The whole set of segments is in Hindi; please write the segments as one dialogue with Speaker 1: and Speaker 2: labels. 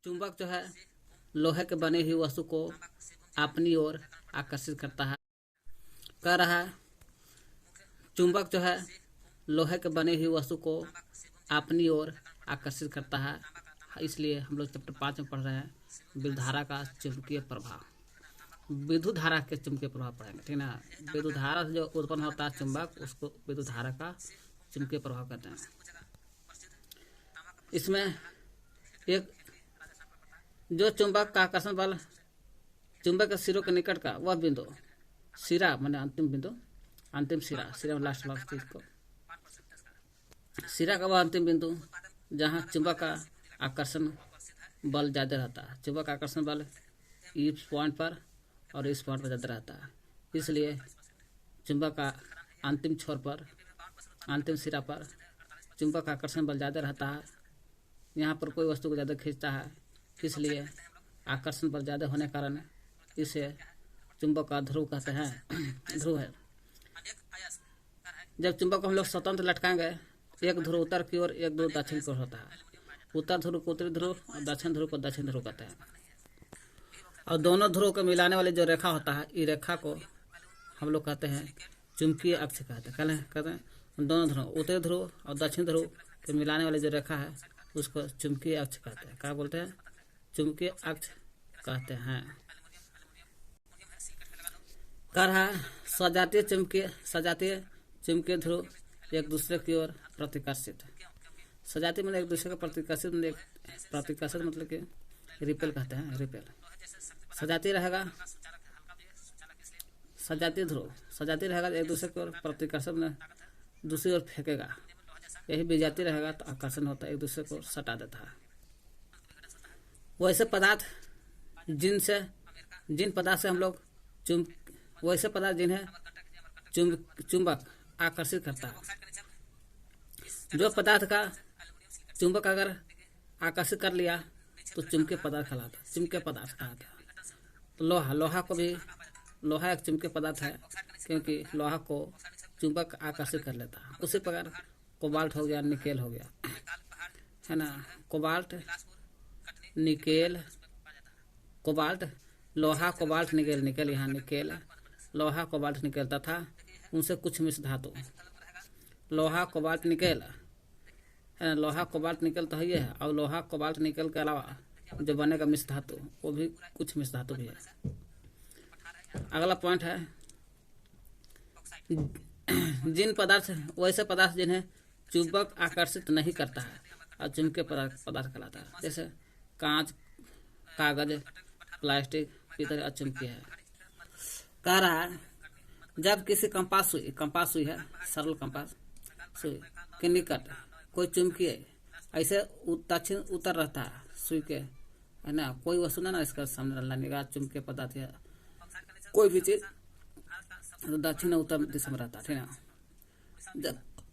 Speaker 1: चुंबक जो है लोहे के बनी हुई वस्तु को अपनी ओर आकर्षित करता है। कह रहा है चुंबक जो है लोहे के बनी हुई वस्तु को अपनी ओर आकर्षित करता है। इसलिए हम लोग चैप्टर 5 में पढ़ रहे हैं विद्युत धारा का चुंबकीय प्रभाव। विद्युत धारा के चुंबकीय प्रभाव पढ़ेंगे, ठीक ना। विद्युत धारा जो उत्पन्न होता है चुंबक, उसको विद्युत धारा का चुंबकीय प्रभाव कहते हैं। इसमें एक जो चुंबक का आकर्षण बल चुंबक के सिरों के निकट का वह बिंदु, सिरा माने अंतिम बिंदु, अंतिम सिरा, सिरा लास्ट वाला चीज को, सिरा का वह अंतिम बिंदु जहाँ चुंबक का आकर्षण बल ज्यादा रहता है। चुंबक का आकर्षण बल इस पॉइंट पर और इस पॉइंट पर ज्यादा रहता है। इसलिए चुंबक का अंतिम छोर पर, अंतिम सिरा पर चुंबक का आकर्षण बल ज्यादा रहता है। यहाँ पर कोई वस्तु को ज्यादा खींचता है, इसलिए आकर्षण बल ज्यादा होने के कारण इसे चुंबक का ध्रुव कहते हैं। ध्रुव है। जब चुंबक को हम लोग स्वतंत्र लटकाएंगे, एक ध्रुव उत्तर की ओर, एक ध्रुव दक्षिण की ओर होता है। उत्तर ध्रुव को उत्तरी ध्रुव और दक्षिण ध्रुव को दक्षिण ध्रुव कहते हैं। और दोनों ध्रुव को मिलाने वाली जो रेखा होता है, इस रेखा को हम लोग कहते हैं चुंबकीय अक्ष कहते हैं। दोनों ध्रुव, उत्तरी ध्रुव और दक्षिण ध्रुव के मिलाने वाली जो रेखा है उसको चुंबकीय अक्ष कहते हैं। क्या बोलते हैं? चुंबकीय अक्ष कहते हैं। कह रहा है सजातीय चुंबकीय ध्रुव एक दूसरे की ओर प्रतिकर्षित। सजातीय मतलब एक दूसरे का प्रतिकर्षित, मतलब कि रिपेल कहते हैं। रिपेल सजातीय रहेगा, सजातीय ध्रुव सजातीय रहेगा एक दूसरे की ओर प्रतिकर्षित में दूसरी ओर फेंकेगा। यही विजातीय रहेगा तो आकर्षण होता है, एक दूसरे को सटा देता है। वैसे पदार्थ जिन पदार्थ से हम लोग वैसे पदार्थ जिन्हें चुंबक आकर्षित करता है। जो पदार्थ का चुंबक अगर आकर्षित कर लिया तो चुंबकीय पदार्थ कहलाता है। चुंबकीय पदार्थ कहलाता है। तो लोहा एक चुंबकीय पदार्थ है, क्योंकि लोहा को चुंबक आकर्षित कर लेता है। उसी प्रकार कोबाल्ट हो गया, निकेल हो गया, है ना। कोबाल्ट, निकेल, कोबाल्ट, लोहा, कोबाल्ट, निकेल, यहाँ निकेल, लोहा, कोबाल्ट, निकेल तथा उनसे कुछ मिश्र धातु। लोहा, कोबाल्ट, निकेल है ना। लोहा, कोबाल्ट, निकेल तो ये है, और लोहा, कोबाल्ट, निकेल के अलावा जो बनेगा मिश्र धातु, वो भी कुछ मिश्र धातु भी है। अगला पॉइंट है वैसे पदार्थ जिन्हें चुंबक आकर्षित नहीं करता है और चुंबकीय पदार्थ कहलाता है। जैसे कांच, कागज, प्लास्टिक इतर अचुंबकीय है। कह रहा है जब किसी कंपास सुई है, सरल कंपास सुई के निकट कोई चुंबकीय ऐसे दक्षिण उत्तर रहता है सुई के, है ना। कोई वस्तु ना इसका सामने लाने चुंबकीय पदार्थ है, कोई भी चीज दक्षिण उत्तर दिशा में रहता है, ठीक ना।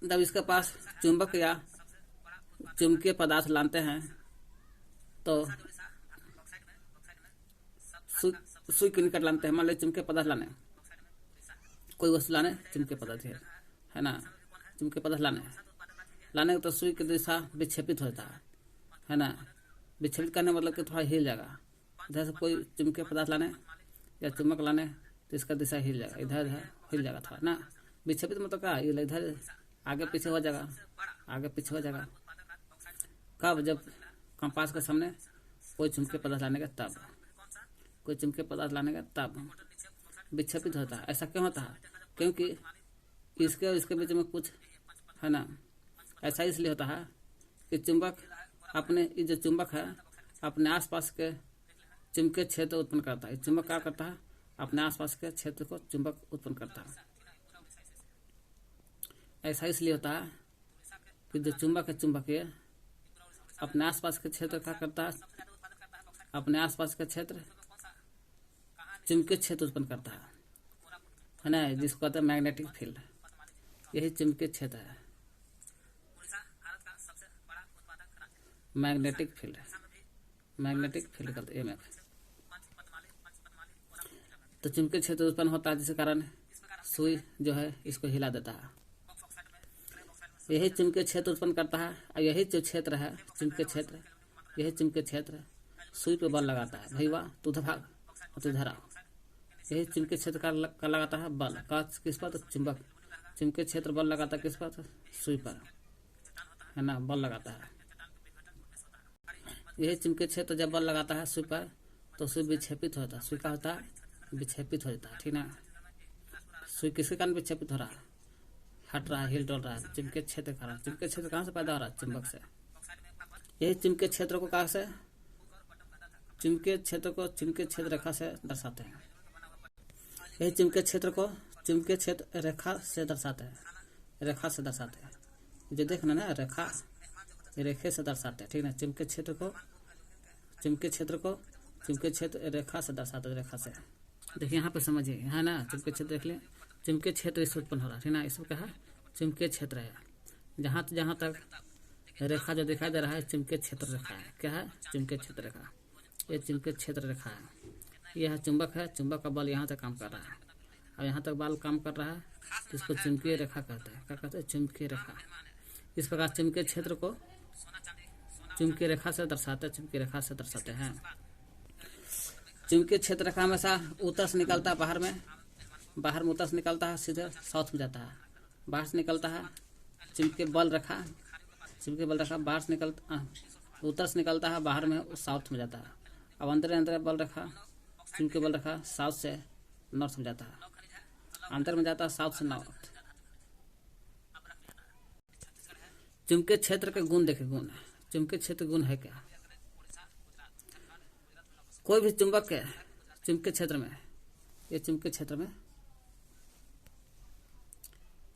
Speaker 1: जब इसके पास चुंबक या चुंबकीय पदार्थ लाते हैं तो सुई के निकट लाते हैं। मान लो चुंबकीय पदार्थ लाने, कोई वस्तु लाने चुंबकीय पदार्थ है ना। चुंबकीय पदार्थ लाने तो सुई की दिशा विक्षेपित होता है ना। विक्षेपित करने मतलब कि थोड़ा हिल जाएगा। इधर से कोई चुंबकीय पदार्थ लाने या चुंबक लाने तो इसका दिशा हिल जाएगा, इधर हिल जाएगा थोड़ा ना। विक्षेपित मतलब क्या, इधर आगे पीछे हो जाएगा, आगे पीछे हो जाएगा। कब? जब कंपास के सामने कोई चुंबकीय पदार्थ लाने का तब, कोई चुंबकीय पदार्थ लाने का तब विक्षेपित होता है। ऐसा क्यों होता है? क्योंकि इसके और इसके बीच में कुछ है ना। ऐसा इसलिए होता है कि चुंबक जो चुंबक है अपने आसपास के चुंबकीय क्षेत्र उत्पन्न करता है। चुंबक क्या करता है? अपने आसपास के क्षेत्र को चुंबक उत्पन्न करता है। ऐसा इसलिए होता है कि जो चुंबक है, चुंबकीय अपने आसपास के क्षेत्र क्या करता है? अपने आसपास का क्षेत्र चुंबकीय क्षेत्र उत्पन्न करता है ना, जिसको कहते हैं मैग्नेटिक फील्ड। यही चुंबकीय क्षेत्र है, मैग्नेटिक फील्ड कहते हैं MF। तो चुंबकीय क्षेत्र उत्पन्न होता है, जिसके कारण सुई जो है इसको हिला देता है। यही चुंबकीय क्षेत्र उत्पन्न करता है। और यही जो क्षेत्र है चुंबकीय क्षेत्र, यही चुंबकीय क्षेत्र सुई पे बल लगाता है, भाई वाह तू उधर भाग और तू इधर आओ। यही चुंबकीय क्षेत्र का लगाता है बल का किस पर, तो चुंबक चुंबकीय क्षेत्र बल लगाता है किस पर, तो सुई पर, है ना, बल लगाता है। यही चुंबकीय क्षेत्र जब बल लगाता है सुई पर तो सुई विक्षेपित होता है, सुई का होता है विक्षेपित हो जाता है, ठीक ना। सुई किसके कारण विक्षेपित हो रहा है, हट रहा है, हिल डोल रहा है, चुंबकीय क्षेत्र कारण। चुंबकीय क्षेत्र कहाँ से पैदा हो रहा है, चुंबक से। यही चुंबकीय क्षेत्र को कहाँ से, चुंबकीय क्षेत्र को चुंबकीय क्षेत्र रेखा से दर्शाते हैं। यही चुंबकीय क्षेत्र को चुंबकीय क्षेत्र रेखा से दर्शाते हैं, रेखा से दर्शाते हैं। जो देखना ना रेखा, रेखे से दर्शाते हैं, ठीक ना। चुंबकीय क्षेत्र को चुंबकीय क्षेत्र को चुंबकीय क्षेत्र रेखा से दर्शाते हैं, रेखा से। देखिए यहाँ पे समझिए, है ना, चुंबकीय क्षेत्र देख लें, चुंबकीय क्षेत्र इससे उत्पन्न हो रहा है, ठीक ना। इसमें क्या है, चुंबकीय क्षेत्र है। जहाँ तक रेखा जो दिखाई दे रहा है चुंबकीय क्षेत्र रेखा है, क्या है, चुंबकीय क्षेत्र रेखा। ये चुंबकीय क्षेत्र रेखा है, यह चुंबक है, चुंबक का बल यहाँ तक काम कर रहा है और यहाँ तक बल काम कर रहा है, तो इसको चुंबकीय रेखा कहते हैं। क्या कहते हैं, चुंबकीय रेखा। इस प्रकार चुंबकीय क्षेत्र को चुंबकीय रेखा से दर्शाते हैं, चुंबकीय रेखा से दर्शाते हैं। चुंबकीय क्षेत्र रेखा हमेशा उत्तर से निकलता है, बाहर में उत्तर से निकलता है, सीधे साउथ में जाता है। बाहर से निकलता है चुंबकीय बल रेखा, चुंबकीय बल रेखा बाहर से उत्तर से निकलता है, बाहर में साउथ में जाता है। अब अंदर बल रेखा, चुंबकीय बल रेखा साउथ से नॉर्थ में जाता है, अंदर में जाता है साउथ से नॉर्थ। चुंबकीय क्षेत्र के गुण देखे, गुण चुंबकीय क्षेत्र गुण है क्या। कोई भी चुंबक है चुंबकीय क्षेत्र में, ये चुंबकीय क्षेत्र में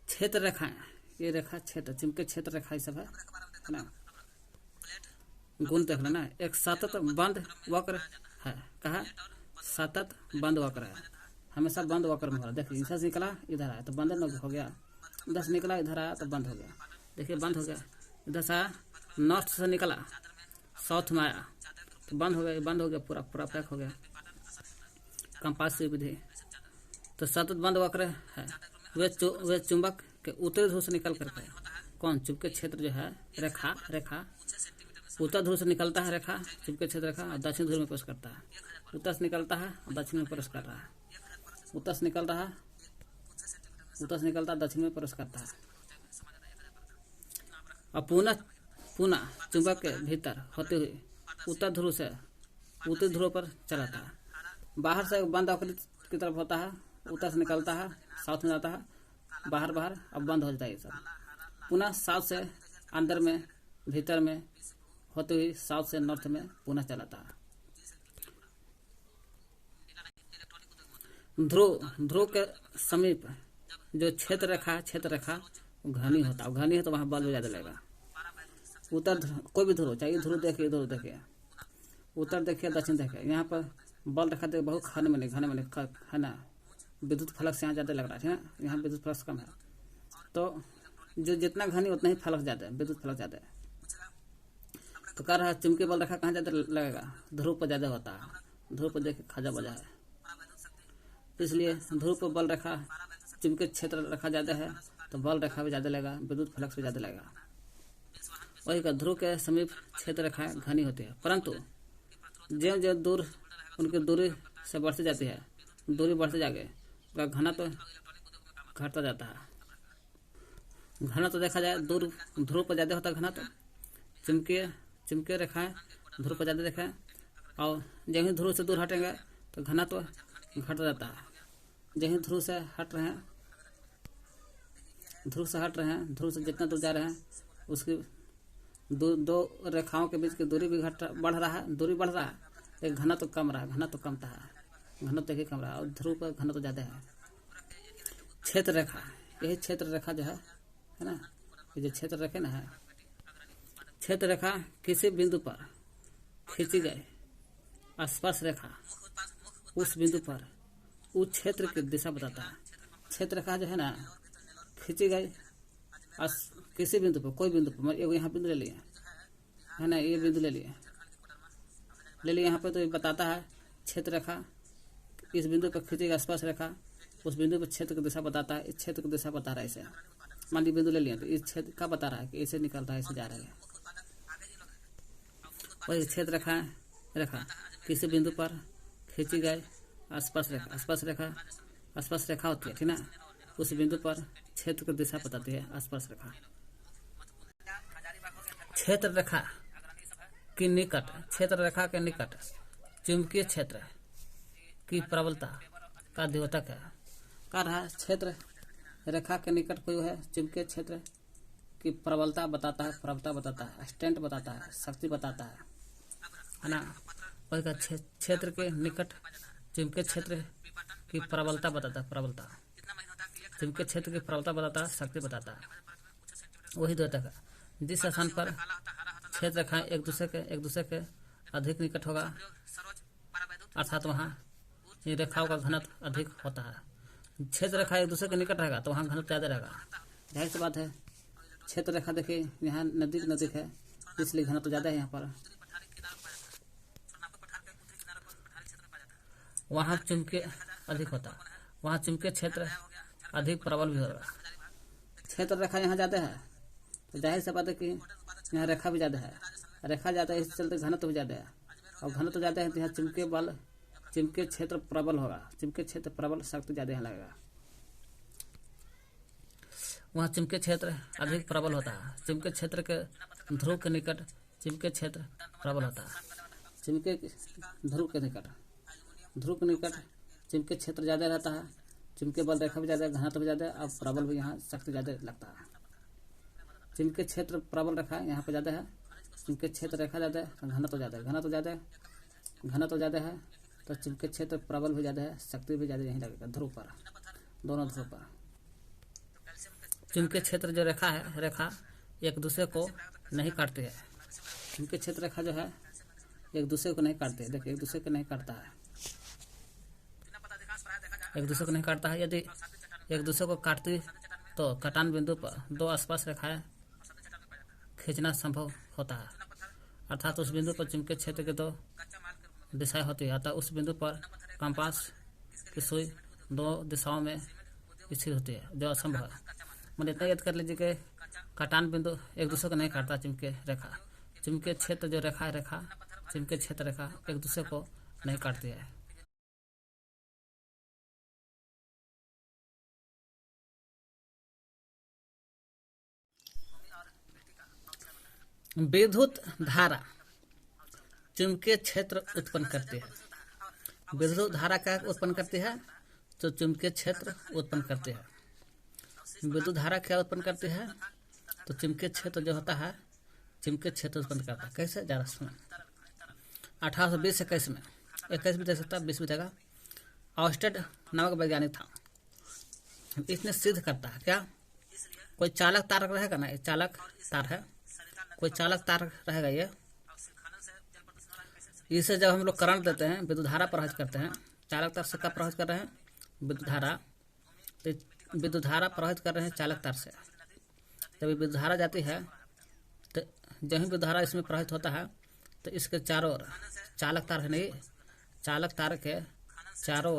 Speaker 1: क्षेत्र रेखाएं, ये रेखा क्षेत्र चुंबकीय क्षेत्र रेखा ये सब है ना। गुण देख लेना, एक सतत बंद वक्र है, कहा सतत बंद वक्र है, हमेशा बंद वक्र में हो रहा है। देखिए इधर से निकला इधर आया तो बंद हो गया, इधर से निकला इधर आया तो बंद हो गया। देखिए बंद हो गया, इधर से नॉर्थ से निकला साउथ में आया तो बंद हो गया, बंद हो गया, पूरा पूरा पैक हो गया। कंपास की विधि तो सतत बंद वक्र है। वे चुंबक के उत्तरी ध्रुव से निकल करके, कौन, चुंबकीय क्षेत्र जो है रेखा उत्तर ध्रुव से निकलता है, रेखा चुंबकीय क्षेत्र रेखा, और दक्षिण ध्रुव में प्रवेश करता है। उत्तर से निकलता है और दक्षिण में प्रवेश कर रहा है, उत्तर से निकलता है दक्षिण में प्रवेश करता है। और पुनः चुंबक के भीतर होते हुए उत्तर ध्रुव पर चलाता है। बाहर से बंद आकृति की तरफ होता है, उत्तर से निकलता है साउथ में जाता है, बाहर अब बंद हो जाता है ये सब। पुनः साउथ से अंदर में भीतर में होते हुए साउथ से नॉर्थ में पुनः चलाता है। ध्रुव के समीप जो क्षेत्र रेखा घनी होता है, घनी है तो वहां बल भी ज्यादा लगेगा। उत्तर कोई भी ध्रुव, चाहिए ध्रुव देखिए, ध्रुव देखिए, उत्तर देखिए दक्षिण देखिए, यहाँ पर बल रेखा देखिए बहुत घने में है ना। विद्युत फ्लक्स यहाँ ज्यादा लग रहा है ना, यहाँ विद्युत फ्लक्स कम है, तो जो जितना घनी उतना ही फ्लक्स ज्यादा है, विद्युत फ्लक्स ज्यादा है। तो कह रहा है चुंबकीय बल रेखा कहाँ ज्यादा लगेगा, ध्रुव पर ज्यादा होता है। ध्रुव पर देखिए खजा बजा है, इसलिए ध्रुव पर बल रेखा चुंबकीय क्षेत्र रेखा ज्यादा है तो बल रेखा भी ज्यादा लगेगा, विद्युत फ्लक्स भी ज्यादा लगेगा। वही का ध्रुव के समीप क्षेत्र रेखाएं घनी होती है, परंतु जो दूर उनकी दूरी से बढ़ती जाती है, दूरी बढ़ते जाके घना तो घटता जाता है। घना तो देखा जाए दूर ध्रुव पर ज्यादा होता है घना, तो चुंबकीय रेखाएं ध्रुव पर ज्यादा देखें, और जहीं ध्रुव से दूर हटेंगे तो घना तो घटता जाता है। जहीं ध्रुव से हट रहे हैं, ध्रुव से जितना दूर जा रहे हैं उसकी दो रेखाओं के बीच की दूरी भी बढ़ रहा है, एक घना तो कम रहा है, घना तो कमता है, घना तो कम रहा है, और ध्रुव पर घना तो ज्यादा है। क्षेत्र रेखा, यही क्षेत्र रेखा जो है ना, ये जो क्षेत्र रेखा ना है, क्षेत्र रेखा किसी बिंदु पर खींची गई स्पर्श रेखा उस बिंदु पर उस क्षेत्र की दिशा बताता है। क्षेत्र रेखा जो है ना खींची गई किसी बिंदु पर, कोई बिंदु पर, यहाँ बिंदु ले लिए है ना, ये बिंदु ले लिए यहाँ पे, तो ये बताता है क्षेत्र रेखा इस बिंदु पर खींची गई स्पर्श रेखा उस बिंदु पर क्षेत्र की दिशा बताता है। इस क्षेत्र की दिशा बता रहा है इसे, मान ली बिंदु ले लिया तो इस क्षेत्र का बता रहा है कि इसे निकल रहा है, इसे जा रहा है। वही क्षेत्र रेखा किसी बिंदु पर खींची गई आसपास रेखा होती है, ठीक ना। उस बिंदु पर क्षेत्र की दिशा बताती है आसपास रेखा। क्षेत्र रेखा के निकट चुंबकीय क्षेत्र की प्रबलता का द्योतक है। कह रहा है क्षेत्र रेखा के निकट कोई है चुंबकीय क्षेत्र की प्रबलता बताता है, स्ट्रेंथ बताता है, शक्ति बताता है ना। वही का क्षेत्र के निकट चुंबकीय क्षेत्र की प्रबलता बताता है, चुंबकीय क्षेत्र की प्रबलता बताता है, शक्ति बताता है, वही द्योतक है। जिस स्थान पर क्षेत्र रेखाएं एक दूसरे के अधिक निकट होगा, अर्थात वहाँ रेखाओं का घनत्व अधिक होता है। क्षेत्र रेखा एक दूसरे के निकट रहेगा तो वहाँ घनत्व ज़्यादा रहेगा, जाहिर सी बात है। क्षेत्र रेखा देखिए यहाँ नजदीक है, इसलिए घनत्व ज़्यादा है यहाँ पर। वहाँ चुंबकीय अधिक होता है, वहाँ चुंबकीय क्षेत्र अधिक प्रबल भी होगा। क्षेत्र रेखा यहाँ ज़्यादा है तो जाहिर सी बात है कि यहाँ रेखा भी ज़्यादा है, रेखा ज़्यादा है, इस चलते घनत्व भी ज़्यादा है। और घनत्व ज़्यादा है तो यहाँ चुंबकीय क्षेत्र प्रबल होगा, चुंबकीय क्षेत्र प्रबल, शक्ति ज़्यादा यहाँ लगेगा। वहाँ चुंबकीय क्षेत्र अधिक प्रबल होता है, चुंबकीय क्षेत्र के ध्रुव के निकट चुंबकीय क्षेत्र प्रबल होता है। चुंबकीय ध्रुव के निकट चुंबकीय क्षेत्र ज़्यादा रहता है, चुंबकीय बल रेखा भी ज़्यादा है, घनत्व भी ज़्यादा है, और प्रबल भी यहाँ शक्ति ज़्यादा लगता है। चुंबकीय क्षेत्र प्रबल रेखा यहाँ पर ज़्यादा है, चुंबकीय क्षेत्र रेखा ज़्यादा है, घनत्व ज़्यादा है तो चुंबकीय क्षेत्र प्रबल भी ज़्यादा है, शक्ति भी ज़्यादा यहीं लगेगा, ध्रुव पर, दोनों ध्रुव पर। चुंबकीय क्षेत्र जो रेखा एक दूसरे को नहीं काटती है। चुंबकीय क्षेत्र रेखा जो है एक दूसरे को नहीं काटती है, देखिए एक दूसरे को नहीं काटता है, यदि एक दूसरे को काटती तो कटान बिंदु पर दो आसपास रेखाएं खींचना संभव होता है, अर्थात उस बिंदु पर चुंबकीय क्षेत्र के दो दिशाएं होती है, अतः उस बिंदु पर कंपास की सुई दो दिशाओं में स्थिर होती है, जो असंभव है। मतलब इतना याद कर लीजिए कि कटान बिंदु एक दूसरे को नहीं काटता। चुंबकीय क्षेत्र जो रेखा चुंबकीय क्षेत्र रेखा एक दूसरे को नहीं काटती है। विद्युत धारा चुंबकीय क्षेत्र उत्पन्न करती है। विद्युत धारा क्या उत्पन्न करती है? तो चुंबकीय क्षेत्र उत्पन्न करती है। विद्युत धारा क्या उत्पन्न करती है? तो चुंबकीय क्षेत्र जो होता है चुंबकीय क्षेत्र उत्पन्न करता है। कैसे? ज़्यादा सुना। 1820-21 में 21 भी दे सकता, 20 भी देगा। ऑस्टेड नामक वैज्ञानिक था, इसने सिद्ध करता है क्या, कोई चालक तार रहेगा ना, ये चालक तार है, कोई चालक तार रहेगा, ये इसे जब हम लोग करंट देते हैं, विद्युत धारा प्रवाहित करते हैं, चालक तार से कब प्रवाहित कर रहे हैं? विद्युत धारा। तो विद्युत धारा प्रवाहित कर रहे हैं चालक तार से। जब विद्युत धारा जाती है तो जब विद्युत धारा इसमें प्रवाहित होता है तो इसके चारों ओर चालक तार है नहीं, चालक तार के चारों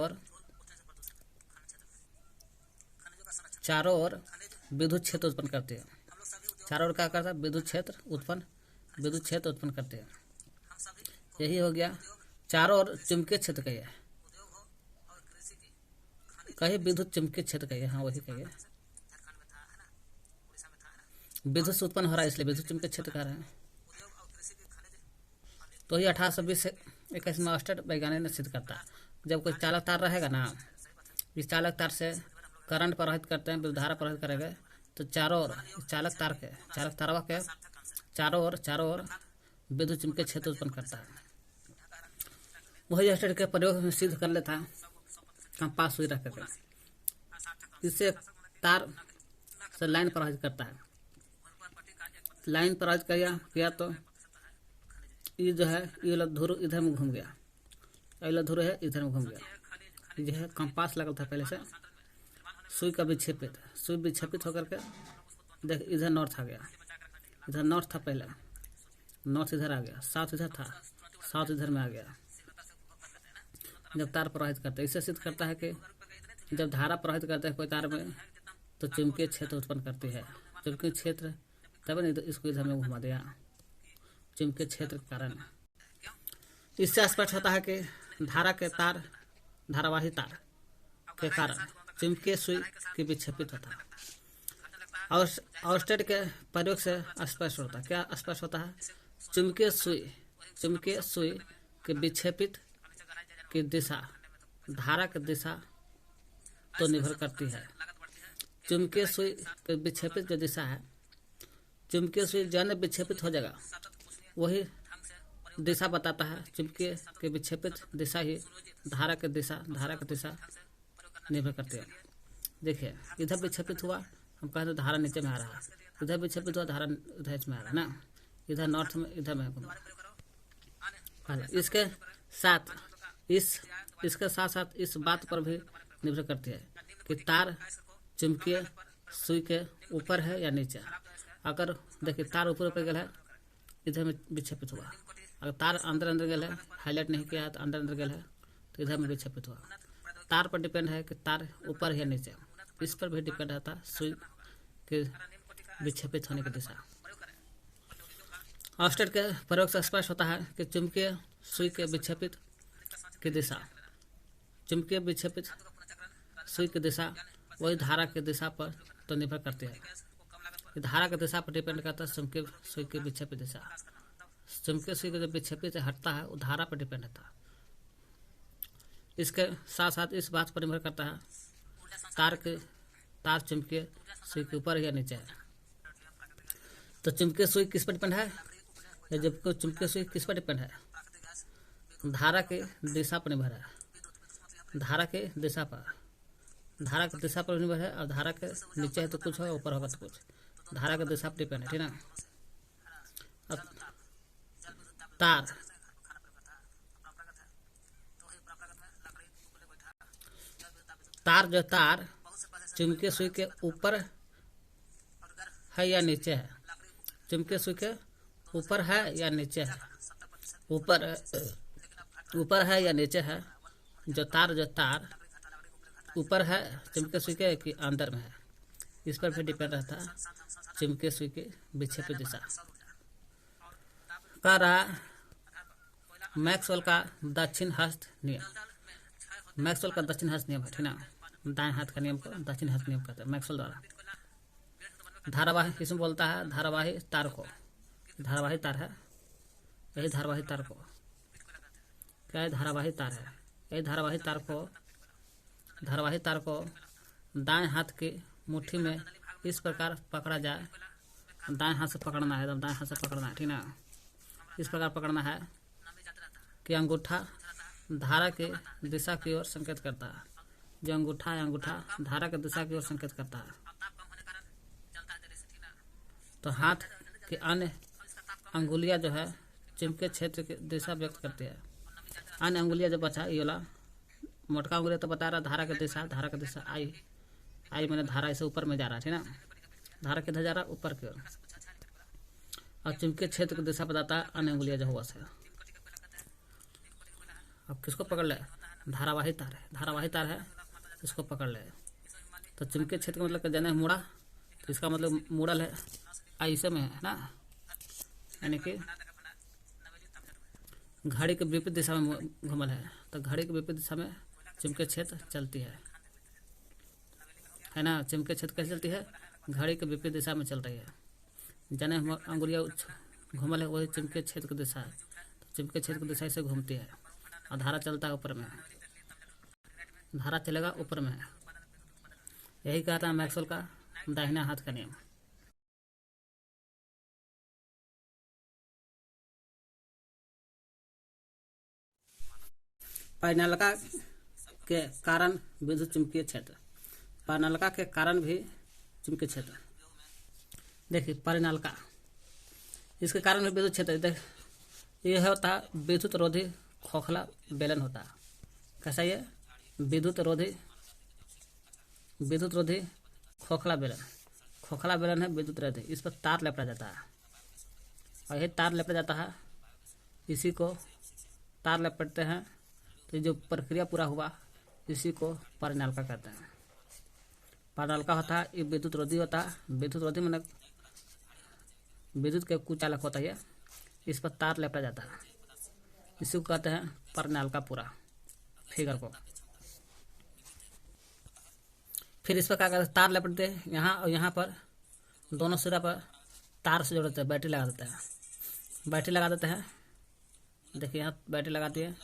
Speaker 1: ओर विद्युत क्षेत्र उत्पन्न करती है। चारों ओर क्या करता है? विद्युत क्षेत्र उत्पन्न करते हैं। यही हो गया चारों ओर चुंबकीय क्षेत्र कहिए, विद्युत चुंबकीय क्षेत्र कहिए, हाँ वही कहिए। विद्युत से उत्पन्न हो रहा है इसलिए विद्युत चुंबकीय क्षेत्र कह रहे हैं। तो ये 1820-21 में ऑस्टेड वैज्ञानिक ने सिद्ध करता है, जब कोई चालक तार रहेगा ना, इस चालक तार से करंट प्रवाहित करते हैं, विद्युत धारा प्रवाहित करेंगे, तो चारों ओर चालक तारवा के चारों ओर विद्युत चुंबकीय क्षेत्र उत्पन्न करता है। वही ऑस्टेड के प्रयोग में सिद्ध कर लेता है, कंपास सुई रख करके, इससे तार से लाइन प्रवाहित करता है। लाइन प्रवाहित किया तो ये जो है ये ध्रुव इधर में घूम गया, ये ध्रुव है इधर में घूम गया। ये है कंपास लगा था पहले से, सुई का विक्षेपित होकर के देख इधर नॉर्थ आ गया, इधर नॉर्थ था पहले, नॉर्थ इधर आ गया, साउथ इधर था, साउथ इधर में आ गया। जब तार प्रवाहित करते हैं, इससे सिद्ध करता है कि जब धारा प्रवाहित करते हैं कोई तार में तो चुंबकीय क्षेत्र उत्पन्न करती है। चुंबकीय क्षेत्र तब नहीं तो इसको इधर में घुमा दिया, चुंबकीय क्षेत्र के कारण। इससे स्पष्ट होता है कि धारा के तार धारावाही तार के कारण चुंबकीय सुई की विक्षेपित होता है। और ऑर्स्टेड के प्रयोग से स्पष्ट होता है। क्या स्पष्ट होता है? चुंबकीय सुई के विक्षेपित की दिशा धारा की दिशा तो निर्भर करती है। चुंबकीय सुई के विक्षेपित जो दिशा है, चुंबकीय सुई जन विक्षेपित हो जाएगा, वही दिशा बताता है। चुंबकीय के विक्षेपित दिशा ही धारा की दिशा निर्भर करती है। देखिए, इधर विक्षेपित हुआ, हम कहते धारा नीचे में आ रहा है, इधर विक्षेपित हुआ, धारा इधर में आ रहा है ना, इधर नॉर्थ में, इधर में इसके साथ साथ इस बात पर भी निर्भर करती है कि तार चुंबकीय सुई के ऊपर है या नीचे। अगर देखिए तार ऊपर गया है, इधर में विक्षेपित हुआ। अगर तार अंदर गया है, हाईलाइट नहीं किया है तो अंदर गया है, तो इधर में विक्षेपित हुआ। तार पर डिपेंड है कि तार ऊपर है या नीचे। इस पर भी डिपेंड रहता है सुई के विक्षेपित होने की दिशा। ऑर्स्टेड के प्रयोग से स्पष्ट होता है कि चुंबकीय सुई के विक्षेपित की दिशा, चुंबकीय विक्षेपित सुई की दिशा वही धारा की दिशा पर तो निर्भर करती है। धारा की दिशा पर डिपेंड करता है चुंबकीय सुई की विक्षेपित दिशा। चुंबकीय सुई का जब विक्षेपित हटता है, वो धारा पर डिपेंड रहता है। इसके साथ साथ इस बात पर निर्भर करता है तार चुंबकीय सुई के ऊपर या नीचे है। तो चुंबकीय सुई किस पर डिपेंड है? जब चुंबकीय सुई किस पर डिपेंड है? धारा के दिशा पर निर्भर है। धारा की दिशा पर निर्भर है। और धारा के नीचे है तो कुछ होगा, ऊपर होगा तो कुछ। धारा की दिशा पर डिपेंड है, ठीक ना। अब तार चुंबकीय सुई के ऊपर है या नीचे है? चुंबकीय सुई के ऊपर है या नीचे है? ऊपर है या नीचे है? जो तार ऊपर है चुंबकीय सुई के कि अंदर में है, इस पर भी डिपेंड रहता है चुंबकीय सुई की विक्षेपित दिशा। कह रहा मैक्सवेल का दक्षिण हस्त नियम। मैक्सवेल का दक्षिण हस्त नियम है, ठीक ना। दाएं हाथ का नियम को दक्षिण हस्त नियम कहते हैं मैक्सवेल द्वारा। धारावाही इसमें बोलता है धारावाही तार को, धारावाही तार है, यही धारावाही तार को क्या है? धारावाही तार है। यही धारावाही तार को दाएं हाथ की मुट्ठी में इस प्रकार पकड़ा जाए। दाएं हाथ से पकड़ना है, एकदम दाएं हाथ से पकड़ना है, ठीक ना। इस प्रकार पकड़ना है कि अंगूठा धारा की दिशा की ओर संकेत करता है। जो अंगूठा है, अंगूठा धारा की दिशा की ओर संकेत करता है। तो हाथ की अन्य अंगुलियां जो है चुंबकीय क्षेत्र की दिशा व्यक्त करती है। अन्य अंगुलियां जो बचा, ये वाला मोटका अंगुलिया तो बता रहा धारा की दिशा आई मैंने धारा इसे ऊपर में जा रहा है, ठीक ना। धारा किधर जा रहा है? ऊपर की ओर। और चुंबकीय क्षेत्र की दिशा बताता है अन्य अंगुलियां जो हुआ से। अब किसको पकड़ ले? धारावाही तार है, इसको पकड़ ले। तो चुंबकीय क्षेत्र का मतलब कि जने मुड़ा, तो इसका मतलब मुड़ल है, ऐसे में है ना, यानी कि घड़ी के विपरीत दिशा में घूमल है। तो घड़ी के विपरीत दिशा में चुंबकीय क्षेत्र चलती है ना। चुंबकीय क्षेत्र कैसे चलती है? घड़ी के विपरीत दिशा में चल रही है। जने अंगुलिया घूमल है, वही चुंबकीय क्षेत्र की दिशा है। तो चुंबकीय क्षेत्र की दिशा से घूमती है और धारा चलता है ऊपर में, धारा चलेगा ऊपर में। यही कहता है मैक्सवेल का दाहिना हाथ का नियम। परिनालिका के कारण विद्युत चुंबकीय क्षेत्र। परिनालिका के कारण भी चुंबकीय क्षेत्र। देखिए परिनालिका, इसके कारण भी विद्युत क्षेत्र। यह होता है विद्युत रोधी खोखला बेलन होता है। कैसा ये? विद्युत रोधी खोखला बेलन है विद्युत रोधी। इस पर तार लपेटा जाता है और यही तार लपेटा जाता है, इसी को तार लपेटते हैं। तो जो प्रक्रिया पूरा हुआ इसी को परिनालिका कहते हैं। परिनालिका होता है ये विद्युत रोधी होता है। विद्युत रोधी मतलब विद्युत के कुचालक होता है। इस पर तार लपेटा जाता है इसी को कहते हैं परनालिका पूरा फिगर को। फिर इस पर क्या करते हैं, तार लपेटते हैं यहाँ और यहाँ पर, दोनों सिरा पर तार से जोड़ देते हैं, बैटरी लगा देते हैं। बैटरी लगा देते हैं, देखिए यहाँ बैटरी लगा दिए,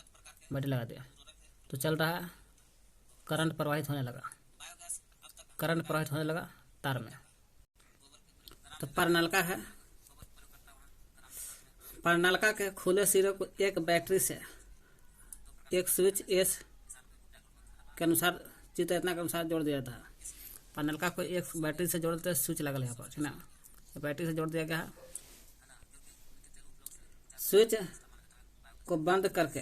Speaker 1: बैटरी लगा दिया तो चल रहा है, करंट प्रवाहित होने लगा, करंट प्रवाहित होने लगा तार में। तो परनलिका है, परनलिका के खुले सिरे को एक बैटरी से एक स्विच एस के अनुसार चित्र इतना के अनुसार जोड़ दिया था। परनलिका को एक बैटरी से जोड़ देते, स्विच लगा यहाँ पर, ठीक ना, बैटरी से जोड़ दिया गया है। स्विच को बंद करके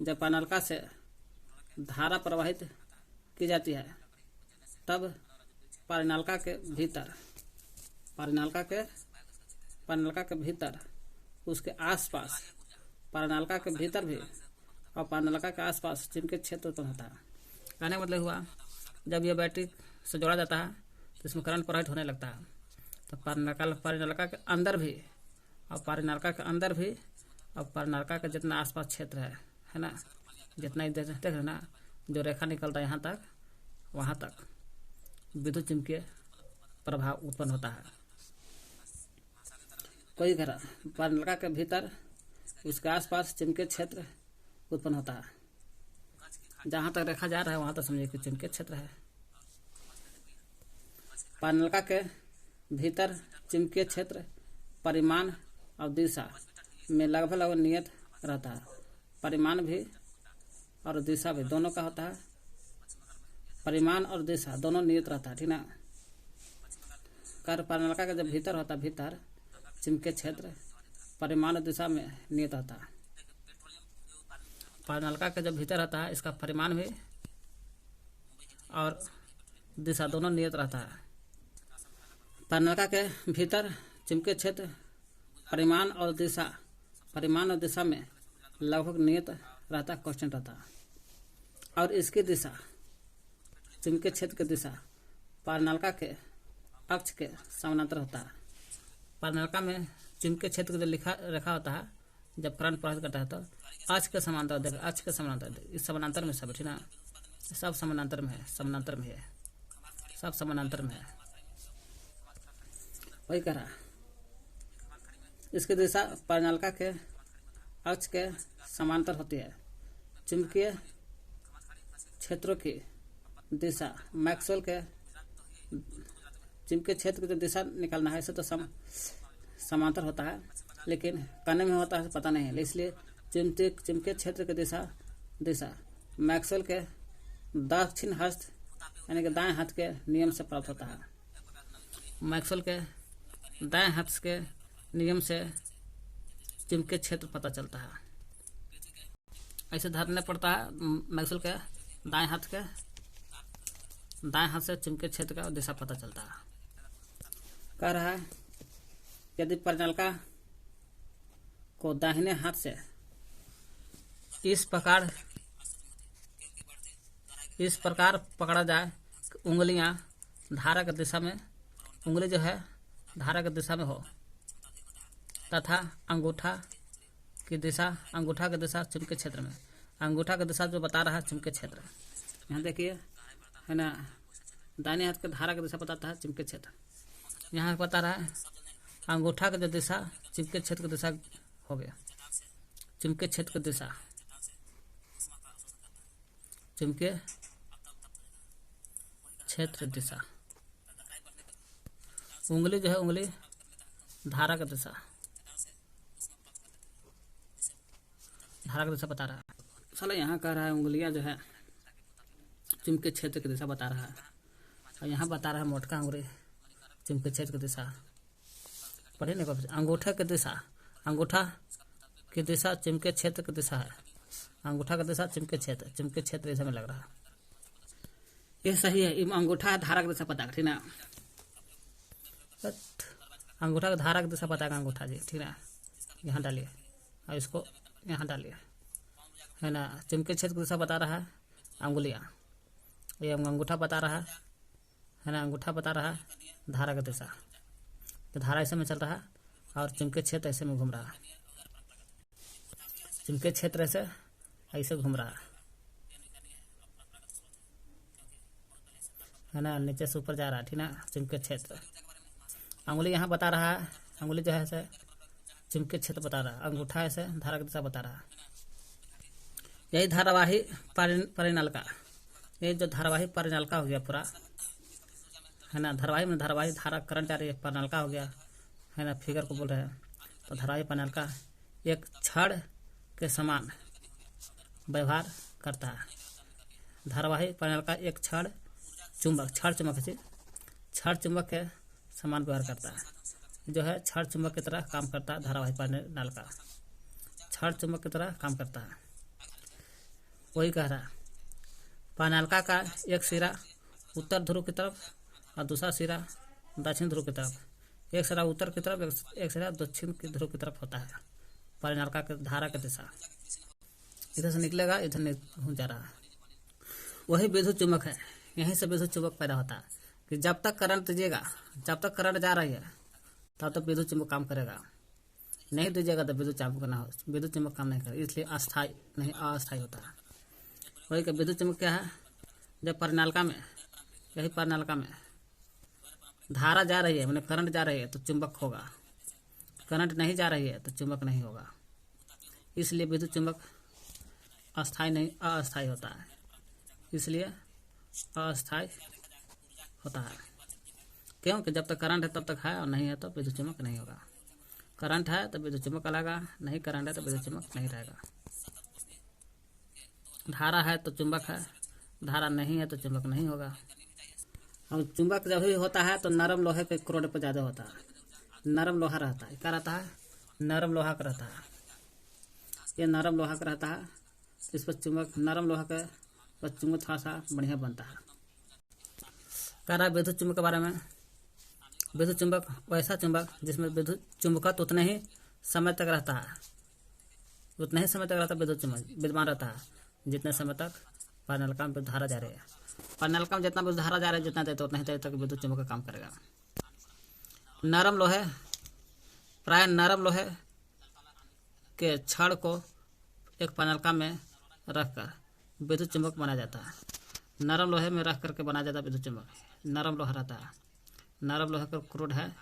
Speaker 1: जब परनलिका से धारा प्रवाहित की जाती है तब परनलिका के भीतर, परनलिका के भीतर उसके आसपास, परनलिका के भीतर भी और परनलिका के आसपास चुंबकीय क्षेत्र उत्पन्न होता है। कहने का मतलब हुआ जब यह बैटरी से जोड़ा जाता है तो इसमें करंट प्रवाहित होने लगता है। तो परनलिका के अंदर भी और परनलिका के अंदर भी और परनलिका का जितना आसपास क्षेत्र है ना, जितना ही देख रहे ना, जो रेखा निकलता है यहाँ तक, वहाँ तक विद्युत चुम्बकीय प्रभाव उत्पन्न होता है। कोई घर परनलिका के भीतर उसके आसपास चुम्बकीय क्षेत्र उत्पन्न होता है। जहाँ तक रेखा जा रहा है वहाँ तक समझिए कि चुम्बकीय क्षेत्र है। परनलिका के भीतर चुम्बकीय क्षेत्र परिमाण और दिशा में लगभग नियत रहता है। परिमाण भी और दिशा भी दोनों का होता है, परिमाण और दिशा दोनों नियत रहता है, ठीक ना। कार्य परनलिका का जब भीतर होता है, भीतर चुम्बकीय क्षेत्र परिमाण और दिशा में नियत होता है। परनलिका का जब भीतर रहता है इसका परिमाण भी और दिशा दोनों नियत रहता है। परनलिका के भीतर चुम्बकीय क्षेत्र परिमाण और दिशा में लगभग नियत रहता, कांस्टेंट रहता है। और इसकी दिशा, चुम्बकीय क्षेत्र की दिशा परनलिका के अक्ष के समानांतर होता है। परनलिका में चुम्बकीय क्षेत्र का जो रेखा होता है, जब करंट प्रवाहित करता है तो अक्ष के समानांतर, देखो अक्ष के समानांतर, इस समानांतर में सब, ठीक ना, सब समानांतर में है, समानांतर में है, सब समानांतर में है, वही कह रहा। इसकी दिशा परनलिका के अक्ष के समांतर होती है। चुंबकीय क्षेत्रों की दिशा मैक्सवेल के चुंबकीय क्षेत्र की जो दिशा निकालना है इसे तो समांतर होता है, लेकिन करने में होता है पता नहीं है, इसलिए चुंबकीय क्षेत्र की दिशा मैक्सवेल के दक्षिण हस्त यानी कि दाएं हाथ के नियम से प्राप्त होता है। मैक्सवेल के दाएं हाथ के नियम से चुंबकीय क्षेत्र पता चलता है। ऐसे धरना पड़ता है मैक्सवेल के दाएं हाथ से चुंबकीय क्षेत्र का दिशा पता चलता है। कह रहा है यदि परनलिका को दाहिने हाथ से इस प्रकार पकड़ा जाए, उंगलियां धारा की दिशा में, उंगली जो है धारा की दिशा में हो तथा अंगूठा की दिशा चुंबकीय क्षेत्र में, अंगूठा की दिशा जो बता रहा है चुंबकीय क्षेत्र, यहाँ देखिए है ना, दाहिने हाथ के धारा की दिशा बताता है चुंबकीय क्षेत्र, यहाँ बता रहा है अंगूठा की जो दिशा चुंबकीय क्षेत्र की दिशा हो गया, चुंबकीय क्षेत्र की दिशा, चुंबकीय क्षेत्र दिशा, उंगली जो है उंगली धारा की दिशा बता रहा है। साला यहाँ कह रहा है उंगलियां जो है चुंबकीय क्षेत्र की दिशा बता रहा है, और यहाँ बता रहा है मोटका उंगली चुंबकीय क्षेत्र की दिशा। पढ़े नहीं कब? अंगूठा की दिशा चुंबकीय क्षेत्र की दिशा है, अंगूठा की दिशा चुंबकीय क्षेत्र ऐसा में लग रहा है, ये सही है। अंगूठा धारा की दिशा पता ठीक ना, अंगूठा की धारा की दिशा पता है अंगूठा जी, ठीक ना, यहाँ डालिए और इसको यहाँ डालिए, है ना। चुंबकीय क्षेत्र की दिशा बता रहा है अंगुलियाँ, ये अंगूठा बता रहा है ना, अंगूठा बता रहा है धारा की दिशा, तो धारा ऐसे में चल रहा है और चुंबकीय क्षेत्र ऐसे में घूम रहा है। चुंबकीय क्षेत्र से ऐसे घूम रहा है ना, नीचे से ऊपर जा रहा है, ठीक ना, चुंबकीय क्षेत्र। अंगुली यहाँ बता रहा है, अंगुली जो है ऐसे चुंबकीय क्षेत्र बता रहा है, अंगूठा ऐसे धारा की दिशा बता रहा है। यही धारावाही परिनालिका, ये जो धारावाही परिनालिका हो गया पूरा, है ना, धारावाही धारा करंट आ रही है, परिनालिका हो गया, है ना, फिगर को बोल रहे हैं। तो धारावाही परिनालिका एक छड़ के समान व्यवहार करता है। धारावाही परिनालिका एक छड़ चुंबक के समान व्यवहार करता है, जो है छड़ चुंबक की तरह काम करता है। धारावाही परिनालिका छड़ चुंबक की तरह काम करता है। वही कह रहा है, परिनालिका का एक सिरा उत्तर ध्रुव की तरफ और दूसरा सिरा दक्षिण ध्रुव की तरफ, एक सिरा उत्तर की तरफ, एक सिरा दक्षिण की ध्रुव की तरफ होता है। परिनालिका के धारा की दिशा इधर से निकलेगा, इधर जा रहा है। वही विद्युत चुंबक है, यहीं से विद्युत चुंबक पैदा होता है कि जब तक करंट दीजिएगा, जब तक करंट जा रही है तब तक विद्युत चुंबक काम करेगा, नहीं दीजिएगा तो विद्युत चुंबक काम नहीं करेगा, इसलिए अस्थायी नहीं अस्थायी होता है। वही का विद्युत चुंबक क्या है, जब परिनालिका में, यही परिनालिका में धारा जा रही है, मैंने करंट जा रही है तो चुंबक होगा, करंट नहीं जा रही है तो चुंबक नहीं होगा। इसलिए विद्युत चुंबक अस्थायी नहीं अस्थायी होता है, इसलिए अस्थायी होता है। क्योंकि जब तक करंट है तब तक है, और नहीं है तो विद्युत चुंबक नहीं होगा। करंट है तो विद्युत चुंबक लगेगा, नहीं करंट है तो विद्युत चुंबक नहीं रहेगा। धारा है तो चुंबक है, धारा नहीं है तो चुंबक नहीं होगा। और चुंबक जब भी होता है तो नरम लोहे के क्रोड पर ज़्यादा होता है, नरम लोहा रहता है। क्या रहता है? नरम लोहा का रहता है, ये नरम लोहा का रहता है। इस पर चुंबक, नरम लोहा का पर चुंबक थोड़ा सा बढ़िया बनता है। कह रहा है विद्युत चुंबक के बारे में, विद्युत चुंबक वैसा चुंबक जिसमें विद्युत चुंबकत्व उतने ही समय तक रहता है, उतना ही समय तक रहता है विद्युत चुंबक विद्यमान रहता है जितने समय तक परिनालिका में धारा जा रही है। परिनालिका में जितना भी धारा जा रही है, जितना देर उतना ही देर तक विद्युत चुंबक का काम करेगा। नरम लोहे, प्राय नरम लोहे के छड़ को एक परिनालिका में रखकर विद्युत चुंबक बनाया जाता है। नरम लोहे में रख करके बनाया जाता है विद्युत चुंबक, नरम लोहा रहता है, नरम लोहे का क्रूड है,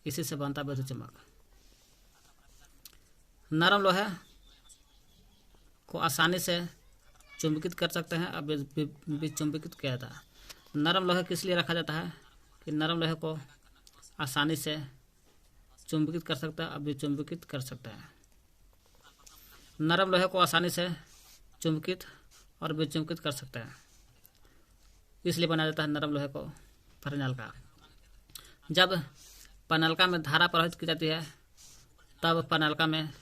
Speaker 1: इसी से बनता है विद्युत चुंबक। नरम लोहे को आसानी से चुंबकित कर सकते हैं, अब विचुंबकित किया जाता है। नरम लोहे किस लिए रखा जाता है कि नरम लोहे को आसानी से चुंबकित कर सकता है, अब विचुंबकित कर सकता है। नरम लोहे को आसानी से चुंबकित और विचुंबकित कर सकते हैं, इसलिए बनाया जाता है नरम लोहे को परिनालिका। जब परिनालिका में धारा प्रवाहित की जाती है तब परिनालिका में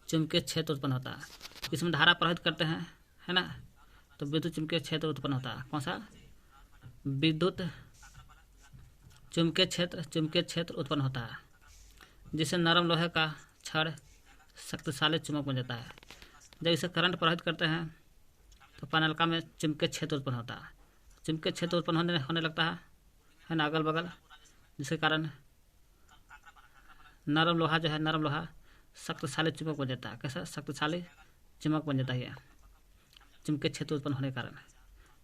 Speaker 1: चुंबकीय क्षेत्र उत्पन्न होता है। इसमें धारा प्रवाहित करते हैं, है ना, तो विद्युत चुंबकीय क्षेत्र उत्पन्न होता है। कौन सा? विद्युत चुंबकीय क्षेत्र उत्पन्न होता है, जिससे नरम लोहे का छड़ शक्तिशाली चुंबक बन जाता है। जब इसे करंट प्रवाहित करते हैं तो परिनालिका में चुंबकीय क्षेत्र उत्पन्न होता है। चुंबकीय क्षेत्र उत्पन्न होने लगता है ना, अगल बगल, जिसके कारण नरम लोहा जो है, नरम लोहा शक्तिशाली चुंबक बन जाता है। कैसा? शक्तिशाली चुंबक बन जाता है चुंबकीय क्षेत्र उत्पन्न होने के कारण।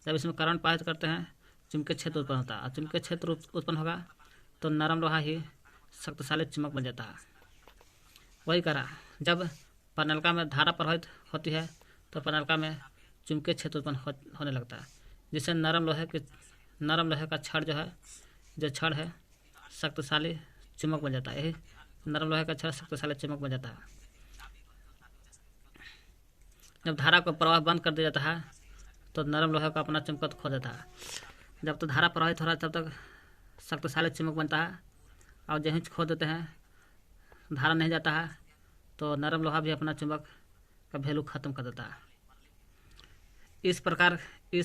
Speaker 1: जब इसमें करंट प्रवाहित करते हैं चुंबकीय क्षेत्र उत्पन्न होता है, और चुंबकीय क्षेत्र उत्पन्न होगा तो नरम लोहा ही शक्तिशाली चुंबक बन जाता है। वही करा, जब परिनालिका में धारा प्रवाहित होती है तो परिनालिका में चुंबकीय क्षेत्र उत्पन्न होने लगता है, जिससे नरम लोहे का छड़ है शक्तिशाली चुंबक बन जाता है। यही नरम लोहे का छड़ शक्तिशाली चुंबक बन जाता है। जब धारा को प्रवाह बंद कर दिया जाता है तो नरम लोहे का अपना चुंबकत्व खो देता है। जब तक धारा प्रवाहित हो रहा है तब तक शक्तिशाली चुंबक बनता है, और जहीं खो देते हैं, धारा नहीं जाता है, तो नरम लोहा भी अपना चुंबक का वैल्यू खत्म कर देता है। इस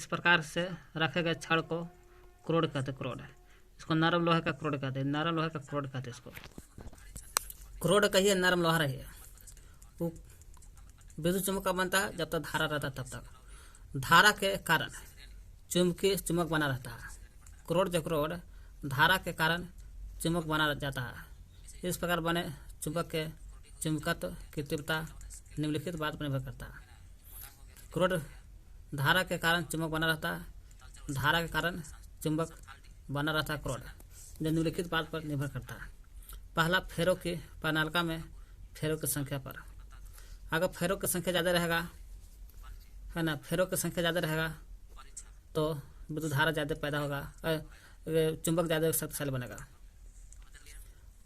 Speaker 1: प्रकार से रखे गए छड़ को क्रोड कहते, क्रोड। इसको नरम लोहे का क्रोड कहते हैं, नरम लोहे का क्रोड कहते हैं। इसको क्रोड कहिए, नरम लोहा रहिए। वो विद्युत चुंबक कब बनता है? जब तक धारा रहता है तब तक। धारा के कारण चुंबक बना रहता है। क्रोड धारा के कारण चुंबक बना जाता है। इस प्रकार बने चुंबक के चुंबकत्व की तीव्रता निम्नलिखित बात पर निर्भर करता है। क्रोध धारा के कारण चुंबक बना रहता है। धारा के कारण चुंबक बना रहता है क्रोध, जो निम्नलिखित बात पर निर्भर करता है। पहला, फेरों की प्रणालिका में फेरों की संख्या पर। अगर फेरों की संख्या ज़्यादा रहेगा, है ना, फेरों की संख्या ज़्यादा रहेगा तो विद्युत धारा ज़्यादा पैदा होगा, चुंबक ज़्यादा शक्तिशाली बनेगा,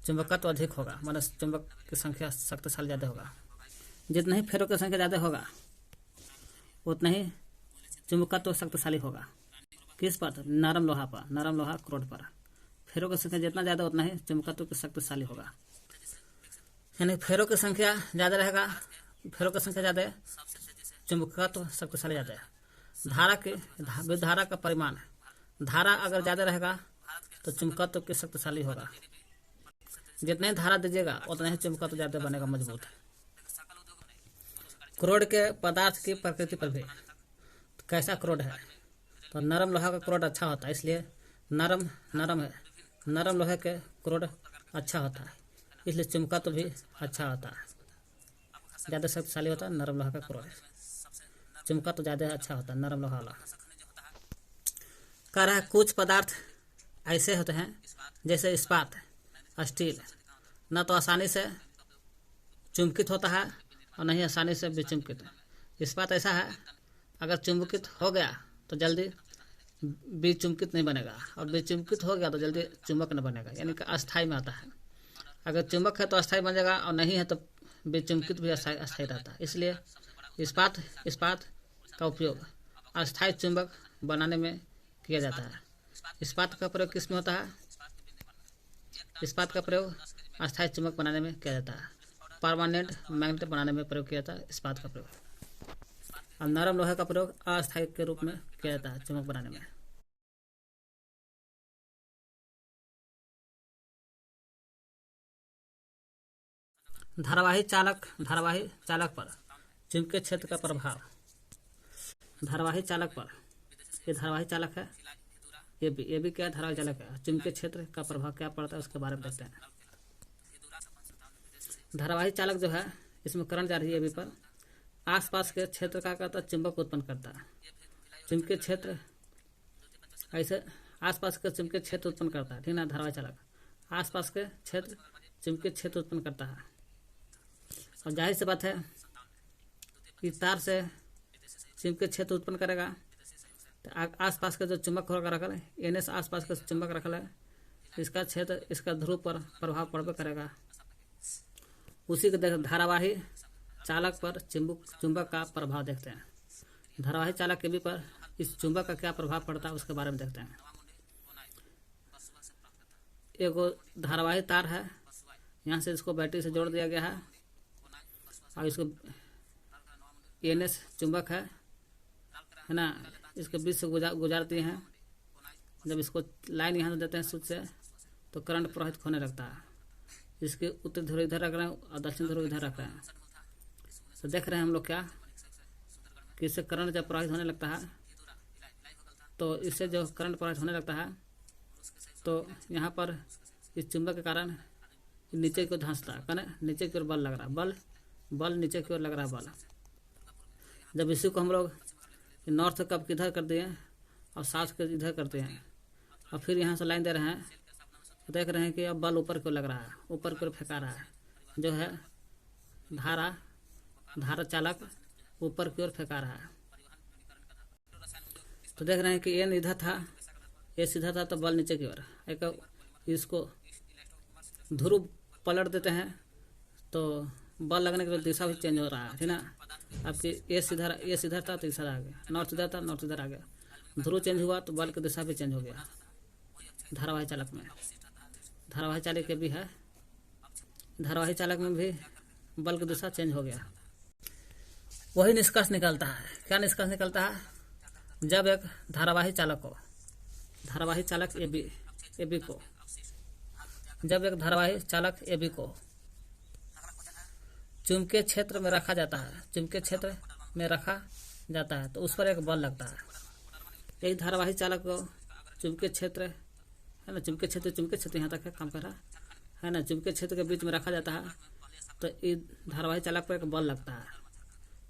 Speaker 1: चुंबकत्व अधिक होगा, मतलब चुंबक की संख्या शक्तिशाली ज़्यादा होगा। जितना ही फेरों की संख्या ज़्यादा होगा उतना ही चुंबकत्व शक्तिशाली होगा। किस पर? नरम लोहा पर, नरम लोहा क्रोध पर। फेरों की संख्या जितना ज़्यादा उतना ही चुंबकत्व की शक्तिशाली होगा। यानी फेरों की संख्या ज़्यादा रहेगा, फेरों की संख्या ज़्यादा है, चुंबकत्व शक्तिशाली ज़्यादा है। विद्युत धारा का परिमाण, धारा अगर ज़्यादा रहेगा तो चुंबकत्व की शक्तिशाली होगा। जितना ही धारा दीजिएगा उतना ही चुंबकत्व ज़्यादा बनेगा, मजबूत। क्रोध के पदार्थ की प्रकृति पर भी, तो कैसा क्रोध है? तो नरम लोहा का क्रोध अच्छा होता है, इसलिए नरम है, नरम लोहे के क्रोध अच्छा होता है, इसलिए चुंबकत्व भी अच्छा होता है, ज़्यादा शक्तिशाली होता है नरम लोहा का क्रोध, चुंबकत्व ज़्यादा अच्छा होता है नरम लोहा वाला। कह रहा है कुछ पदार्थ ऐसे होते हैं जैसे इस्पात, स्टील, न तो आसानी से चुंबकित होता है और नहीं आसानी से विचुंबकित। इस्पात ऐसा है, अगर चुंबकित हो गया तो जल्दी विचुंबकित नहीं बनेगा, और विचुंबकित हो गया तो जल्दी चुंबक नहीं बनेगा, यानी कि अस्थाई में आता है। अगर चुंबक है तो अस्थाई बन जाएगा, और नहीं है तो विचुंबकित भी अस्थाई रहता है। इसलिए इस्पात का उपयोग अस्थाई चुंबक बनाने में किया जाता है। इस्पात का प्रयोग किस में होता है? इस्पात का प्रयोग अस्थाई चुंबक बनाने में किया जाता है, परमानेंट मैग्नेट बनाने में प्रयोग किया जाता है इस्पात का प्रयोग। और नरम लोहे का प्रयोग अस्थाई के रूप में किया जाता है चुंबक बनाने में। धारावाही चालक पर चुंबकीय क्षेत्र का प्रभाव। धारावाही चालक पर, ये धारावाही चालक है, ये भी क्या धारावाही चालक है। चुंबकीय क्षेत्र का प्रभाव क्या पड़ता है उसके बारे में देखते हैं। धारावाही चालक जो है, इसमें करंट जा रही है, ये भी पर आसपास के क्षेत्र का कहता है चुंबक उत्पन्न करता है। चुंबकीय क्षेत्र ऐसे आसपास के चुंबकीय क्षेत्र उत्पन्न करता है, ठीक ना। धारावाही चालक आसपास के क्षेत्र चुंबकीय क्षेत्र उत्पन्न करता है, और जाहिर सी बात है कि तार से चुंबकीय क्षेत्र उत्पन्न करेगा तो आसपास का जो चुंबक होगा रखल है, एने से आसपास का चुंबक रखल है, इसका क्षेत्र इसका ध्रुव पर प्रभाव पड़बे करेगा। उसी के धारावाही चालक पर चुंबक का प्रभाव देखते हैं। धारावाही चालक के भी पर इस चुंबक का क्या प्रभाव पड़ता है उसके बारे में देखते हैं। एगो धारावाही तार है, यहाँ से इसको बैटरी से जोड़ दिया गया है, और इसको एनएस चुंबक है ना, इसके बीच से गुजारती हैं। जब इसको लाइन यहाँ से देते हैं स्विच से तो करंट प्रवाहित होने लगता है। इसके उत्तर ध्रुव इधर रख रहे हैं और दक्षिण ध्रुव इधर रख रहे हैं, तो देख रहे हैं हम लोग क्या कि इससे करंट जब प्रवाहित होने लगता है तो इससे जो करंट प्रवाहित होने लगता है तो यहाँ पर इस चुंबक के कारण नीचे की ओर धंसता है, नीचे की ओर बल लग रहा है, बल नीचे की ओर लग रहा है बल। जब इसी को हम लोग नॉर्थ कप किधर कर दिए और साउथ के इधर करते हैं, और फिर यहाँ से लाइन दे रहे हैं, तो देख रहे हैं कि अब बल ऊपर की ओर लग रहा है, ऊपर की ओर फेंका रहा है, जो है धारा चालक ऊपर की ओर फेंका रहा है। तो देख रहे हैं कि एन इधर था, ये सीधा था, तो बल नीचे की ओर। एक इसको ध्रुव पलट देते हैं तो बल लगने के बाद दिशा भी चेंज हो रहा है, ठीक ना। आपकी ये सीधा था तो इधर आ गया, नॉर्थ इधर था नॉर्थ इधर आ गया, ध्रुव चेंज हुआ तो बल की दिशा भी चेंज हो गया। धारावाही चालक में, धारावाही चालक के भी है, धारावाही चालक में भी बल की दिशा चेंज हो गया। वही निष्कर्ष निकलता है। क्या निष्कर्ष निकलता है? जब एक धारावाही चालक को, धारावाही चालक एबी को, जब एक धारावाही चालक एबी को चुंबकीय क्षेत्र में रखा जाता है, चुंबकीय क्षेत्र में रखा जाता है तो उस पर एक बल लगता है। एक धारावाही चालक को चुंबकीय क्षेत्र है ना, चुंबकीय क्षेत्र यहाँ तक है, काम कर रहा है ना, चुंबकीय क्षेत्र के बीच में रखा जाता है तो इस धारावाही चालक पर एक बल लगता है।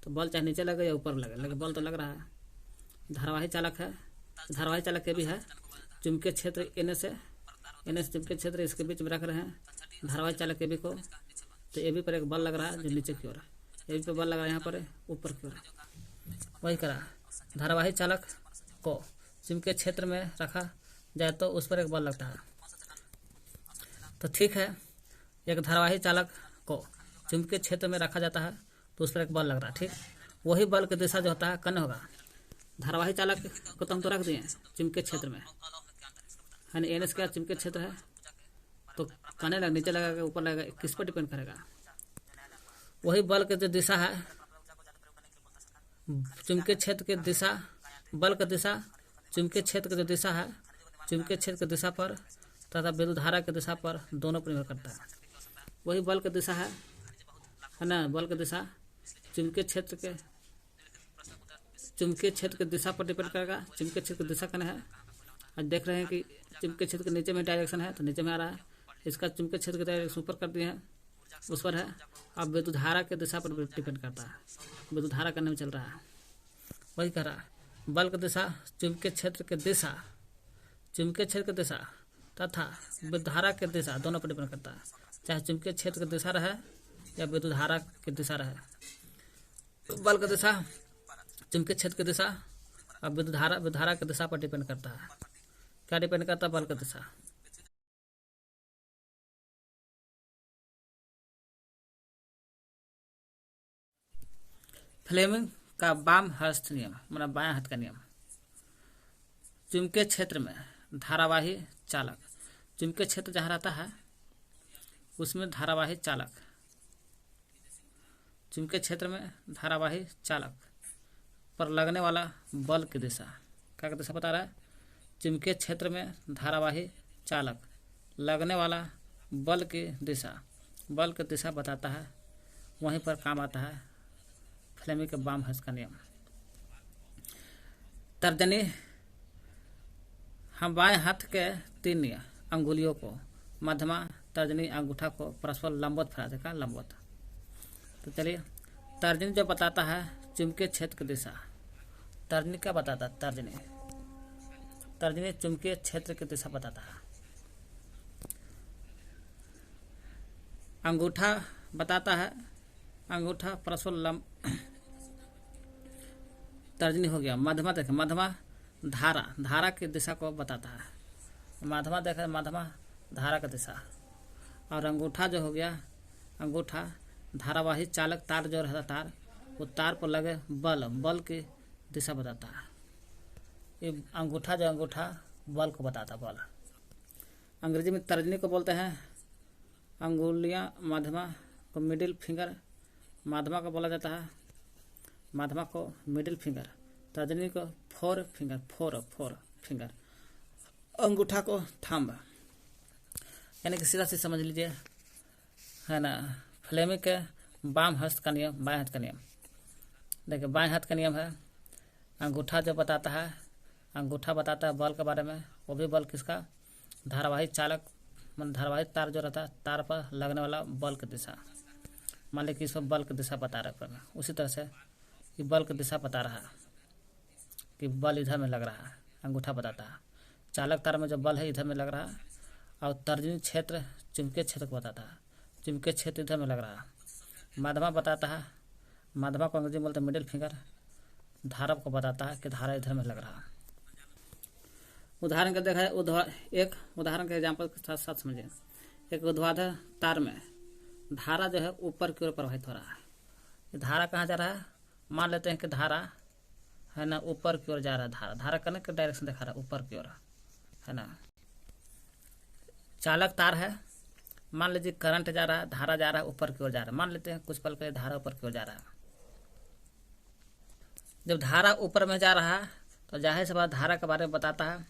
Speaker 1: तो बल चाहे नीचे लगे या ऊपर लगे, लेकिन बल तो लग रहा है। धारावाही चालक है, धारावाही चालक के भी है चुंबकीय क्षेत्र एन से चुंबकीय क्षेत्र इसके बीच में रख रहे हैं धारावाही चालक ए बी को। तो ए बी पर एक बल लग रहा है जो नीचे की ओर है, ए बी पर बल लग रहा है यहाँ पर ऊपर की ओर। वही करा, धारावाही चालक को चुंबकीय क्षेत्र में रखा जाए तो उस पर एक बल लगता है। तो ठीक है, एक धारावाही चालक को चुंबकीय क्षेत्र में रखा जाता है तो उस पर एक बल लग रहा है। ठीक, वही बल की दिशा जो होता है कन्य होगा। धारावाही चालक को तो हम तो रख दिए चुंबकीय क्षेत्र में, यानी एन एस का चुंबकीय क्षेत्र है, तो कन्य लग नीचे लगेगा ऊपर लगेगा, किस पर डिपेंड करेगा। वही बल की जो दिशा है, चुंबकीय क्षेत्र की दिशा, बल की दिशा चुंबकीय क्षेत्र की जो दिशा है, चुंबकीय क्षेत्र की दिशा पर तथा विद्युत धारा की दिशा पर दोनों पर निर्भर करता है। वही बल की दिशा है ना, बल की दिशा चुंबकीय क्षेत्र की दिशा पर डिपेंड करेगा। चुंबकीय क्षेत्र की दिशा कौन है, आज देख रहे हैं कि चुंबकीय क्षेत्र के नीचे में डायरेक्शन है तो नीचे में आ रहा है, इसका चुंबकीय क्षेत्र की डायरेक्शन ऊपर कर दिए हैं, उस पर है। अब विद्युत धारा की दिशा पर डिपेंड करता है, विद्युत धारा करने में चल रहा है। वही कह रहा है, बल की दिशा चुंबकीय क्षेत्र की दिशा, चुंबकीय क्षेत्र की दिशा तथा विद्युत धारा की दिशा दोनों पर डिपेंड करता है, चाहे चुंबकीय क्षेत्र की दिशा रहे या विद्युत धारा की दिशा रहे। तो बल की दिशा चुंबकीय क्षेत्र की दिशा और विद्युत धारा की दिशा पर डिपेंड करता है। क्या डिपेंड करता है? बल की दिशा। फ्लेमिंग का वाम हस्त नियम, मतलब बाएं हाथ का नियम। चुंबकीय क्षेत्र में धारावाही चालक, चुंबकीय क्षेत्र जहाँ रहता है उसमें धारावाही चालक, चुंबकीय क्षेत्र में धारावाही चालक पर लगने वाला बल की दिशा, क्या दिशा बता रहा है? चुंबकीय क्षेत्र में धारावाही चालक लगने वाला बल की दिशा, बल की दिशा बताता है। वहीं पर काम आता है फ्लेमिंग के वाम हस्त का नियम। तर्जनी, हम बाएं हाथ के 3 अंगुलियों को, मध्यमा, तर्जनी, अंगूठा को परस्पर लंबवत फैलाते का लंबवत। तो चलिए, तर्जनी जो बताता है चुंबकीय क्षेत्र की दिशा, तर्जनी क्या बताता है? तर्जनी चुंबकीय क्षेत्र की दिशा बताता है। अंगूठा बताता है, अंगूठा परस्पर तर्जनी हो गया। मध्यमा देखें, मध्यमा धारा की दिशा को बताता है, मध्यमा देखें, मध्यमा धारा की दिशा। और अंगूठा जो हो गया, अंगूठा धारावाही चालक तार जो रहता तार, वो तार पर लगे बल की दिशा बताता है। ये अंगूठा जो अंगूठा बल को बताता, बल। अंग्रेजी में तर्जनी को बोलते हैं अंगुलियां, मध्यमा को मिडिल फिंगर, मध्यमा को बोला जाता है, मध्यमा को मिडिल फिंगर, तर्जनी को फोर फिंगर, अंगूठा को थंब। यानी कि सीधा से समझ लीजिए, है ना। फ्लेमिंग के वाम हस्त का नियम, बाएं हाथ का नियम। देखिए, बाएं हाथ का नियम है, अंगूठा जो बताता है, अंगूठा बताता है बल के बारे में। वो भी बल किसका? धारावाही चालक, मतलब धारावाही तार जो रहता है, तार पर लगने वाला बल की दिशा। मान लीजिए कि इस पर बल की दिशा बता रहा है, उसी तरह से ये बल की दिशा बता रहा है कि बल इधर में लग रहा है, अंगूठा बताता है। चालक तार में जो बल है इधर में लग रहा है। और तर्जनी क्षेत्र चुंबकीय क्षेत्र को बताता है, चुंबकीय क्षेत्र इधर में लग रहा है। मध्यमा बताता है, मध्यमा को अंग्रेजी में बोलते हैं मिडिल फिंगर, धारा को बताता है कि धारा इधर में लग रहा है। उदाहरण के देखा है, एक उदाहरण के एग्जाम्पल के साथ समझिए। एक ऊर्ध्वाधर तार में धारा जो है ऊपर की ओर प्रवाहित हो रहा है। ये धारा कहाँ जा रहा है? मान लेते हैं कि धारा है ना ऊपर की ओर जा रहा है। धारा करने का डायरेक्शन दिखा रहा है ऊपर की ओर, है ना। चालक तार है, मान लीजिए करंट जा रहा है, धारा जा रहा है ऊपर की ओर जा रहा है। मान लेते हैं कुछ पल के लिए धारा ऊपर की ओर जा रहा है। जब धारा ऊपर में जा रहा है तो जाहिर सी बात धारा के बारे में बताता है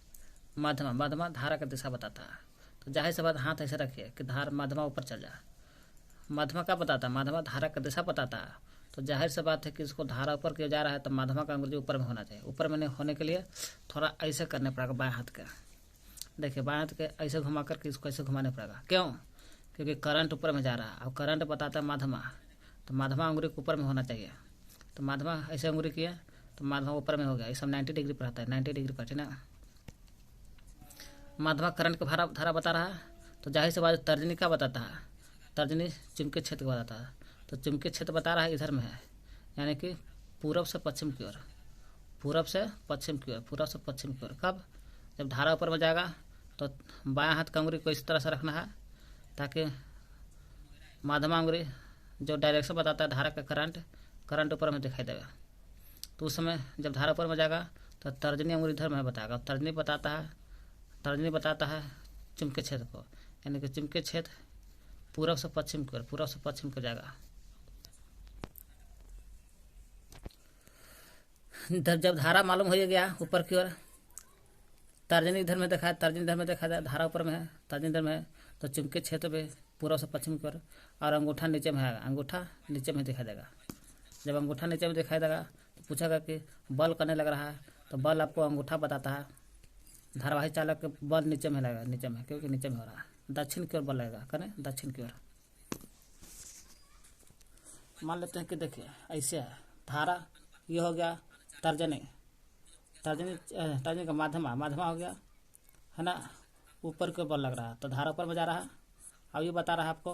Speaker 1: मध्यमा धारा की दिशा बताता है। तो जाहिर सी बात हाथ ऐसे रखिए कि धारा मध्यमा ऊपर चल जाए। मध्यमा क्या बताता है? मध्यमा धारा की दिशा बताता है। तो जाहिर सी बात है कि इसको धारा ऊपर की ओर जा रहा है तो मध्यमा का अंग्रेजी ऊपर में होना चाहिए। ऊपर में होने के लिए थोड़ा ऐसे करने पड़ेगा बाएं हाथ के। देखिए, बाएं हाथ के ऐसे घुमा करके इसको ऐसे घुमाने पड़ेगा। क्यों? क्योंकि करंट ऊपर में जा रहा है और करंट बताता है मध्यमा, तो मध्यमा अंगुली ऊपर में होना चाहिए। तो माध्यमा ऐसे अंगुली किया तो माध्यमा ऊपर में हो गया, ये सब 90 डिग्री पर आता है, 90 डिग्री पर, ठीक ना। माध्यमा करंट का धारा बता रहा है, तो जाहिर सी बात तर्जनी का बताता है, तर्जनी चुंबकीय क्षेत्र को बताता है। तो चुंबकीय क्षेत्र बता रहा है इधर में है, यानी कि पूरब से पश्चिम की ओर, पूरब से पश्चिम की ओर, पूरब से पश्चिम की ओर। कब? जब धारा ऊपर में जाएगा तो बायां हाथ का अंगुली को इस तरह से रखना है ताकि माध्यमा अंगुली जो डायरेक्शन बताता है धारा का करंट ऊपर में दिखाई देगा। तो उस समय जब धारा ऊपर में जाएगा तो तर्जनी अंगुली इधर में बताएगा। तर्जनी बताता है चुंबकीय क्षेत्र को, यानी कि चुंबकीय क्षेत्र पूरब से पश्चिम की ओर, पूरब से पश्चिम को जाएगा। जब धारा मालूम हो गया ऊपर की ओर, तर्जनी इधर में देखा है, धारा ऊपर में है, तर्जनी इधर में है, तो चुंबकीय क्षेत्र पे पूरब से पश्चिम की ओर, और अंगूठा नीचे में है, अंगूठा नीचे में दिखाई देगा। जब अंगूठा नीचे में दिखाई देगा तो पूछेगा कि बल करने लग रहा है, तो बल आपको अंगूठा बताता है। धारावाही चालक के बल नीचे में लगेगा, नीचे में, क्योंकि नीचे में हो रहा है, दक्षिण की ओर बल लगेगा, करें दक्षिण की ओर। मान लेते हैं कि देखिए ऐसे है धारा, ये हो गया तर्जनी का माध्यमा हो गया, है ना, ऊपर की ओर बल लग रहा है, तो धारा ऊपर में जा रहा है। अब ये बता रहा है आपको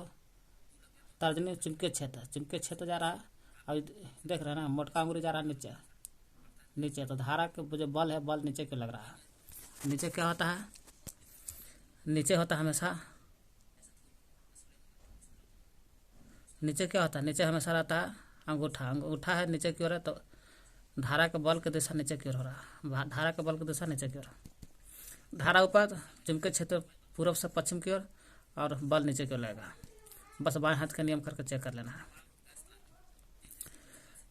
Speaker 1: तर्जनी चुंबकीय क्षेत्र जा रहा है। अब देख रहे हैं ना, मोटका अंगुली जा रहा है नीचे, तो धारा के जो बल है, बल नीचे के लग रहा है। नीचे क्या होता है? नीचे हमेशा रहता है अंगूठा है नीचे की ओर है, तो धारा के बल की दिशा नीचे की ओर हो रहा है, धारा के बल की दिशा नीचे की ओर। धारा ऊपर, चुंबकीय क्षेत्र पूर्व से पश्चिम की ओर, और बल नीचे की ओर लगेगा। बस बाएं हाथ का नियम करके चेक कर लेना है।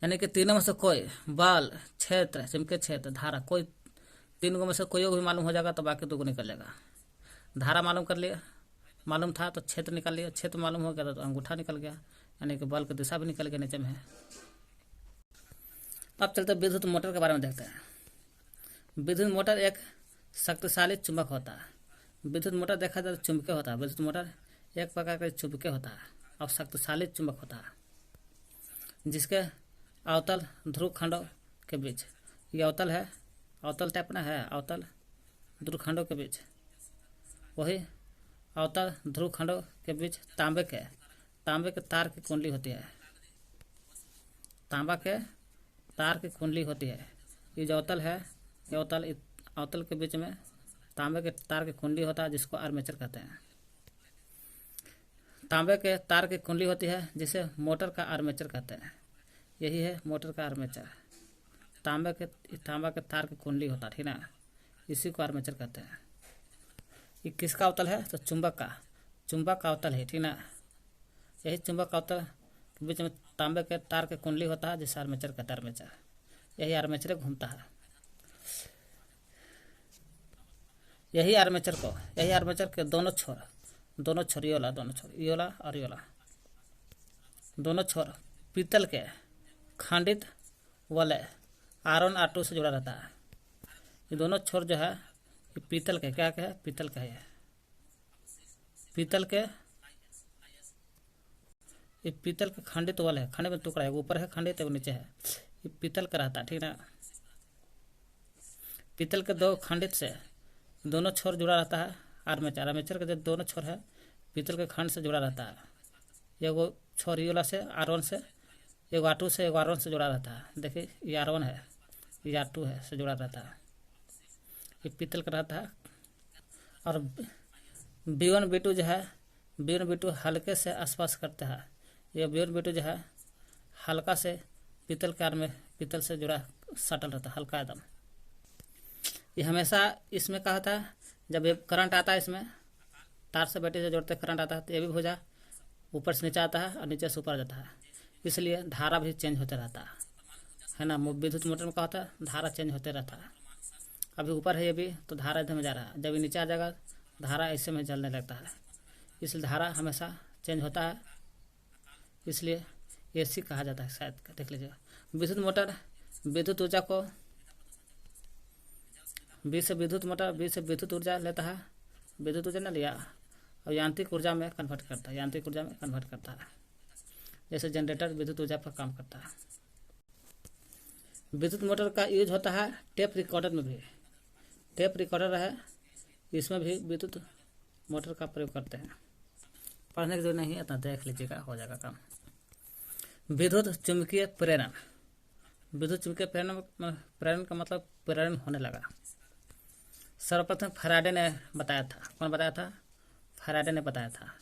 Speaker 1: यानी कि तीनों में से कोई बल, क्षेत्र, चुंबकीय क्षेत्र, धारा, कोई तीन गो में से कोई भी मालूम हो जाएगा तो बाकी दो को निकल जाएगा। धारा मालूम कर लिया, मालूम था तो क्षेत्र निकाल लिया, क्षेत्र मालूम हो गया तो अंगूठा निकल गया, यानी कि बल की दिशा भी निकल गया, नीचे में है। अब चलते विद्युत मोटर के बारे में देखते हैं। विद्युत मोटर एक शक्तिशाली चुंबक होता है। विद्युत मोटर देखा जाए तो चुंबकीय होता है। विद्युत मोटर एक प्रकार का चुंबकीय होता है और शक्तिशाली चुंबक होता है, जिसके अवतल ध्रुव खंडों के बीच, ये अवतल है, अवतल टाइप ना है, अवतल ध्रुव खंडों के बीच, वही अवतल ध्रुव खंडों के बीच तांबे के तार की कुंडली होती है। तांबा के तार की कुंडली होती है। ये जो अवतल है, ये अवतल के बीच में तांबे के तार की कुंडली होता है, जिसको आर्मेचर कहते हैं। तांबे के तार की कुंडली होती है जिसे मोटर का आर्मेचर कहते हैं। यही है मोटर का आर्मेचर। तांबा के तार की कुंडली होता है, ठीक ना, इसी को आर्मेचर कहते हैं। ये किसका अवतल है? तो चुंबक का अवतल है, ठीक ना। यही चुंबक का अवतल के बीच में तांबे के तार की कुंडली होता है, जिसे आर्मेचर कहते हैं। आर्मेचर, यही आर्मेचर घूमता है। यही आर्मेचर के दोनों छोर ये वाला और ये वाला दोनों छोर पीतल के खंडित वलय R1 R2 से जुड़ा रहता है। ये दोनों छोर जो है ये पीतल के, क्या है? पीतल का है। ये पीतल के खंडित वलय है, खंडित में टुकड़ा है, ऊपर है खंडित, एक नीचे है। ये पीतल का रहता है, ठीक ना। पीतल के दो खंडित से दोनों छोर जुड़ा रहता है आर्मेचर के जो दोनों छोर है पीतल के खंड से जुड़ा रहता है। एगो छोर ये वाला से R1 से, एगो R2 से, एगो R1 से जुड़ा रहता है। देखिए ये R1 है, ये R2 है, से जुड़ा रहता है। ये पीतल का रहता है। और B1 B2 जो है, B1 B2 हल्के से स्पर्श करता है। ये B1 B2 जो है हल्का से पीतल से जुड़ा सटल रहता है, हल्का एकदम। ये हमेशा इसमें क्या होता है, जब ये करंट आता है, इसमें तार से बैटरी से जोड़ते करंट आता है, तो ये भी भुजा ऊपर से नीचे आता है और नीचे से ऊपर जाता है, इसलिए धारा भी चेंज होते रहता है ना। विद्युत मोटर में क्या होता है, धारा चेंज होते रहता है। अभी ऊपर है ये भी, तो धारा इधर में जा रहा है, जब ये नीचे आ जाएगा धारा ऐसे में चलने लगता है, इसलिए धारा हमेशा चेंज होता है, इसलिए AC कहा जाता है शायद, देख लीजिएगा। विद्युत मोटर विद्युत ऊर्जा को B से विद्युत ऊर्जा लेता है, विद्युत ऊर्जा न लिया और यांत्रिक ऊर्जा में कन्वर्ट करता है, जैसे जनरेटर विद्युत ऊर्जा पर काम करता है। विद्युत मोटर का यूज होता है टेप रिकॉर्डर में भी। टेप रिकॉर्डर है, इसमें भी विद्युत मोटर का प्रयोग करते हैं। पढ़ने की जरूरत नहीं है, इतना देख लीजिएगा, हो जाएगा काम। विद्युत चुंबकीय प्रेरण। विद्युत चुंबकीय प्रेरण का मतलब प्रेरण होने लगा। सर्वप्रथम फैराडे ने बताया था। कौन बताया था? फैराडे ने बताया था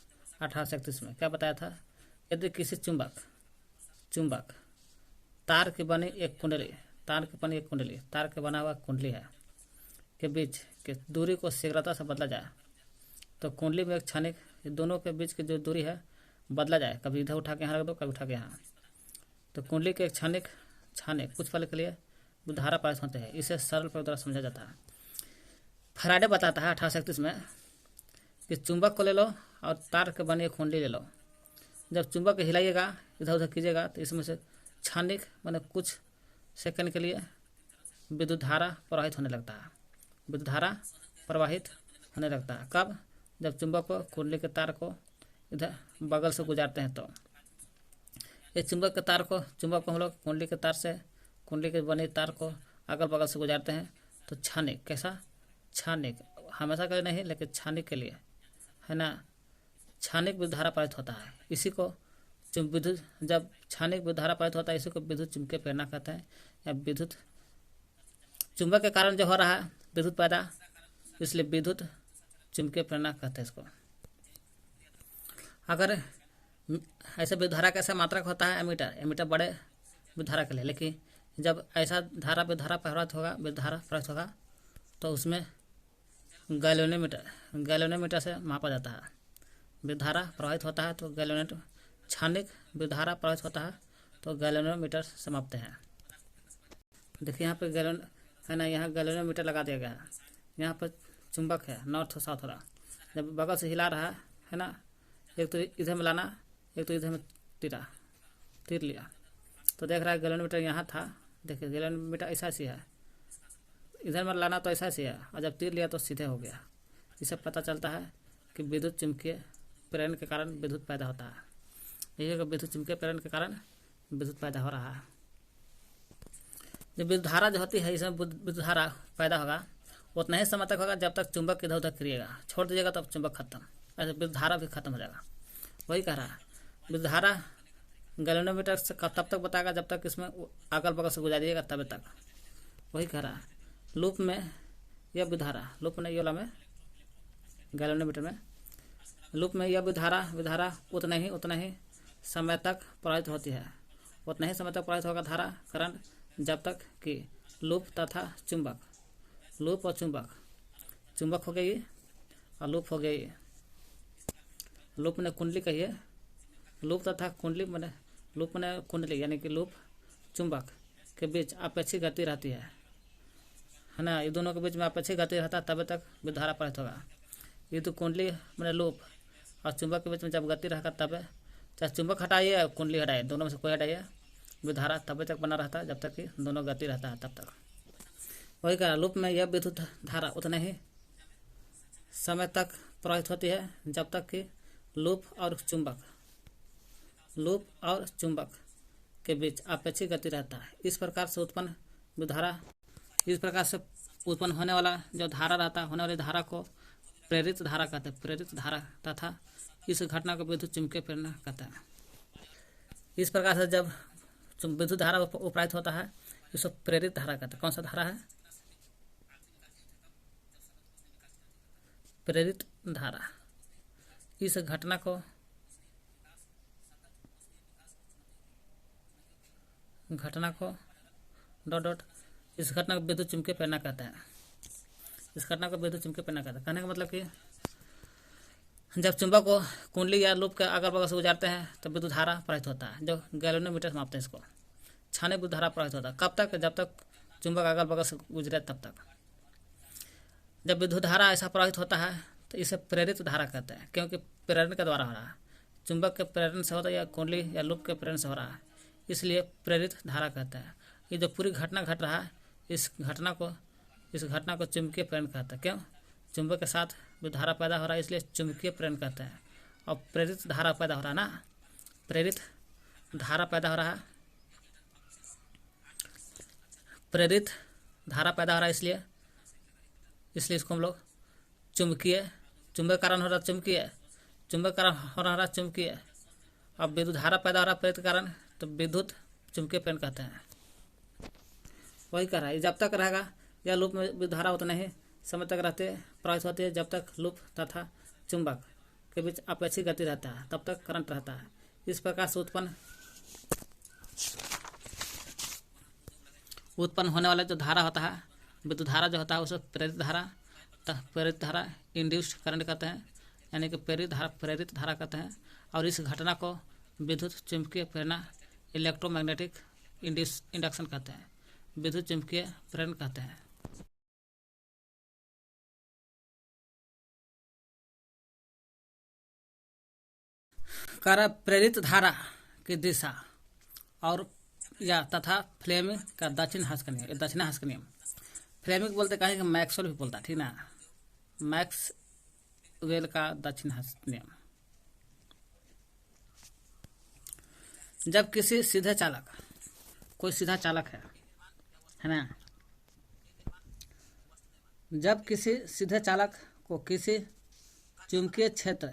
Speaker 1: 1831 में। क्या बताया था? यदि किसी चुंबक तार की बनी एक कुंडली, तार के बना हुआ कुंडली है के बीच के दूरी को शीघ्रता से बदला जाए तो कुंडली में एक क्षणिक, दोनों के बीच की जो दूरी है बदला जाए, कभी इधर उठा के यहाँ रख दो, कभी उठा के यहाँ, तो कुंडली के एक क्षणिक कुछ पल के लिए धारा पारित होते हैं। इसे सरल प्रयोग द्वारा समझा जाता है। फैराडे बताता है 1831 में कि चुंबक को ले लो और तार के बनी एक कुंडली ले लो। जब चुंबक हिलाइएगा, इधर उधर कीजिएगा, तो इसमें से क्षणिक मैंने कुछ सेकंड के लिए विद्युत धारा प्रवाहित होने लगता है। विद्युत धारा प्रवाहित होने लगता है कब? जब चुंबक को कुंडली के तार को इधर बगल से गुजारते हैं। तो इस चुंबक को हम लोग कुंडली के तार से, कुंडली के बने तार को अगल बगल से गुजारते हैं तो क्षणिक, कैसा क्षणिक, हमेशा के लिए नहीं लेकिन क्षणिक के लिए, है ना, क्षणिक विद्युत धारा पारित होता है। इसी को जब क्षणिक विद्युत धारा पारित होता है, इसी को विद्युत चुंबकीय प्रेरणा कहते हैं, या विद्युत चुंबक के कारण जो हो रहा है विद्युत पैदा, इसलिए विद्युत चुंबकीय प्रेरणा कहते हैं इसको। अगर ऐसे विद्युत धारा कैसा मात्रक होता है? एमीटर बड़े विद्युत धारा के लिए, लेकिन जब ऐसा विद्युत धारा प्रवाहित होगा तो उसमें गैलोनोमीटर से मापा जाता है। विद्युत धारा प्रवाहित होता है तो क्षणिक विद्युत धारा प्रवाहित होता है तो गैलोनोमीटर से मापते हैं। देखिए यहाँ पे गैलन है ना, यहाँ गैलोनोमीटर लगा दिया गया है। यहाँ पर चुंबक है नॉर्थ और साउथ वाला, जब बगल से हिला रहा है ना, एक तो इधर में लाना, एक तो इधर में तीर लिया, तो देख रहा है गैलोनोमीटर यहाँ था। देखिए गैलोनोमीटर ऐसा सी है, इधर में लाना तो ऐसा सी है, और जब तीर लिया तो सीधे हो गया। इससे पता चलता है कि विद्युत चुंबकीय प्रेरण के कारण विद्युत पैदा होता है। यही विद्युत चुंबकीय प्रेरण के कारण विद्युत पैदा हो रहा है। जब विद्युत धारा जो होती है, इसमें विद्युत धारा पैदा होगा उतना ही समय तक होगा जब तक चुंबक इधर उधर करिएगा, छोड़ दीजिएगा तब चुंबक खत्म, ऐसे विद्युत धारा भी खत्म हो जाएगा। वही कह रहा है, विद्युत धारा गैलोनोमीटर से तब तक बताएगा जब तक इसमें अगल बगल से गुजारिएगा तब तक। वही कह रहा है, लूप में यह विद्युत धारा, लूप में ये वाला में गैलोनोमीटर में, लूप में यह विद्युत धारा उतना ही समय तक प्रवाहित होती है, उतना ही समय तक प्रवाहित होगा धारा करंट, जब तक कि लूप तथा चुंबक, लूप और चुंबक हो गई और लूप हो गई। लूप ने कुंडली कहिए, लूप तथा कुंडली मैंने, लूप ने कुंडली यानी कि लूप चुंबक के बीच अपेक्षित गति रहती है ना, ये दोनों के बीच में अपेक्षित गति रहता है तब तक विद्युत धारा प्रवाहित होगा। ये तो कुंडली मैंने लूप और चुंबक के बीच में जब गति रहेगा तब, चाहे चुंबक हटाइए या कुंडली हटाइए, दोनों में से कोई हटाइए, विद्युत धारा तब तक बना रहता है जब तक कि दोनों गति रहता है तब तक। वही कहा, लूप में यह विद्युत धारा उतने ही समय तक प्रवाहित होती है जब तक कि लूप और चुंबक के अपेक्षित गति रहता है। इस प्रकार से उत्पन्न होने वाला जो धारा रहता है, होने वाली धारा को प्रेरित धारा कहते हैं। प्रेरित धारा तथा इस घटना को विद्युत चुंबकीय प्रेरणा कहते हैं। इस प्रकार से जब विद्युत धारा प्रवाहित होता है इसको प्रेरित धारा कहते हैं। कौन सा धारा है? प्रेरित धारा। इस घटना को इस घटना को विद्युत चुंबकीय प्रेरणा कहते हैं। इस घटना को विद्युत चुंबकीय प्रेरणा कहते हैं। कहने का मतलब कि जब चुंबक को कुंडली या लूप के अगल बगल से गुजारते हैं तो विद्युत धारा प्रवाहित होता है, जो गैलोनोमीटर से मापते हैं इसको। क्षणिक विद्युत धारा प्रवाहित होता है कब तक? जब तक चुंबक अगल बगल से गुजरे तब तक। जब विद्युत धारा ऐसा प्रवाहित होता है तो इसे प्रेरित धारा कहते हैं, क्योंकि प्रेरण के द्वारा हो रहा है। चुंबक के प्रेरण से होता है या कुंडली या लूप के प्रेरण से हो रहा है, इसलिए प्रेरित धारा कहते हैं। ये जो पूरी घटना घट रहा है इस घटना को चुंबकीय प्रेरण कहते हैं। क्यों? चुंबक के साथ विद्युत धारा पैदा हो रहा है इसलिए चुंबकीय प्रेरण कहते हैं। और प्रेरित धारा पैदा हो रहा है ना, प्रेरित धारा पैदा हो रहा है प्रेरित धारा पैदा हो रहा है, इसलिए इसको हम लोग चुंबकीय, चुंबक कारण हो रहा चुंबकीय, चुंबक कारण हो रहा चुंबकीय। अब विद्युत धारा पैदा हो रहा प्रेरित कारण, तो विद्युत चुंबकीय प्रेरण कहते हैं। वही कह रहा है, जब तक रहेगा यह लूप में विद्युत धारा उतना ही समय तक रहते प्रवाहित होती है जब तक लूप तथा चुंबक के बीच अपेक्षित गति रहता है, तब तक करंट रहता है। इस प्रकार से उत्पन्न होने वाला जो धारा होता है, विद्युत धारा जो होता है, उसे प्रेरित धारा इंड्यूस्ड करंट कहते हैं, यानी कि प्रेरित धारा कहते हैं। और इस घटना को विद्युत चुंबकीय प्रेरणा इलेक्ट्रोमैग्नेटिक इंडक्शन कहते हैं, विद्युत चुंबकीय प्रेरण कहते हैं। प्रेरित धारा की दिशा और या तथा फ्लेमिंग का दक्षिण हस्त का नियम। फ्लेमिंग बोलते कहें कि मैक्सवेल भी बोलता, ठीक ना, मैक्सवेल का दक्षिण हस्त नियम। जब किसी सीधे चालक, कोई सीधा चालक है ना, जब किसी सीधे चालक को किसी चुंबकीय क्षेत्र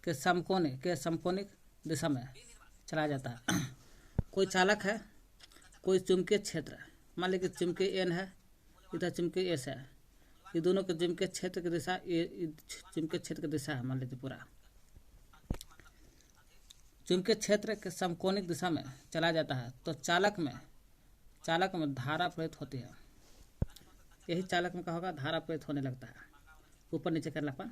Speaker 1: के समकोणिक दिशा में चला जाता है। कोई चालक है, कोई चुंबकीय क्षेत्र, मान लीजिए चुंबकीय एन है, इधर चुंबकीय एस है, ये दोनों के चुंबकीय क्षेत्र की दिशा, चुंबकीय क्षेत्र की दिशा है मान लीजिए पूरा, चुंबकीय क्षेत्र के समकोणिक दिशा में चला जाता है, तो चालक में धारा प्रेरित होती है। यही चालक में क्या होगा, धारा प्रेरित होने लगता है, ऊपर नीचे करने पर।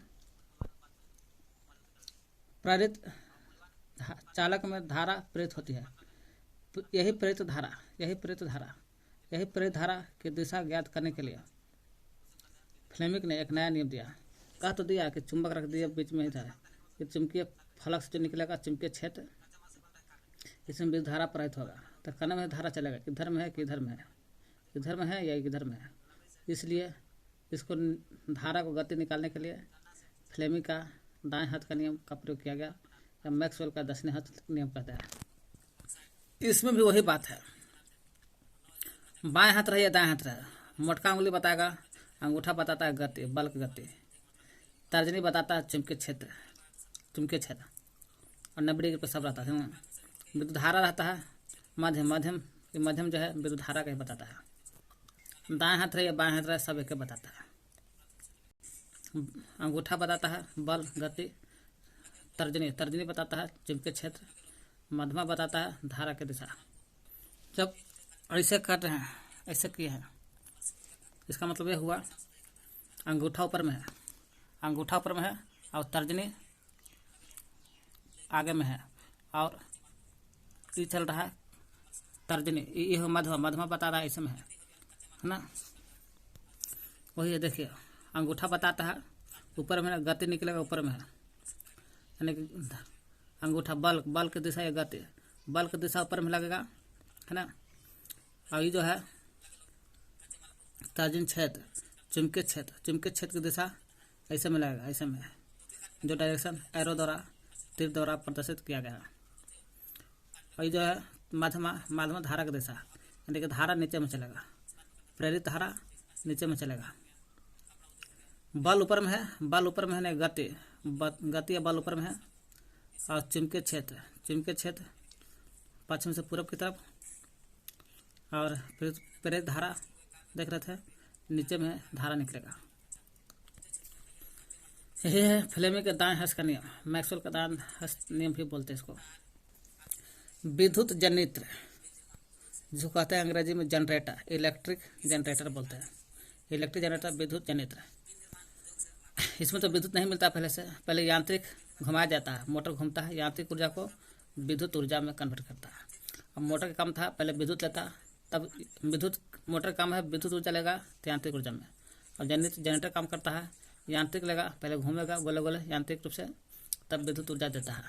Speaker 1: चालक में धारा प्रेरित होती है। यही प्रेरित धारा की दिशा ज्ञात करने के लिए फ्लेमिंग ने एक नया नियम दिया। कह तो दिया कि चुंबक रख दिया बीच में ही था, कि चुंबकीय फलक से जो निकलेगा चुंबकीय क्षेत्र, इसमें विद्युत धारा प्रवाहित होगा, तो कण में धारा चलेगा, इधर में है कि इधर में है, इधर में है या इधर में है। इसलिए इसको धारा को गति निकालने के लिए फ्लेमिंग का दाएं हाथ का नियम का प्रयोग किया गया, या मैक्सवेल का दाहिने हाथ नियम कहता है। इसमें भी वही बात है, बाएं हाथ रहे या दाएं हाथ रहे, मोटका उंगली बताएगा, अंगूठा बताता है गति, बल की गति, तर्जनी बताता है चुंबकीय क्षेत्र, और 90 डिग्री पर सब रहता है। विद्युत धारा रहता है मध्यम जो है विद्युत धारा का ही बताता है। दाएं हाथ रहे या बाएं हाथ रहे, सब एक बताता है। अंगूठा बताता है बल, गति, तर्जनी बताता है चुंबकीय क्षेत्र, मध्यमा बताता है धारा की दिशा। जब ऐसे कर रहे हैं, ऐसे किए हैं, इसका मतलब यह हुआ अंगूठा ऊपर में है और तर्जनी आगे में है, और ये चल रहा है तर्जनी, ये मध्यमा बता रहा है, इसमें है ना। वही है, देखिए अंगूठा बताता है ऊपर में, गति निकलेगा ऊपर में है, यानी कि अंगूठा बल की दिशा या गति, बल की दिशा ऊपर में लगेगा, है ना। और ये जो है तर्जनी क्षेत्र, चुंबकीय क्षेत्र की दिशा ऐसे में लगेगा, ऐसे में, जो डायरेक्शन एरो द्वारा, तीर द्वारा प्रदर्शित किया गया है। और ये जो है मध्यमा धारा की दिशा, यानी कि धारा नीचे में चलेगा, प्रेरित धारा नीचे में चलेगा। बल ऊपर में है नहीं, गति या बल ऊपर में है, और चुंबकीय क्षेत्र पश्चिम से पूर्व की तरफ, और प्रेरित धारा देख रहे थे नीचे में धारा निकलेगा। यही है फ्लेमिंग के दाएं हस्त का नियम, मैक्सवेल का दाएं हस्त नियम भी बोलते हैं इसको। विद्युत जनित्र, जो कहते हैं अंग्रेजी में जनरेटर, इलेक्ट्रिक जनरेटर बोलते हैं, इलेक्ट्रिक जनरेटर, विद्युत जनित्र। इसमें तो विद्युत नहीं मिलता पहले यांत्रिक घुमाया जाता है, मोटर घूमता है, यांत्रिक ऊर्जा को विद्युत ऊर्जा में कन्वर्ट करता है। अब मोटर का काम था पहले विद्युत लेता, तब मोटर काम है विद्युत ऊर्जा लेगा तो यांत्रिक ऊर्जा में, और जनरेटर काम करता है यांत्रिक लेगा, पहले घूमेगा गोले यांत्रिक रूप से, तब विद्युत ऊर्जा देता है।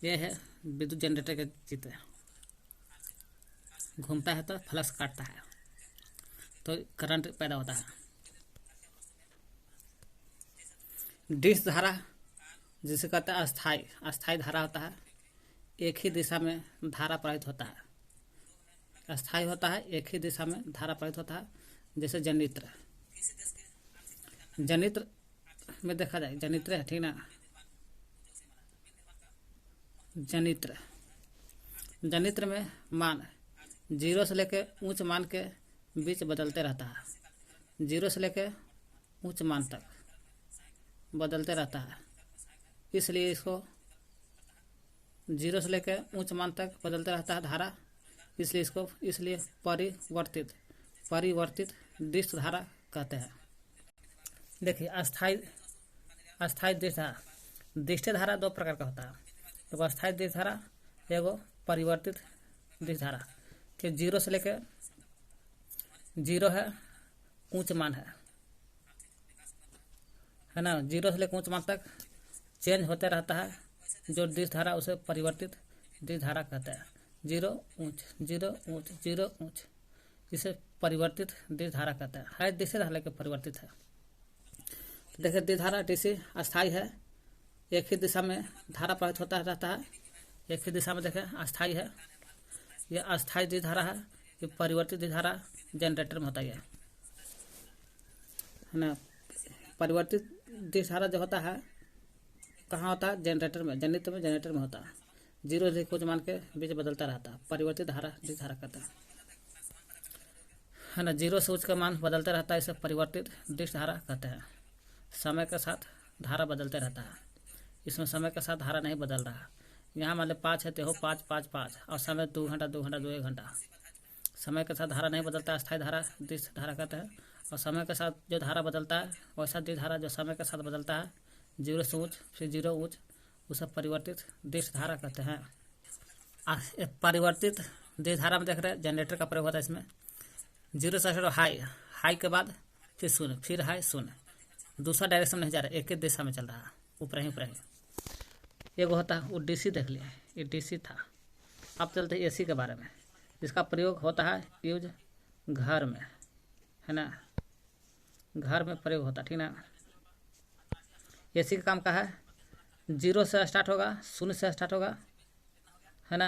Speaker 1: यह है विद्युत जनरेटर के चित्र, घूमता है तो फ्लक्स काटता है तो करंट पैदा होता है। डिश धारा, जिसे कहते हैं अस्थाई धारा होता है, एक ही दिशा में धारा प्रवाहित होता है, अस्थाई होता है, एक ही दिशा में धारा प्रवाहित होता है। जैसे जनित्र, जनित्र में देखा जाए, जनित्र है ठीक ना, जनित्र, जनित्र में मान 0 से लेकर उच्च मान के बीच बदलते रहता है। 0 से लेकर उच्च मान तक बदलते रहता है, इसलिए इसको 0 से लेकर उच्च मान तक बदलते रहता है धारा, इसलिए परिवर्तित दृश्य धारा कहते हैं। देखिए अस्थाई दृश्य धारा, दृष्टि धारा 2 प्रकार का होता है, एगो अस्थाई दृश्य धारा, एगो परिवर्तित दृश्य धारा। कि 0 से लेकर 0 है उच्च मान है ना, 0 से लेकर उच्च मान तक चेंज होते रहता है जो दृश्य धारा, उसे परिवर्तित दृश्य धारा कहते हैं। 0 ऊंच 0 ऊंच 0 ऊंच, इसे परिवर्तित दृश्य धारा कहते हैं। हर दृश्य धारा लेकर परिवर्तित है। तो देखिए दृश्य धारा डीसी अस्थाई है, एक ही दिशा में धारा प्रवाहित होता रहता है, एक ही दिशा में देखें अस्थाई है। यह अस्थाई दृश्य धारा है, ये परिवर्तित दृश्य धारा जनरेटर में होता है ना। परिवर्तित दृश्य धारा जो होता है कहाँ होता है, जनरेटर में, जनरेटर में होता है। 0 से कुछ मान के बीच बदलता रहता है, परिवर्तित धारा दृश्य धारा कहता है ना। 0 से उच्च का मान बदलता रहता है, इसे परिवर्तित दृश्य धारा कहते हैं। समय के साथ धारा बदलते रहता है, इसमें समय के साथ धारा नहीं बदल रहा। यहाँ मान लो 5 है तो हो 5 5 5, और समय 2 घंटा 2 घंटा 2 1 घंटा। समय के साथ धारा नहीं बदलता, अस्थाई धारा दृश्य धारा कहते हैं। और समय के साथ जो धारा बदलता है वैसा दृश्य धारा जो समय के साथ बदलता है, 0 से ऊँच फिर 0 ऊँच, उसे परिवर्तित दृश्य धारा कहते हैं। परिवर्तित दृश्य धारा में देख रहे हैं जनरेटर का प्रयोग होता है इसमें। 0 से हाई के बाद फिर शून्य, फिर हाई शून्य, दूसरा डायरेक्शन नहीं जा रहा, एक ही दिशा में चल रहा है, ऊपर ही। एगो होता है वो डीसी, देख लिया ये डीसी था। अब चलते हैं एसी के बारे में। इसका प्रयोग होता है यूज घर में, है ना, घर में प्रयोग होता है ठीक ना। एसी का काम का है, 0 से स्टार्ट होगा, 0 से स्टार्ट होगा, है ना।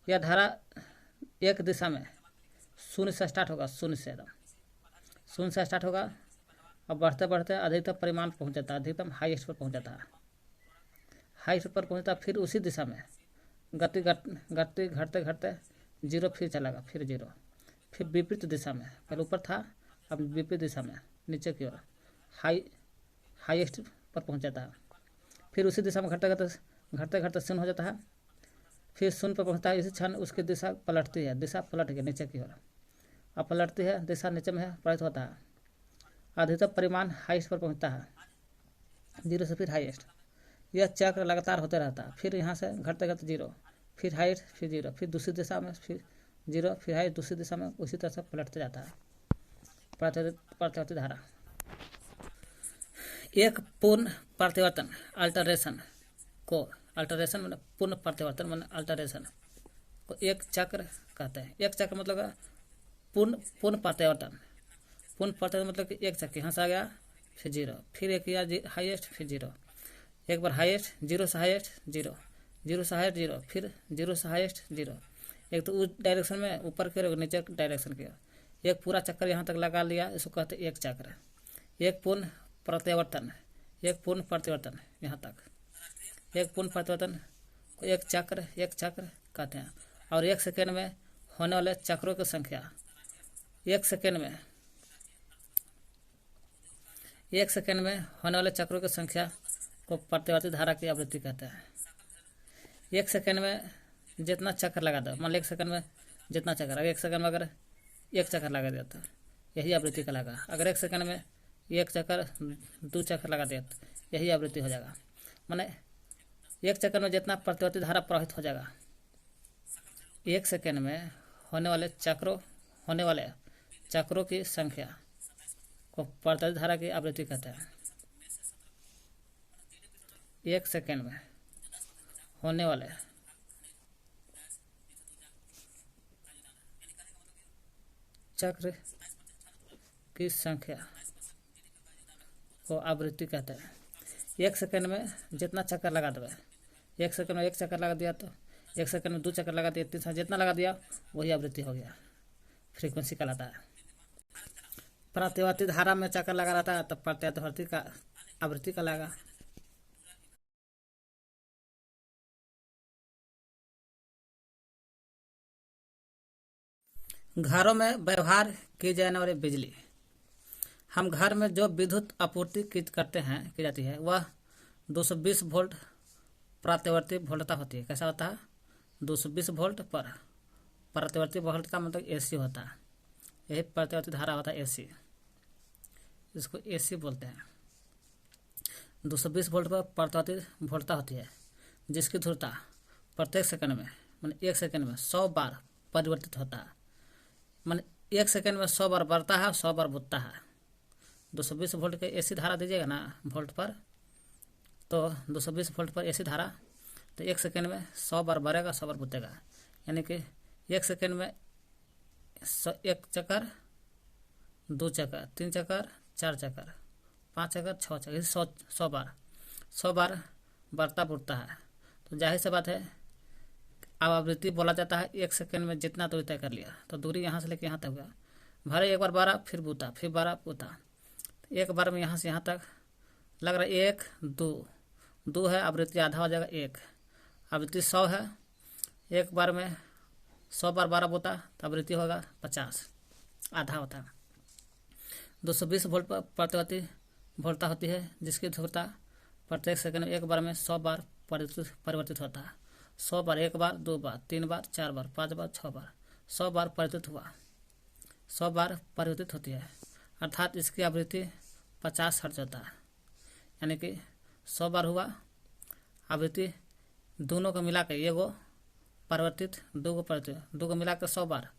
Speaker 1: यह धारा एक दिशा में 0 से स्टार्ट होगा, 0 से एकदम 0 से स्टार्ट होगा, और बढ़ते बढ़ते अधिकतम परिमाण पहुंच जाता है, अधिकतम हाईएस्ट पर पहुंच जाता है, हाईएस्ट पर पहुंचता है। फिर उसी दिशा में गति घटते घटते 0 फिर चलेगा, फिर 0, फिर विपरीत दिशा में, पहले ऊपर था अब विपरीत दिशा में नीचे की ओर हाईएस्ट पर पहुंच जाता है। फिर उसी दिशा में घटते घटते शून्य हो जाता है, फिर शून्य पर पहुंचता है। इसी क्षण उसकी दिशा पलटती है, दिशा पलट गई नीचे की ओर, अब पलटती है, दिशा नीचे में प्रवाहित होता है, अधिकतम परिमाण हाईएस्ट पर पहुंचता है, 0 से फिर हाईएस्ट। यह चक्र लगातार होते रहता है। फिर यहाँ से घटते घटते 0, फिर हाईएस्ट, फिर 0, फिर दूसरी दिशा में फिर 0, फिर हाईएस्ट, दूसरी दिशा में, उसी तरह से पलटते जाता है परिवर्तित धारा। एक पूर्ण परिवर्तन अल्टरेशन मैंने पूर्ण परिवर्तन मैंने अल्टरेशन को एक चक्र कहते हैं। एक चक्र मतलब पूर्ण परिवर्तन मतलब कि एक चक्र यहाँ से आ गया, फिर 0, फिर एक या हाईएस्ट, फिर 0, एक बार हाईएस्ट, 0 से हाईएस्ट 0, 0 से हाईएस्ट 0, फिर 0 से हाईएस्ट 0। एक तो उस डायरेक्शन में ऊपर की ओर, नीचे डायरेक्शन की ओर, एक पूरा चक्कर यहाँ तक लगा लिया, इसको कहते हैं एक चक्र। एक पूर्ण परिवर्तन यहाँ तक, एक पूर्ण परिवर्तन को एक चक्र कहते हैं। और 1 सेकेंड में होने वाले चक्रों की संख्या, 1 सेकेंड में होने वाले चक्रों की संख्या को परिवर्तित धारा की आवृत्ति कहते हैं। 1 सेकेंड में जितना चक्र लगा दो, मान लो 1 सेकेंड में जितना चक्र, अगर 1 सेकेंड में अगर 1 चक्कर लगा दिया तो यही आवृत्ति कहलाएगा। अगर 1 सेकेंड में 1 चक्कर 2 चक्कर लगा दिया तो यही आवृत्ति हो जाएगा। माने 1 चक्कर में जितना प्रतिवर्ती धारा प्रवाहित हो जाएगा, 1 सेकेंड में होने वाले चक्रों की संख्या को प्रतिवर्ती धारा की आवृत्ति कहते हैं। 1 सेकेंड में होने वाले चक्र की संख्या को आवृत्ति कहते हैं। 1 सेकेंड में जितना चक्कर लगा देवे, 1 सेकेंड में 1 चक्कर लगा दिया तो 1 सेकंड में 2 चक्कर लगा दिया, 3 जितना लगा दिया वही आवृत्ति हो गया, फ्रीक्वेंसी कहलाता है। प्रत्यावर्ती धारा में चक्कर लगा रहता है तब प्रत्यावर्ती का आवृत्ति कहलाएगा। घरों में व्यवहार की जाने वाली बिजली, हम घर में जो विद्युत आपूर्ति की जाती है वह 220 वोल्ट प्रत्यावर्ती वोल्टता होती है। कैसा होता है? 220 वोल्ट पर प्रत्यावर्ती वोल्ट का मतलब एसी होता है, यही प्रत्यावर्ती धारा होता है एसी, इसको एसी बोलते हैं। 220 वोल्ट पर प्रत्यावर्ती वोल्टता होती है जिसकी ध्रुवता प्रत्येक सेकंड में माने 1 सेकंड में 100 बार परिवर्तित होता है। माने 1 सेकंड में 100 बार बढ़ता है, 100 बार बुझता है। 220 वोल्ट के एसी धारा दीजिएगा ना वोल्ट पर, तो 220 वोल्ट पर एसी धारा तो 1 सेकंड में 100 बार बढ़ेगा, 100 बार बुझेगा। यानी कि 1 सेकंड में 1 चक्कर, 2 चक्कर, 3 चक्कर, 4 चक्कर, 5 चक्कर, 6 चक्कर, 100 बार बढ़ता बुढ़ता है। तो जाहिर सी बात है अब आवृत्ति बोला जाता है 1 सेकंड में जितना दूरी तय कर लिया, तो दूरी यहाँ से लेकर यहाँ तक हुआ, भले एक बार बारह फिर बूता फिर बारह बूता, एक बार में यहाँ से यहाँ तक लग रहा है 1 2 है, आवृत्ति आधा हो जाएगा 1, आवृत्ति 100 है, एक बार में 100 बार 12 बोता तो आवृत्ति होगा 50, आधा होता है। 220 वोल्ट पर प्रत्यावर्ती वोल्टता होती है जिसकी ध्रुवता प्रत्येक सेकंड में एक बार में 100 बार परिवर्तित होता है। 100 बार, एक बार, 2 बार, 3 बार, 4 बार, 5 बार, 6 बार, 100 बार परिवर्तित हुआ, 100 बार परिवर्तित होती है, अर्थात इसकी आवृत्ति 50 हर्ट्ज होता है। यानी कि 100 बार हुआ, आवृत्ति दोनों को मिला के एगो परिवर्तित, दो को मिला के 100 बार,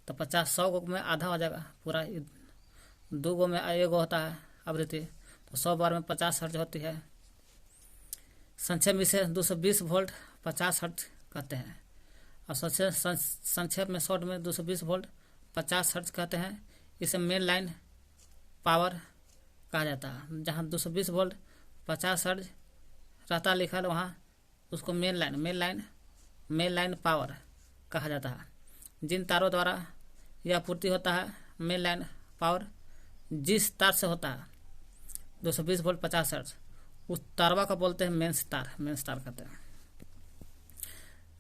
Speaker 1: तो 50, 100 में आधा हो जाएगा पूरा, 2 में एगो होता है आवृत्ति, तो 100 बार में 50 हर्ट्ज होती है। संक्षेप में इसे 220 वोल्ट 50 हर्ट्ज कहते हैं, और संक्षेप में शॉर्ट में 220 वोल्ट 50 हर्ट्ज कहते हैं। इसे मेन लाइन पावर कहा जाता है। जहाँ 220 वोल्ट 50 हर्ट्ज रहता लिखा है वहाँ उसको मेन लाइन पावर कहा जाता है। जिन तारों द्वारा यह आपूर्ति होता है मेन लाइन पावर, जिस तार से होता है 220 वोल्ट 50 हर्ट्ज, उस तारवा को बोलते हैं मेंस तार कहते हैं।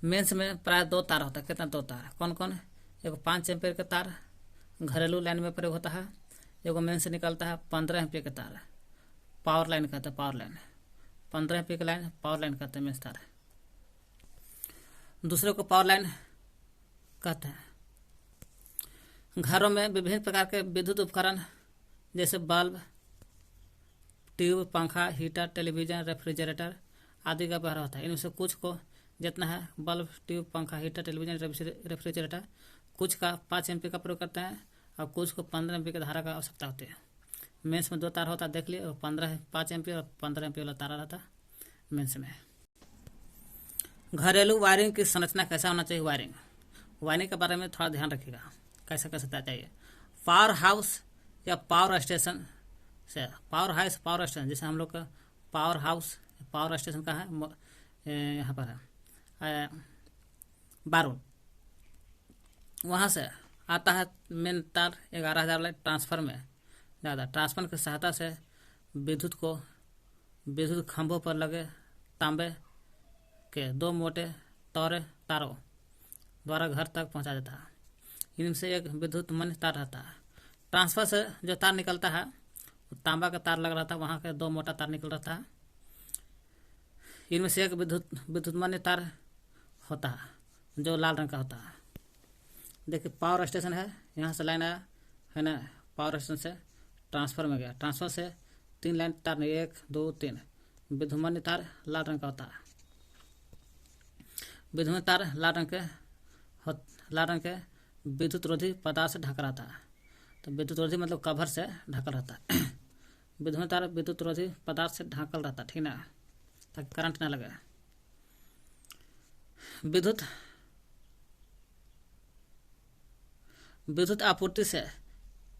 Speaker 1: मेंस में प्राय 2 तार होता है। कितना? 2 तार। कौन कौन? एगो 5 एम्पियर का तार घरेलू लाइन में प्रयोग होता है, एगो मेन से निकलता है 15 एम्पियर का तार, पावर लाइन कहते हैं। पावर लाइन 15 एम्पियर की लाइन पावर लाइन कहते हैं, मेंस तार। दूसरे को पावर लाइन कहते हैं। घरों में विभिन्न प्रकार के विद्युत उपकरण जैसे बल्ब, ट्यूब, पंखा, हीटर, टेलीविजन, रेफ्रिजरेटर आदि का व्यवहार होता है। इनमें से कुछ को जितना है बल्ब, ट्यूब, पंखा, हीटर, टेलीविजन, रेफ्रिजरेटर, कुछ का 5 एम्पीयर का प्रयोग करते हैं और कुछ को 15 एम्पीयर की धारा का आवश्यकता होती है। मेंस में 2 तार होता है, देख लिए, 5 एम्पीयर और 15 एम्पीयर वाला तारा रहता है मेंस में। घरेलू वायरिंग की संरचना कैसा होना चाहिए? वायरिंग के बारे में थोड़ा ध्यान रखिएगा, कैसा होना चाहिए। पावर हाउस या पावर स्टेशन से, पावर स्टेशन जैसे हम लोग का पावर हाउस पावर स्टेशन का है, यहाँ पर है बारूद, वहाँ से आता है मेन तार 11,000 वाले ट्रांसफर में ज़्यादा। ट्रांसफर की सहायता से विद्युत खंभों पर लगे तांबे के 2 मोटे तारों द्वारा घर तक पहुँचा देता है। इनसे एक विद्युत मन तार रहता है। ट्रांसफर से जो तार निकलता है तांबा का तार लग रहा था, वहाँ के 2 मोटा तार निकल रहा था। इनमें से एक विद्युतमान्य तार होता है जो लाल रंग का होता है। देखिए पावर स्टेशन है, यहाँ से लाइन आया है ना, पावर स्टेशन से ट्रांसफर में गया, ट्रांसफर से 3 लाइन तार नहीं, 1 2 3 विद्युतमान्य तार लाल रंग का होता है। विद्युत तार लाल रंग के विद्युत रोधी पदार्थ से ढका रहता है। तो विद्युत रोधी मतलब कवर से ढकल रहता है। विद्युत तार विद्युत रोधी पदार्थ से ढकल रहता है, ठीक ना, ताकि करंट ना लगे। विद्युत आपूर्ति से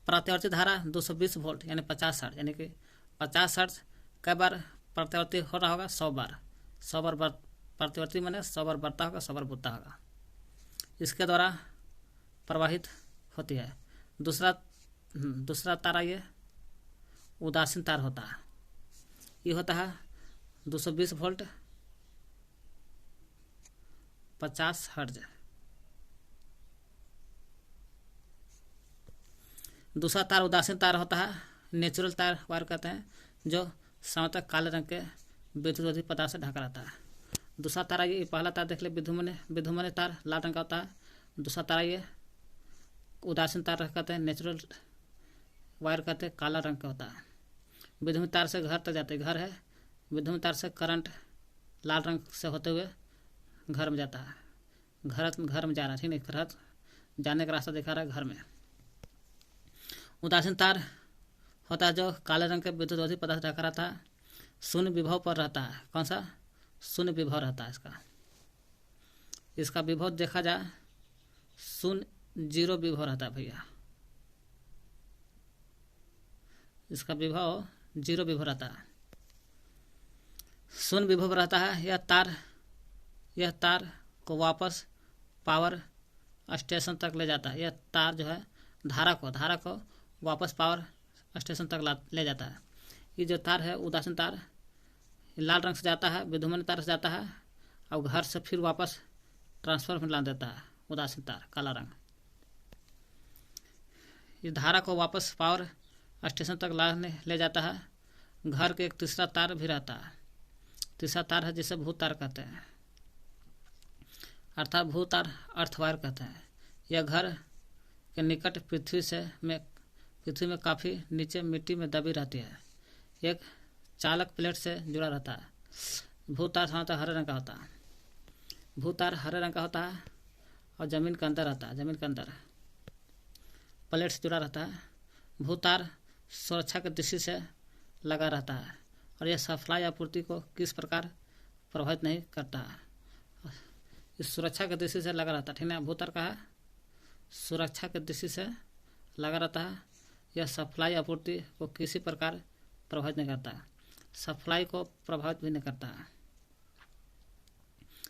Speaker 1: प्रत्यावर्ती धारा 220 वोल्ट यानी 50 हर्ट्ज, यानी कि 50 हर्ट्ज कई बार प्रत्यावर्ती हो रहा होगा? 100 बार प्रतिवर्ती माने 100 बार बढ़ता होगा, 100 बार बुता होगा, इसके द्वारा प्रवाहित होती है। दूसरा तारा ये उदासीन तार होता है। ये होता है 220 वोल्ट 50 हर्ट्ज। दूसरा तार उदासीन तार होता है, नेचुरल तार वायर कहते हैं, जो सामान्यतः काले रंग के विद्युत पदार्थ से ढका रहता है। दूसरा तारा ये पहला तार देख ले विद्युमय तार लाल रंग का होता है। दूसरा तारा ये उदासीन तार कहते हैं, नेचुरल वायर कहते हैं, काला रंग का होता है। विद्युमय तार से घर तक जाते, घर है, विद्युमय तार से करंट लाल रंग से होते हुए घर में जाता है, घर में जा रहा है, ठीक है, घर जाने का रास्ता दिखा रहा है घर में। उदासीन तार होता है जो काले रंग के विद्युत पदार्थ ढका रहता है, शून्य विभव पर रहता है। कौन सा? शून्य विभव रहता है इसका विभव देखा जाए जीरो विभव रहता है भैया, इसका विभव 0 विभव रहता है, शून्य विभव रहता है। यह तार को वापस पावर स्टेशन तक ले जाता है। यह तार जो है धारा को वापस पावर स्टेशन तक ले जाता है। ये जो तार है उदासीन तार लाल रंग से जाता है, विद्युमय तार से जाता है और घर से फिर वापस ट्रांसफर में ला देता है। उदासीन तार काला रंग इस धारा को वापस पावर स्टेशन तक ले जाता है। घर के एक तीसरा तार भी रहता है, तीसरा तार है जिसे भू तार कहते हैं, अर्थात भू तार अर्थवायर कहते हैं। यह घर के निकट पृथ्वी में काफ़ी नीचे मिट्टी में दबी रहती है। एक चालक प्लेट से जुड़ा रहता है। भू तार साधारणतः हरे रंग का होता है। भू तार हरे रंग का होता है और जमीन के अंदर रहता है, जमीन के अंदर प्लेट से जुड़ा रहता है। भू तार सुरक्षा की दृष्टि से लगा रहता है और यह सप्लाई आपूर्ति को किस प्रकार प्रभावित नहीं करता है। इस सुरक्षा की दृष्टि से लगा रहता है, ठीक है। भू तार का है सुरक्षा की दृष्टि से लगा रहता है। यह सप्लाई आपूर्ति को किसी प्रकार प्रभावित नहीं करता है, सप्लाई को प्रभावित भी नहीं करता है,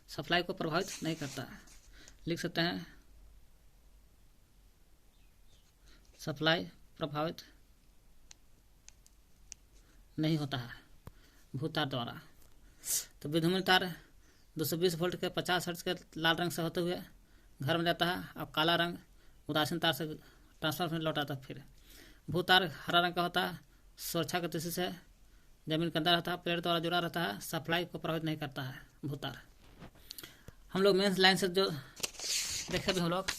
Speaker 1: सप्लाई को प्रभावित नहीं करता है। लिख सकते हैं सप्लाई प्रभावित नहीं होता है भू तार द्वारा। तो विद्युमय तार 220 वोल्ट के 50 हर्ट्ज के लाल रंग से होते हुए घर में जाता है और काला रंग उदासीन तार से ट्रांसफर में लौटाता है। फिर भू तार हरा रंग का होता है, सुरक्षा की दृष्टि से जमीन के अंदर रहता है, प्लेट द्वारा जुड़ा रहता है, सप्लाई को प्रभावित नहीं करता है भू तार। हम लोग मेंस लाइन से जो देखे भी हम लोग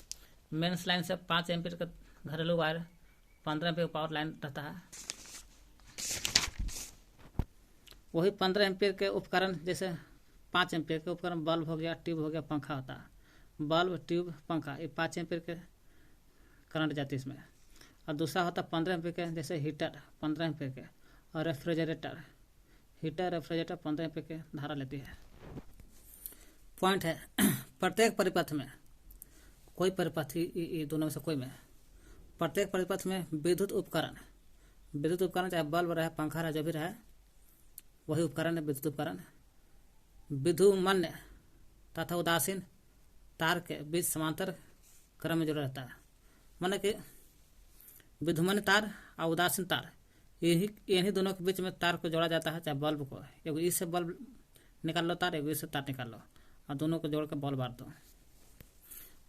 Speaker 1: मेंस लाइन से 5 एम्पीयर का घरेलू वायर 15 एम्पीयर पावर लाइन रहता है। वही 15 एम्पीयर के उपकरण जैसे 5 एम्पीयर के उपकरण बल्ब हो गया, ट्यूब हो गया, पंखा होता है। बल्ब, ट्यूब, पंखा ये 5 एम्पीयर के करंट जाती है इसमें। और दूसरा होता है 15 एम्पीयर के जैसे हीटर 15 एम्पीयर के और रेफ्रिजरेटर, हीटर रेफ्रिजरेटर 15 एम्पीयर के धारा लेती है। पॉइंट है प्रत्येक परिपथ में कोई परिपथ ये दोनों में से कोई में प्रत्येक परिपथ में विद्युत उपकरण चाहे बल्ब रहे, पंखा रहे, जो भी रहे वही उपकरण है विद्युत उपकरण। विद्युमन्य तथा उदासीन तार के बीच समांतर क्रम में जुड़ा रहता है। माने कि विद्युमन्य तार और उदासीन तार इन्हीं दोनों के बीच में तार को जोड़ा जाता है। चाहे बल्ब को एगो इससे बल्ब निकाल लो तार, एगो इससे तार निकाल लो और दोनों को जोड़ कर बल्ब बांट दो।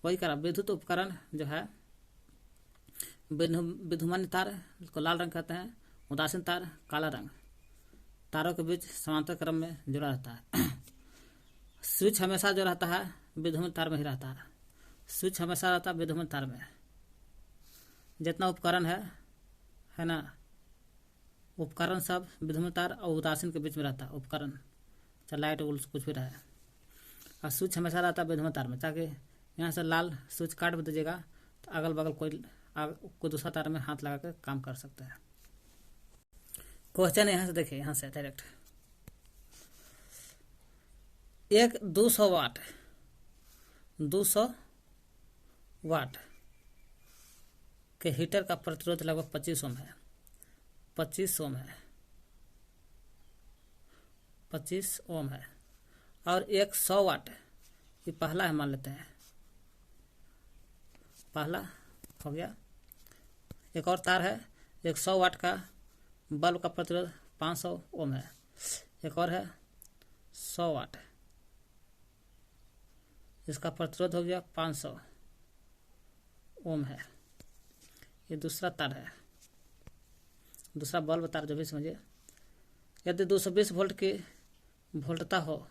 Speaker 1: वही करा विद्युत उपकरण जो है विद्युमन्य तार को लाल रंग कहते हैं, उदासीन तार काला रंग। तारों के बीच समांतर क्रम में जुड़ा रहता है। स्विच हमेशा जो रहता है विद्युमन्य तार में ही रहता है। स्विच हमेशा रहता है विद्युमन्य तार में। जितना उपकरण है ना, उपकरण सब विद्युमन्य तार और उदासीन के बीच में रहता है। उपकरण चाहे लाइट कुछ भी रहे और स्विच हमेशा रहता है विद्युमन्य तार में। ताकि यहाँ से लाल स्विच काट भी दीजिएगा तो अगल बगल कोई दूसरा तार में हाथ लगा कर काम कर सकते हैं। क्वेश्चन यहाँ से देखिए, यहाँ से डायरेक्ट एक 200 वाट के हीटर का प्रतिरोध लगभग 25 ओम है। 25 ओम है और एक 100 वाट, ये पहला है मान लेते हैं, पहला हो गया। एक और तार है, एक 100 वाट का बल्ब का प्रतिरोध 500 ओम है। एक और है 100 वाट, इसका प्रतिरोध हो गया 500 ओम है। ये दूसरा तार है, दूसरा बल्ब तार जो भी समझिए। यदि 220 वोल्ट की वोल्टता हो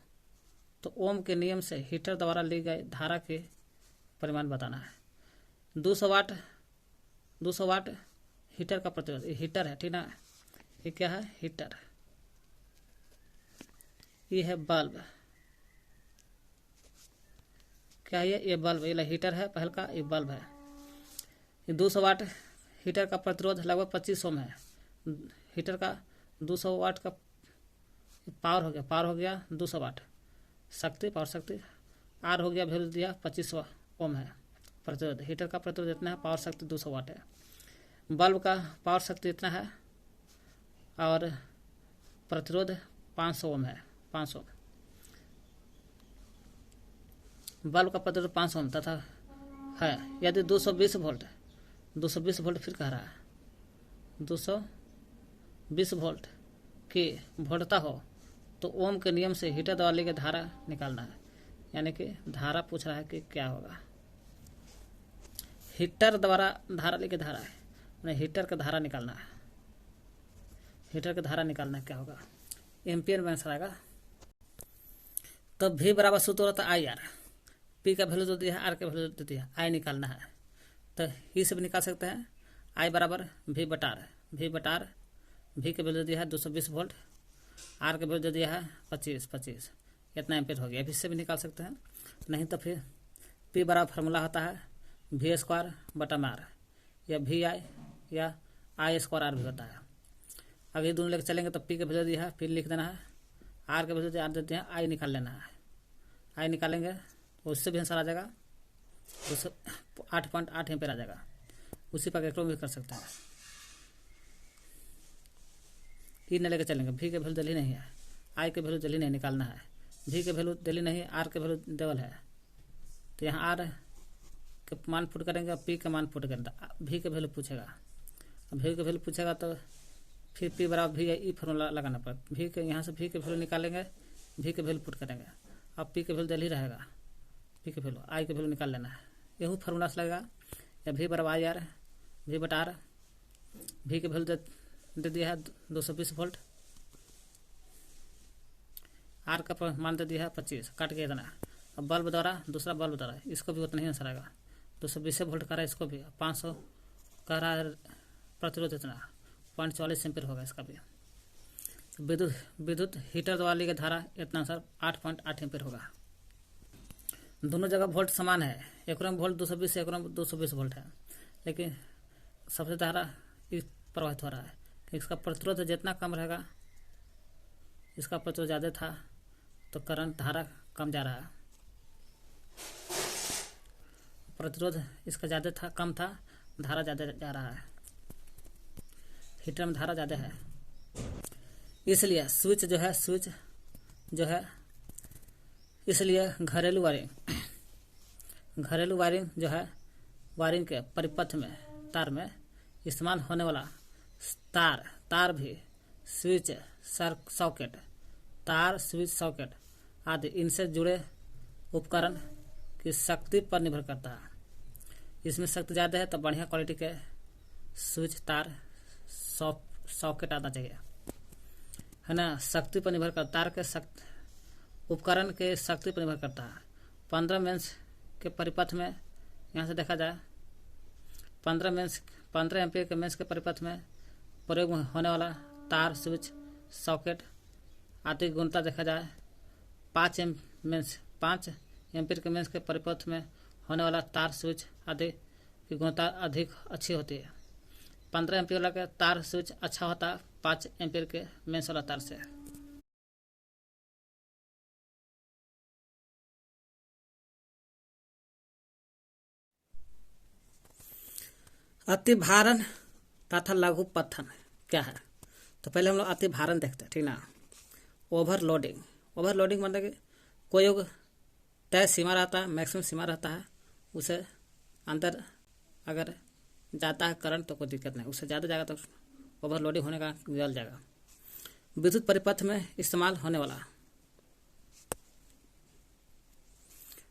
Speaker 1: तो ओम के नियम से हीटर द्वारा ली गई धारा के परिमाण बताना है। 200 वाट हीटर का प्रतिरोध, ये हीटर है ठीक ना, ये क्या है हीटर, ये है बल्ब, क्या है ये बल्ब, ये हीटर है पहल का, ये बल्ब है। ये 200 वाट हीटर का प्रतिरोध लगभग 25 ओम है। हीटर का 200 वाट का पावर हो गया 200 वाट शक्ति, पावर शक्ति। आर हो गया वैल्यू दिया 25 ओम है प्रतिरोध। हीटर का प्रतिरोध इतना है, पावर शक्ति 200 वाट है। बल्ब का पावर शक्ति इतना है और प्रतिरोध 500 ओम है, 500। बल्ब का प्रतिरोध 500 ओम तथा है। यदि 220 वोल्ट फिर कह रहा है 220 वोल्ट की वोल्टता हो तो ओम के नियम से हीटर द्वारा ली गई धारा निकालना है। यानी कि धारा पूछ रहा है कि क्या होगा, हीटर द्वारा धारा ली गई धारा है, मैंने हीटर का धारा निकालना है। हीटर का धारा निकालना है, क्या होगा एम्पियर में आंसर आएगा। तो V बराबर सूत्र होता है IR, P का वैल्यू दे दिया है, R का वैल्यू दे दिया है, I निकालना है। तो ये सब निकाल सकते हैं। I बराबर V बटार V के वैल्यू दिया है 220 वोल्ट, R के वैल्यू दे दिया है 25 इतना एम्पियर हो गया। इससे भी निकाल सकते हैं, नहीं तो फिर P बराबर फार्मूला होता है V² बटा R, या VI या I² R भी होता है। अब ये दोनों लेकर चलेंगे तो P के वैल्यू दिया है, फिर लिख देना है, R के वैल्यू R देते हैं, I निकाल लेना है। I निकालेंगे उससे भी आंसर आ जाएगा, उससे 8.8 एम्पियर आ जाएगा। उसी पर कैलकुलेट भी कर सकते हैं। ई न लेकर चलेंगे, V के वैल्यू दिल्ली नहीं है, I के वैल्यू दिल्ली नहीं निकालना है, V के वैल्यू दिल्ली नहीं, R के वैल्यू देवल है। तो यहाँ R के मान पुट करेंगे, P का मान पुट करेंगे, V के वैल्यू पूछेगा। V के वैल्यू पूछेगा तो फिर P बराबर V ई फॉर्मूला लगाना पड़ेगा। V के यहाँ से V के वैल्यू निकालेंगे, V के वैल्यू पुट करेंगे। अब P के वैल्यू दिल्ली रहेगा, P के वैल्यू I के वैल्यू निकाल लेना है। यही फार्मूला से लगेगा, या V बराबर IR V बटा R। V के वैल्यू दे दिया है 220 वोल्ट, R का मान दे दिया है 25, काट के इतना। अब बल्ब द्वारा, दूसरा बल्ब द्वारा, इसको भी उतना ही आंसर आएगा। 220 वोल्ट का रहा है, इसको भी 500 का रहा है प्रतिरोध, इतना 0.40 एम्पियर होगा इसका भी। विद्युत हीटर द्वारा ली गई धारा इतना आंसर 8.8 एम्पियर होगा। दोनों जगह वोल्ट समान है, एक में वोल्ट 220 एक में 220 वोल्ट है, लेकिन सबसे धारा प्रवाहित हो रहा है। इसका प्रतिरोध जितना कम रहेगा, इसका प्रतिरोध ज़्यादा था तो करंट धारा कम जा रहा है। प्रतिरोध इसका ज़्यादा था, कम था, धारा ज़्यादा जा रहा है। हीटर में धारा ज़्यादा है, इसलिए स्विच जो है इसलिए घरेलू वायरिंग जो है, वायरिंग के परिपथ में तार में इस्तेमाल होने वाला तार भी स्विच सॉकेट, तार स्विच सॉकेट आदि इनसे जुड़े उपकरण की शक्ति पर निर्भर करता है। इसमें शक्ति ज़्यादा है तो बढ़िया क्वालिटी के स्विच, तार, सॉकेट आना चाहिए, है ना। शक्ति पर निर्भर करता, तार के उपकरण के शक्ति पर निर्भर करता है। 15 मेंस के परिपथ में, यहाँ से देखा जाए 15 एम्पियर के मेंस के परिपथ में प्रयोग होने वाला तार, स्विच, सॉकेट आदि की गुणता देखा जाए 5 एम्पियर के मेंस के परिपथ में होने वाला तार, स्विच आदि की गुणता अधिक अच्छी होती है। 15 एम्पियर वाला तार स्विच अच्छा होता है 5 एम्पियर के मेंस वाला तार से। अतिभारण तथा लघु पतन क्या है? तो पहले हम लोग अतिभारण देखते हैं, ठीक ना। ओवरलोडिंग मतलब कि कोई योग तय सीमा रहता है, मैक्सिमम सीमा रहता है, उसे अंदर अगर जाता है करंट तो कोई दिक्कत नहीं, उससे ज़्यादा जाएगा तो ओवरलोडिंग होने का जल जाएगा। विद्युत परिपथ में इस्तेमाल होने वाला,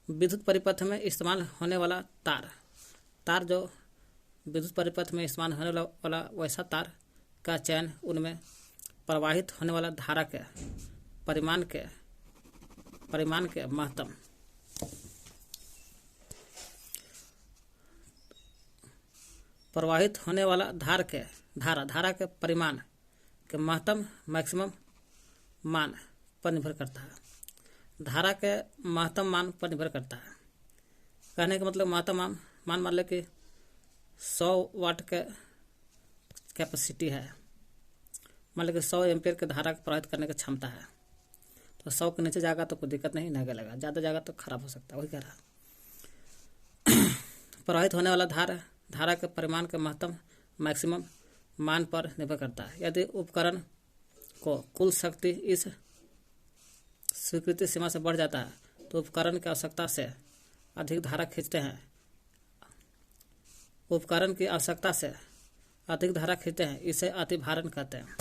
Speaker 1: विद्युत परिपथ में इस्तेमाल होने वाला तार जो विद्युत परिपथ में इस्तेमाल होने वाला वैसा तार का चयन उनमें प्रवाहित होने वाला धारा के परिमाण के महत्तम प्रवाहित होने वाला धारा के परिमाण के महत्तम मैक्सिमम मान पर निर्भर करता है। धारा के महत्तम मान पर निर्भर करता है। कहने का मतलब महत्तम मान मान ले कि 100 वाट के कैपेसिटी है, मान लो कि 100 एम्पियर के धारा को प्रवाहित करने की क्षमता है, तो 100 के नीचे जाएगा तो कोई दिक्कत नहीं लगेगा, ज़्यादा जाएगा तो खराब हो सकता है। वही कह रहा प्रवाहित होने वाला धारा के परिमाण के महत्तम मैक्सिमम मान पर निर्भर करता है। यदि उपकरण को कुल शक्ति इस स्वीकृति सीमा से बढ़ जाता है तो उपकरण की आवश्यकता से अधिक धारा खींचते हैं। इसे अतिभारण कहते हैं।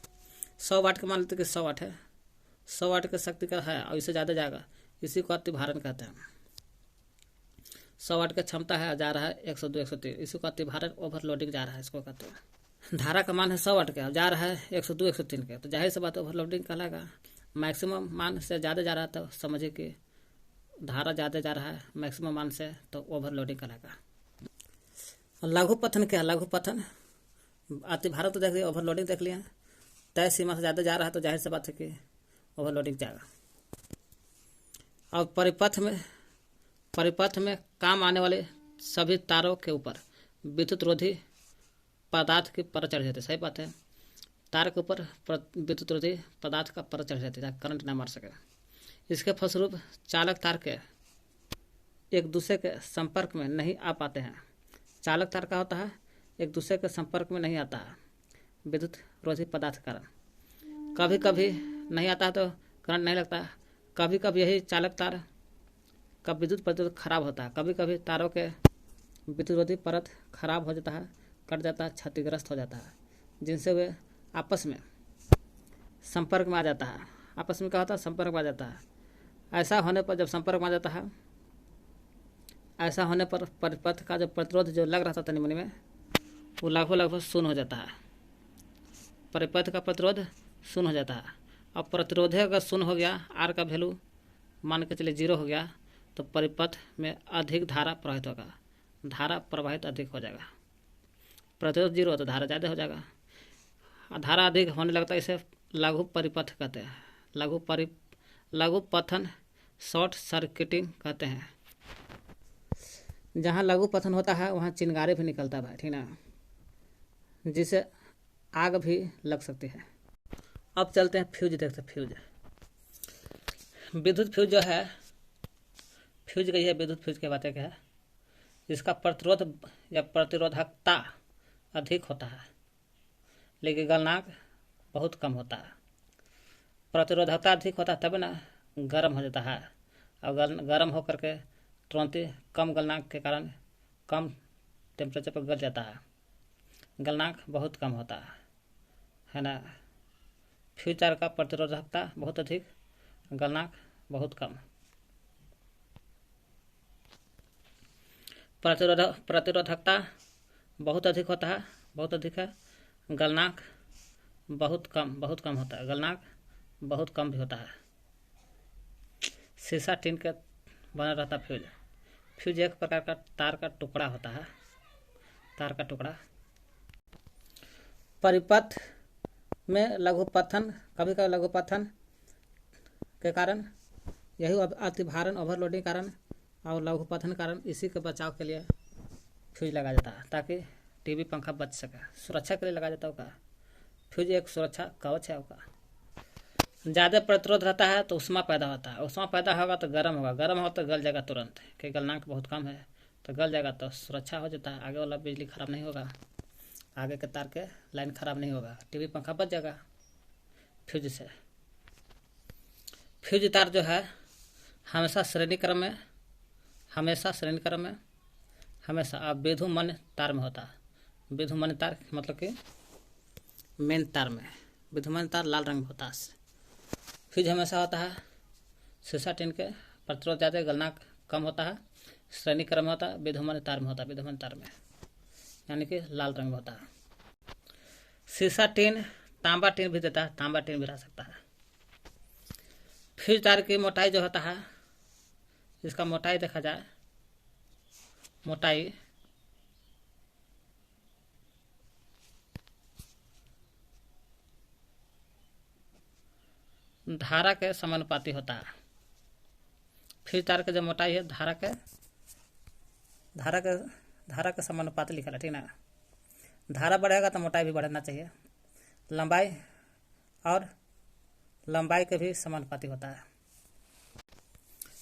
Speaker 1: 100 वाट के मान लेते कि 100 वाट है, 100 वाट की शक्ति का है और इससे ज़्यादा जाएगा, इसी को अतिभारण कहते हैं। 100 वाट की क्षमता है, जा रहा है 102 103, इसी को अतिभारण ओवरलोडिंग जा रहा है, इसको कहते हैं। धारा का मान है 100 वाट का, जा रहा है 102 103 के, तो जाहिर सी बात ओवरलोडिंग कहलाएगा। मैक्सिमम मान से ज़्यादा जा रहा है तो समझिए कि धारा ज़्यादा जा रहा है मैक्सिमम मान से, तो ओवरलोडिंग कहलाएगा। लघु पथन क्या है? लघु पथन अतिभारण तो देख लिया, ओवरलोडिंग देख लिया। तय सीमा से ज़्यादा जा रहा है तो जाहिर सी बात है कि ओवरलोडिंग जाएगा। और परिपथ में काम आने वाले सभी तारों के ऊपर विद्युत रोधी पदार्थ की परत चढ़ जाती है। सही बात है, तार के ऊपर विद्युत रोधी पदार्थ का परत चढ़ जाती है ताकि करंट ना मार सके। इसके फलस्वरूप चालक तार के एक दूसरे के संपर्क में नहीं आ पाते हैं। चालक तार का होता है एक दूसरे के संपर्क में नहीं आता है विद्युत रोधी पदार्थ के कारण। कभी कभी नहीं आता है तो करंट नहीं लगता। कभी कभी यही चालक तार का विद्युत प्रतिरोध खराब होता है। कभी कभी तारों के विद्युत रोधी परत खराब हो जाता है, कट जाता है, क्षतिग्रस्त हो जाता है, जिनसे वे आपस में संपर्क में आ जाता है। आपस में क्या होता है? संपर्क में आ जाता है। ऐसा होने पर जब संपर्क में आ जाता है, ऐसा होने पर परिपथ का जो प्रतिरोध जो लग रहा था तनी मनी में, वो लगभग शून्य हो जाता है। परिपथ का प्रतिरोध शून्य हो जाता है। और प्रतिरोध अगर शून्य हो गया, आर का वैल्यू मान के चलिए 0 हो गया, तो परिपथ में अधिक धारा प्रवाहित होगा, धारा प्रवाहित अधिक हो जाएगा। प्रतिरोध 0 तो धारा ज़्यादा हो जाएगा, धारा अधिक होने लगता है। इसे लघु परिपथ कहते हैं। लघु पथन शॉर्ट सर्किटिंग कहते हैं। जहाँ लघु पथन होता है वहाँ चिंगारी भी निकलता है भाई, ठीक ना, जिससे आग भी लग सकती है। अब चलते हैं फ्यूज देखते हैं। फ्यूज विद्युत फ्यूज जो है, फ्यूज गई है विद्युत फ्यूज की बातें क्या है। इसका प्रतिरोध या प्रतिरोधकता अधिक होता है, लेकिन गलनांक बहुत कम होता है। प्रतिरोधकता अधिक होता है तब ना गर्म हो जाता है, और गर्म होकर के तुरंत ही कम गलनांक के कारण कम टेम्परेचर पर गल जाता है। गलनांक बहुत कम होता है ना। फ्यूज तार का प्रतिरोधकता बहुत अधिक, गलनांक बहुत कम। प्रतिरोधकता बहुत अधिक होता है, बहुत अधिक है। गलनांक बहुत कम होता है, गलनांक बहुत कम भी होता है। शीशा टीन के बना रहता फ्यूज। फ्यूज एक प्रकार का तार का टुकड़ा होता है, तार का टुकड़ा। परिपथ में लघुपथन, कभी कभी लघुपथन के कारण यही अतिभारण ओवरलोडिंग कारण और लघुपथन कारण, इसी के बचाव के लिए फ्यूज लगा जाता है ताकि टीवी पंखा बच सके। सुरक्षा के लिए लगा जाता होगा। फ्यूज एक सुरक्षा कवच है होगा। ज़्यादा प्रतिरोध रहता है तो उष्मा पैदा होता है, उष्मा पैदा होगा तो गर्म होगा, गर्म होगा तो गल जाएगा तुरंत, कि गलनांक बहुत कम है तो गल जाएगा, तो सुरक्षा हो जाता है। आगे वाला बिजली खराब नहीं होगा, आगे के तार के लाइन खराब नहीं होगा, टीवी पंखा बच जाएगा फ्यूज से। फ्यूज तार जो है हमेशा श्रेणी क्रम में, हमेशा श्रेणी क्रम में, हमेशा। अब विधु मन तार में होता है। विधु मन तार मतलब कि मेन तार में, विधु मन तार लाल रंग में होता है। फ्यूज हमेशा होता है शीशा टिन के, प्रतिरोध ज़्यादा, गलना कम होता है, श्रेणी क्रम में होता है, विद्युमान तार में होता है, विद्युमान तार में यानी कि लाल रंग में होता है। शीशा टिन, तांबा टिन भी देता है, तांबा टिन भी रह सकता है। फ्यूज तार की मोटाई जो होता है, इसका मोटाई देखा जाए, मोटाई धारा के समानुपाती होता है। फ्यूज तार के जो मोटाई है धारा के समानुपाती लिखा है, ठीक ना। धारा बढ़ेगा तो मोटाई भी बढ़ना चाहिए। लंबाई और लंबाई के भी समानुपाती होता है।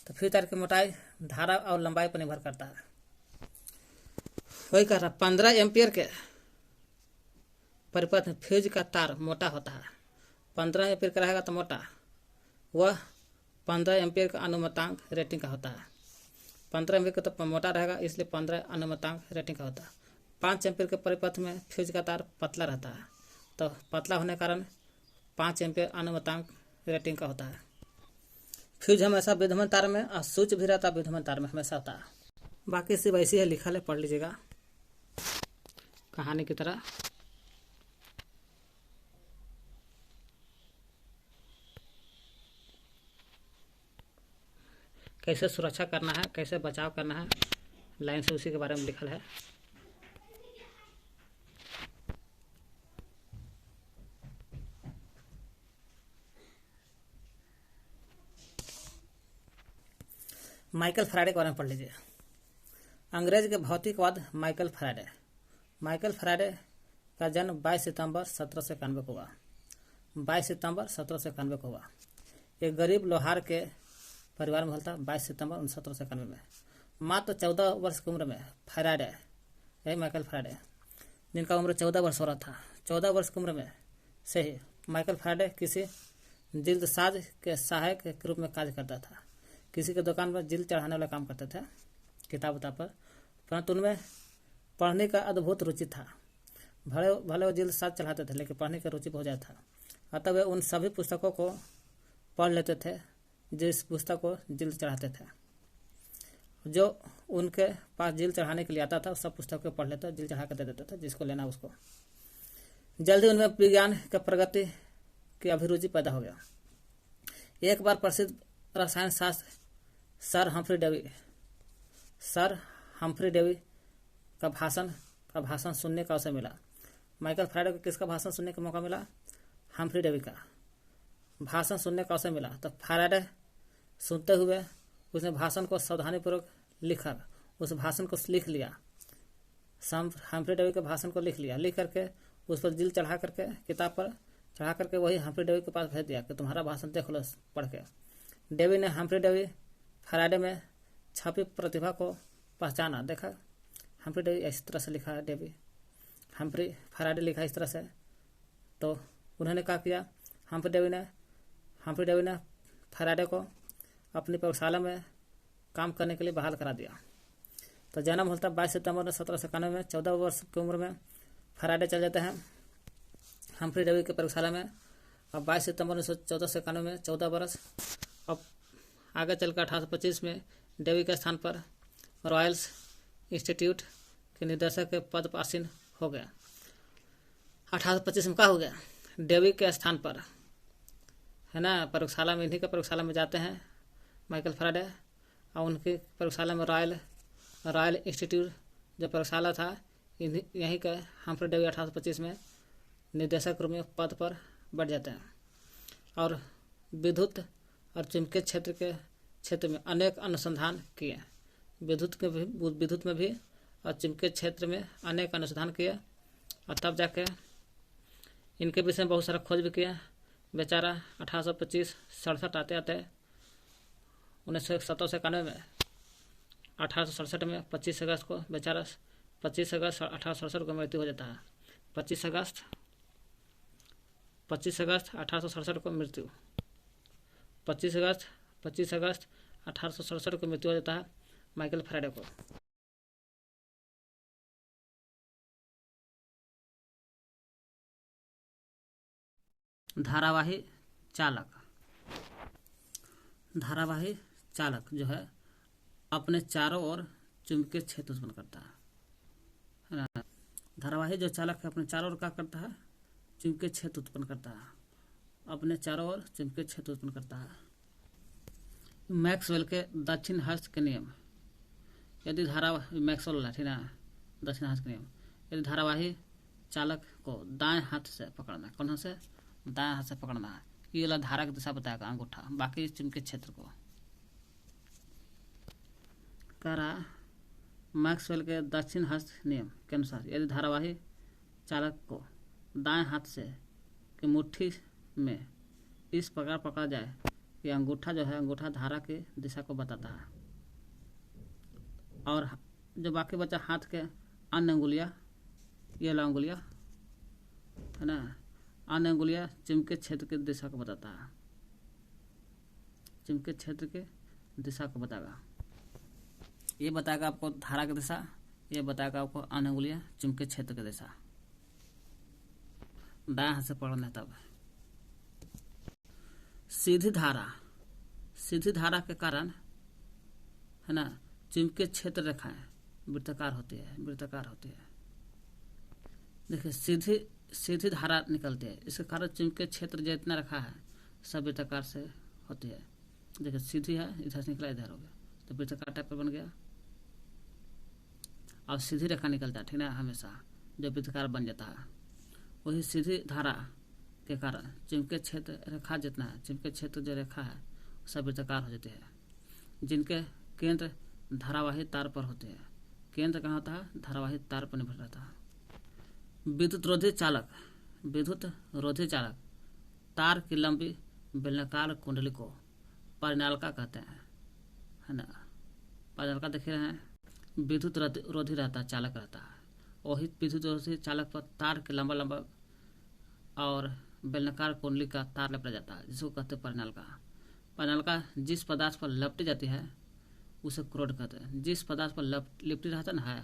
Speaker 1: तो फ्यूज तार की मोटाई धारा और लंबाई पर निर्भर करता है। वही कह रहा 15 एम्पियर के परिपथ में फ्यूज का तार मोटा होता है। 15 एम्पियर का रहेगा तो मोटा, वह 15 एम्पियर का अनुमतांक रेटिंग का होता है। 15 एम्पियर का तो मोटा रहेगा, इसलिए 15 अनुमतांक रेटिंग का होता है। 5 एम्पियर के परिपथ में फ्यूज का तार पतला रहता है, तो पतला होने के कारण 5 एम्पियर अनुमतांक रेटिंग का होता है। फ्यूज हमेशा विद्युमान तार में और स्विच भी रहता है विद्युमान तार में हमेशा होता है। बाकी सिर्फ ऐसी है, लिखा है, पढ़ लीजिएगा कहानी की तरह। कैसे सुरक्षा करना है, कैसे बचाव करना है, लाइन से उसी के बारे में लिखल है। माइकल फैराडे के बारे में पढ़ लीजिए। अंग्रेज के भौतिकवाद माइकल फैराडे। माइकल फैराडे का जन्म 22 सितंबर 1791 को हुआ। 22 सितंबर 1791 को हुआ। एक गरीब लोहार के परिवार में होता 22 सितंबर 1791 में। मात्र 14 वर्ष की उम्र में फैराडे, यही माइकल फैराडे, जिनका उम्र 14 वर्ष हो रहा था, 14 वर्ष की उम्र में से ही माइकल फैराडे किसी जिल्दसाज के सहायक के रूप में कार्य करता था। किसी के दुकान पर जिल्द चढ़ाने वाला काम करते थे, किताब उताब पर, परंतु उनमें पढ़ने का अद्भुत रुचि था। भले वो जिल्दसाज चढ़ाते थे, लेकिन पढ़ने का रुचि बहुत ज़्यादा था। अतः वे उन सभी पुस्तकों को पढ़ लेते थे जिस पुस्तक को जिल्द चढ़ाते थे। जो उनके पास जिल्द चढ़ाने के लिए आता था, सब पुस्तकों को पढ़ लेते, जिल्द चढ़ा कर दे देते थे जिसको लेना उसको। जल्दी उनमें विज्ञान के प्रगति की अभिरुचि पैदा हो गया। एक बार प्रसिद्ध रसायन शास्त्र सर हम्फ्री डेवी का भाषण सुनने का अवसर मिला। माइकल फैराडे को किसका भाषण सुनने का मौका मिला? हम्फ्री डेवी का भाषण सुनने का अवसर मिला। तो फैराडे सुनते हुए उसने भाषण को सावधानीपूर्वक लिखा, उस भाषण को लिख लिया, हम्फ्री डेवी के भाषण को लिख लिया, लिख करके उस पर जिल्द चढ़ा करके, किताब पर चढ़ा करके वही हम्फ्री डेवी के पास भेज दिया कि तुम्हारा भाषण देख लो पढ़ के। डेवी ने हम्फ्री डेवी फैराडे में छपी प्रतिभा को पहचाना, देखा हम्फ्री डेवी इस तरह से लिखा है, डेवी हम्फ्री फैराडे लिखा इस तरह से। तो उन्होंने क्या किया, हम्फ्री डेवी ने फैराडे को अपनी प्रयोगशाला में काम करने के लिए बहाल करा दिया। तो जन्म होता 22 सितंबर 1791 में। 14 वर्ष की उम्र में फैराडे चल जाते हैं हम्फ्री डेवी के प्रयोगशाला में। अब 22 सितंबर 1491 में 14 वर्ष। अब आगे चलकर 1825 में डेवी के स्थान पर रॉयल्स इंस्टीट्यूट के निदेशक के पद पर आसीन हो गया। 1825 में क्या हो गया, डेवी के स्थान पर, है ना, प्रयोगशाला में, इन्हीं के प्रयोगशाला में जाते हैं माइकल फैराडे, और उनकी प्रयोगशाला में रॉयल इंस्टीट्यूट जो प्रयोगशाला था, यहीं के हम्फ्री डेवी 1825 में निदेशक रूप में पद पर बैठ जाते हैं। और विद्युत और चुंबकीय क्षेत्र में अनेक अनुसंधान किए। विद्युत में भी और चुंबकीय क्षेत्र में अनेक अनुसंधान किए, और तब जाके इनके विषय में बहुत सारा खोज भी किया। बेचारा 1825-67 आते 1997 में 1867 में 25 अगस्त को बेचारा 25 अगस्त 1867 को मृत्यु हो जाता है। 25 अगस्त 1867 को मृत्यु। 25 अगस्त 1867 को मृत्यु हो जाता है माइकल फैराडे को। धारावाही चालक, धारावाही चालक जो है अपने चारों ओर चुंबकीय क्षेत्र उत्पन्न करता है ना। धारावाही जो चालक है अपने चारों ओर क्या करता है, चुंबकीय क्षेत्र उत्पन्न करता है, अपने चारों ओर चुंबकीय क्षेत्र उत्पन्न करता है। मैक्सवेल के दक्षिण हस्त के नियम, यदि मैक्सवेल ठीक ना, दक्षिण हस्त के नियम, यदि धारावाही चालक को दाएं हाथ से पकड़ना है, कौन हाथ से, दाएं हाथ से पकड़ना है, ये वाला धारा की दिशा बताएगा अंगूठा, बाकी चुंबकीय क्षेत्र को। कह रहा मैक्सवेल के दक्षिण हस्त नियम के अनुसार यदि धारावाही चालक को दाएं हाथ से की मुट्ठी में इस प्रकार पकड़ा जाए कि अंगूठा जो है, अंगूठा धारा की दिशा को बताता है, और जो बाकी बचा हाथ के अन्य अंगुलियां, ये वाला अंगुलियां है ना, अन्य अंगुलियां चुंबकीय क्षेत्र की दिशा को बताता है, चुंबकीय क्षेत्र की दिशा को बताएगा। ये बताएगा आपको धारा की दिशा, ये बताएगा आपको अन्य अंगुलियां चुंबकीय क्षेत्र की दिशा, दाएं हाथ से पकड़ना है तब। सीधी धारा, सीधी धारा के कारण है ना चुंबकीय क्षेत्र रेखाएं वृत्ताकार होती है, वृत्ताकार होती है। देखिए सीधी सीधी धारा निकलती है, इसके कारण चुंबकीय क्षेत्र जितना रखा है सब वृत्ताकार से होती है। देखिए सीधी है, इधर से निकला इधर हो गया तो वृत्ताकार टाइप पर बन गया। और सीधी रेखा निकलता है ठीक ना हमेशा, जो वृत्ताकार बन जाता है। वही सीधी धारा के कारण चुंबकीय क्षेत्र रेखा जितना है, चुंबकीय क्षेत्र जो रेखा है सब वृत्ताकार हो जाती है, जिनके केंद्र धारावाही तार पर होते हैं। केंद्र कहाँ होता है, धारावाही तार पर निर्भर रहता है। विद्युत रोधी चालक, विद्युत रोधी चालक तार की लंबी बेलनाकार कुंडली को परिनालिका कहते हैं, है ना। परिनालिका देख रहे हैं, विद्युत रोधी रहता है, चालक रहता है। वही विद्युत रोधी चालक पर तार के लंबा लंबा और बेलनाकार कुंडली का तार लपटा जाता है, जिसको कहते हैं परिनालिका। परिनालिका जिस पदार्थ पर लपटी जाती है उसे क्रोड कहते हैं। जिस पदार्थ पर लिपटी रहता ना है,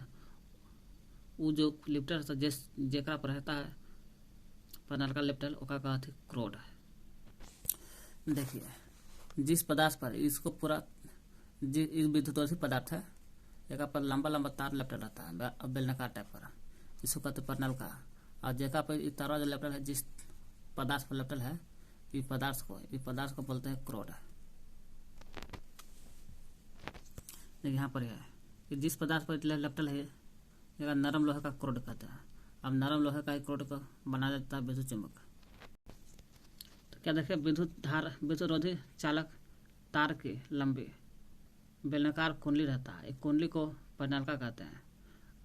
Speaker 1: वो जो लिपटा रहता है, जेकरा पर रहता है परिनालिका लिपटल, ओका कहते हैं क्रोड। देखिए जिस पदार्थ पर इसको पूरा इस विद्युतरोधी पदार्थ है, एक पर लंबा लंबा तार लपटा रहता है बेलनाकार टाइप पर, इसको कहते हैं परिनालिका। और जेका पर तारा जो लपटल है, जिस पदार्थ पर लपटल है, इस पदार्थ को बोलते हैं क्रोड। यहाँ पर है कि जिस पदार्थ पर लपटल है जगह नरम लोहे का क्रोड कहते हैं। अब नरम लोहे का क्रोड को बना देता है विद्युत चुंबक। तो क्या देखिए विद्युत रोधी चालक तार की लंबी बेलनाकार कुंडली रहता है, एक कुंडली को परिनालिका कहते हैं।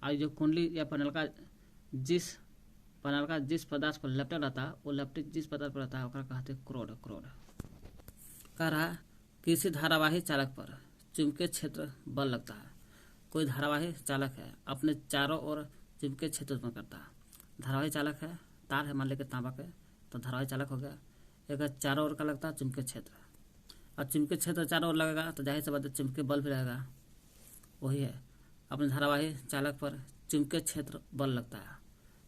Speaker 1: और जो कुंडली या परिनालिका जिस पदार्थ पर लपटा रहता है, वो लपटी जिस पदार्थ पर रहता है ओकरा कहते हैं क्रोड। कह रहा किसी धारावाही चालक पर चुंबकीय क्षेत्र बल लगता है। कोई धारावाही चालक है, अपने चारों ओर चुंबकीय क्षेत्र उत्पन्न करता है। धारावाही चालक है, तार है मान लेके तांबा के, तो धारावाही चालक हो गया। एक चारों ओर का लगता है चुंबकीय क्षेत्र, और चुंबकीय क्षेत्र चारों ओर लगेगा तो जाहिर सी बात है चुंबकीय बल भी रहेगा। वही है, अपने धारावाही चालक पर चुंबकीय क्षेत्र बल लगता है।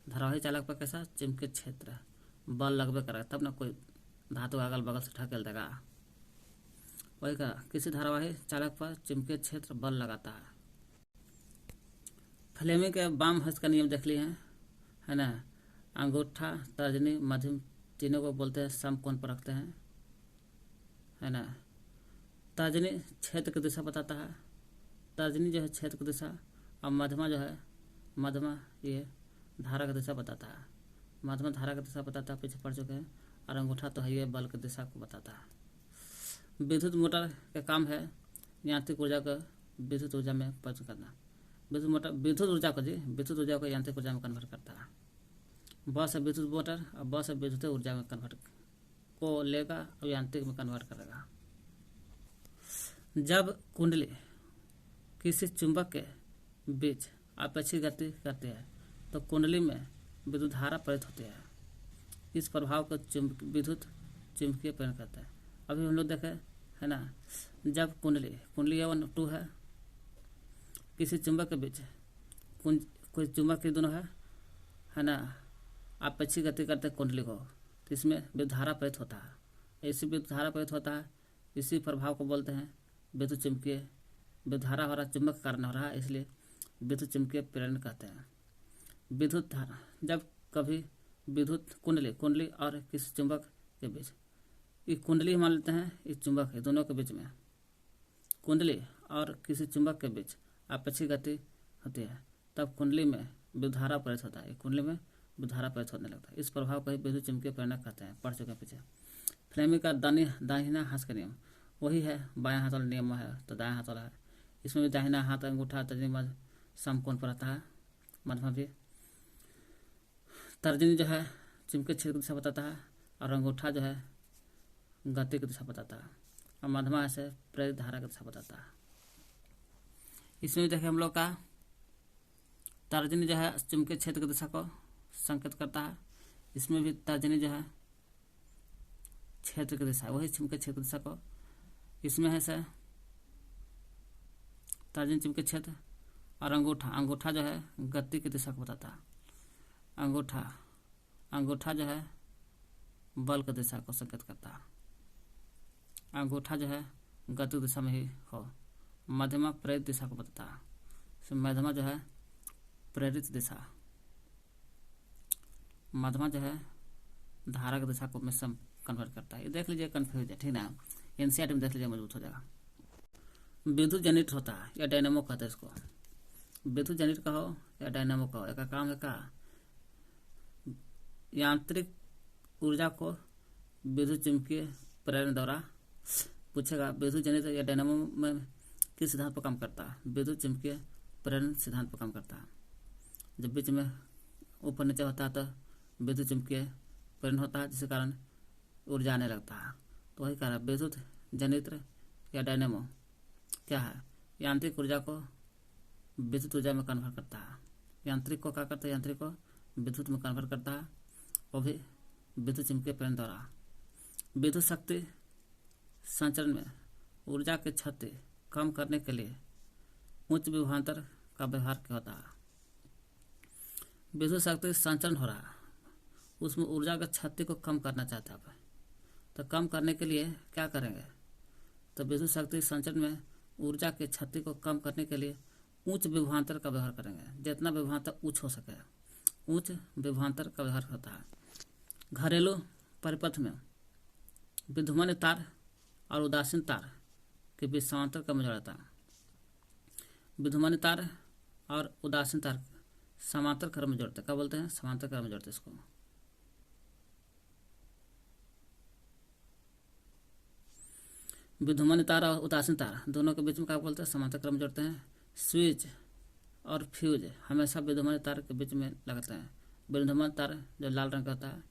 Speaker 1: धारावाही चालक पर कैसा चुंबकीय क्षेत्र बल लगभग करेगा, तब ना कोई धातु अगल बगल से ढकेल देगा। वही का किसी धारावाही चालक पर चुंबकीय क्षेत्र बल लगाता है। फ्लेमिंग के वाम हस्त का नियम देख लिए हैं, है ना। अंगूठा, तर्जनी, मध्यम तीनों को बोलते हैं समकोण पर रखते हैं, है ना। तर्जनी क्षेत्र की दिशा बताता है, तर्जनी जो है क्षेत्र की दिशा, और मध्यमा जो है, मध्यमा ये धारा की दिशा बताता है। मध्यमा धारा की दिशा बताता है, पीछे पड़ चुके हैं। और अंगूठा तो है ये बल की दिशा को बताता है। विद्युत मोटर का काम है यांत्रिक ऊर्जा को विद्युत ऊर्जा में परिवर्तित करना। विद्युत ऊर्जा को यांत्रिक ऊर्जा में कन्वर्ट करता है। बस है विद्युत मोटर, और बस है विद्युत ऊर्जा में कन्वर्ट को लेगा और यांत्रिक में कन्वर्ट करेगा। जब कुंडली किसी चुंबक के बीच अपेक्षित गति करती है तो कुंडली में विद्युत धारा प्रेरित होती है। इस प्रभाव को विद्युत चुंबकीय प्रेरण कहते हैं। अभी हम लोग देखें, है ना। जब कुंडली कुंडली 1 2 है, किसी चुंबक के बीच कोई चुंबक के दोनों है ना, आप अच्छी गति करते कुंडली को, तो इसमें विद्युत धारा प्रेरित होता है। ऐसी विद्युत धारा प्रेरित होता है, इसी प्रभाव को बोलते हैं विद्युत चुम्बकीय। विद्युत धारा हो रहा, चुंबक के कारण हो रहा है, इसलिए विद्युत चुम्बकीय प्रेरण कहते हैं। विद्युत धारा, जब कभी विद्युत कुंडली और किसी चुंबक के बीच, ये कुंडली मान लेते हैं, ये चुंबक है, दोनों के बीच में कुंडली और किसी चुंबक के बीच आपसी गति होती है, तब कुंडली में विद्युत धारा प्रेरित होता है। कुंडली में विद्युत धारा प्रेरित होने लगता है। इस प्रभाव को ही विद्युत चुम्बकीय प्रेरणा कहते हैं, पढ़ चुके पीछे। फ्लेमी का दाहिना हाथ का नियम वही है, बायां हाथ वाला नियम है तो दायां हाथ वाला है। इसमें भी दाहिना हाथ अंगूठा तर्जनी मध्य समकोण पर रहता है। मध्यमा भी तर्जनी जो है चुम्बकीय क्षेत्र की दिशा बताता है, और अंगूठा जो है गति की दिशा बताता है, और मध्यमा से प्रेरित धारा की दिशा बताता है। इसमें भी देखें हम लोग का तर्जनी जो है चुम्बकीय क्षेत्र की दिशा को संकेत करता है। इसमें भी तर्जनी जो है क्षेत्र की दिशा, वही चुम्बकीय क्षेत्र की दिशा को, इसमें है सर तर्जनी चुम्बकीय क्षेत्र, और अंगूठा जो है गति की दिशा को बताता है। अंगूठा जो है बल की दिशा को संकेत करता है। अंगूठा जो है गति दिशा में ही हो। मध्यमा प्रेरित दिशा को बताता है। मध्यमा जो है प्रेरित दिशा, मध्यमा जो है धारा की दिशा को में सम कन्वर्ट करता है। ये देख लीजिए, कन्फ्यूज है, ठीक ना। एनसीईआरटी में देख लीजिए, मजबूत हो जाएगा। विद्युत जनित होता है या डायनेमो कहते हैं इसको। विद्युत जनित कहो या डायनेमो कहो, एक काम है का यांत्रिक ऊर्जा को विद्युत चुम्बकीय प्रेरण द्वारा पूछेगा। विद्युत जनित या डायनेमो में किस सिद्धांत पर काम करता है? विद्युत चुम्बकीय प्रेरण सिद्धांत पर काम करता है। जब बीच में ऊपर नीचे होता है तो विद्युत चुम्बकीय प्रेरण होता है, जिसके कारण ऊर्जा आने लगता है। तो वही कह रहा है विद्युत जनित्र या डायनेमो क्या है? यांत्रिक ऊर्जा को विद्युत ऊर्जा में कन्वर्ट करता है। यांत्रिक को क्या करता है? यांत्रिक को विद्युत में कन्वर्ट करता है, वो भी विद्युत चुम्बकीय प्रेरण द्वारा। विद्युत शक्ति संचरण में ऊर्जा की क्षति कम करने के लिए उच्च विभवांतर का व्यवहार होता है। विद्युत शक्ति संचरण हो रहा है, उसमें ऊर्जा की क्षति को कम करना चाहते हैं आप, तो कम करने के लिए क्या करेंगे? तो विद्युत शक्ति संचरण में ऊर्जा की क्षति को कम करने के लिए उच्च विभवांतर का व्यवहार करेंगे। जितना विभवांतर उच्च हो सके, उच्च विभवांतर का व्यवहार होता है। घरेलू परिपथ में विद्युमान तार और उदासीन तार के बीच समांतर क्रम में जोड़ता है। विद्युमान तार और उदासीन तार समांतर क्रम में जोड़ते हैं। क्या बोलते हैं? समांतर क्रम में जोड़ते हैं इसको। विद्युमान तार और उदासीन तार दोनों के बीच में क्या बोलते हैं? समांतर क्रम में जोड़ते हैं। स्विच और फ्यूज हमेशा विद्युमान तार के बीच में लगाते हैं। विद्युमान तार जो लाल रंग का होता है,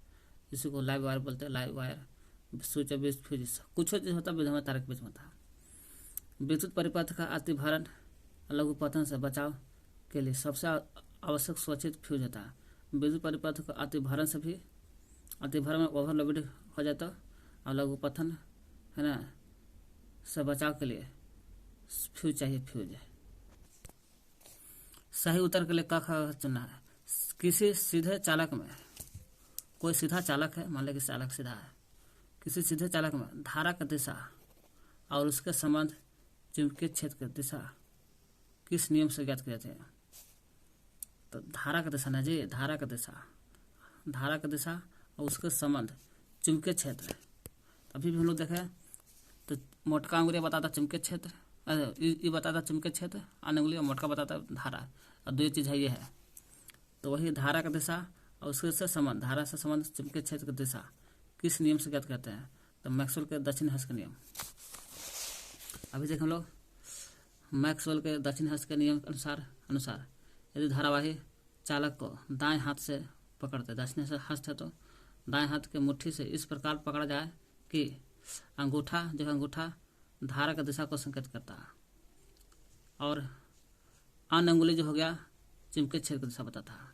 Speaker 1: इसी को लाइव वायर बोलते हैं। लाइव वायर, स्विच और फ्यूज कुछ जो होता है विद्युमान तार के बीच में होता है। विद्युत परिपथ का अतिभारण लघुपतन से बचाव के लिए सबसे आवश्यक सुरक्षित फ्यूज होता है। विद्युत परिपथ को अतिभारण से भी, अतिभारण में ओवरलोड हो जाता है, और लघुपतन है ना से बचाव के लिए फ्यूज चाहिए। फ्यूज सही उत्तर के लिए क ख चुनना है। किसी सीधे चालक में, कोई सीधा चालक है, मान लें कि चालक सीधा है, किसी सीधे चालक में धारा की दिशा और उसके संबंध चुंबकीय क्षेत्र की दिशा किस नियम से ज्ञात किए थे? तो धारा की दिशा ना जी, धारा की दिशा और उसके संबंध चुंबकीय क्षेत्र। अभी भी हम लोग देखें तो मोटका अंगुलिया बताता चुंबकीय क्षेत्र, ये बताता चुंबकीय क्षेत्र, अन्य अंगुलिया मोटका बताता धारा, और दो चीज़ है ये है। तो वही धारा का दिशा और उसके संबंध, धारा से संबंध चुंबकीय क्षेत्र की दिशा किस नियम से ज्ञात करते हैं? तो मैक्सवेल के दक्षिण हस्त के नियम। अभी देखें हम लोग मैक्सवेल के दक्षिण हस्त के नियम के अनुसार यदि धारावाही चालक को दाएं हाथ से पकड़ते, दक्षिण हस्त है तो दाएं हाथ के मुट्ठी से इस प्रकार पकड़ा जाए कि अंगूठा जो है, अंगूठा धारा की दिशा को संकेत करता है, और अन्य अंगुली जो हो गया चुंबकीय क्षेत्र की दिशा बताता है।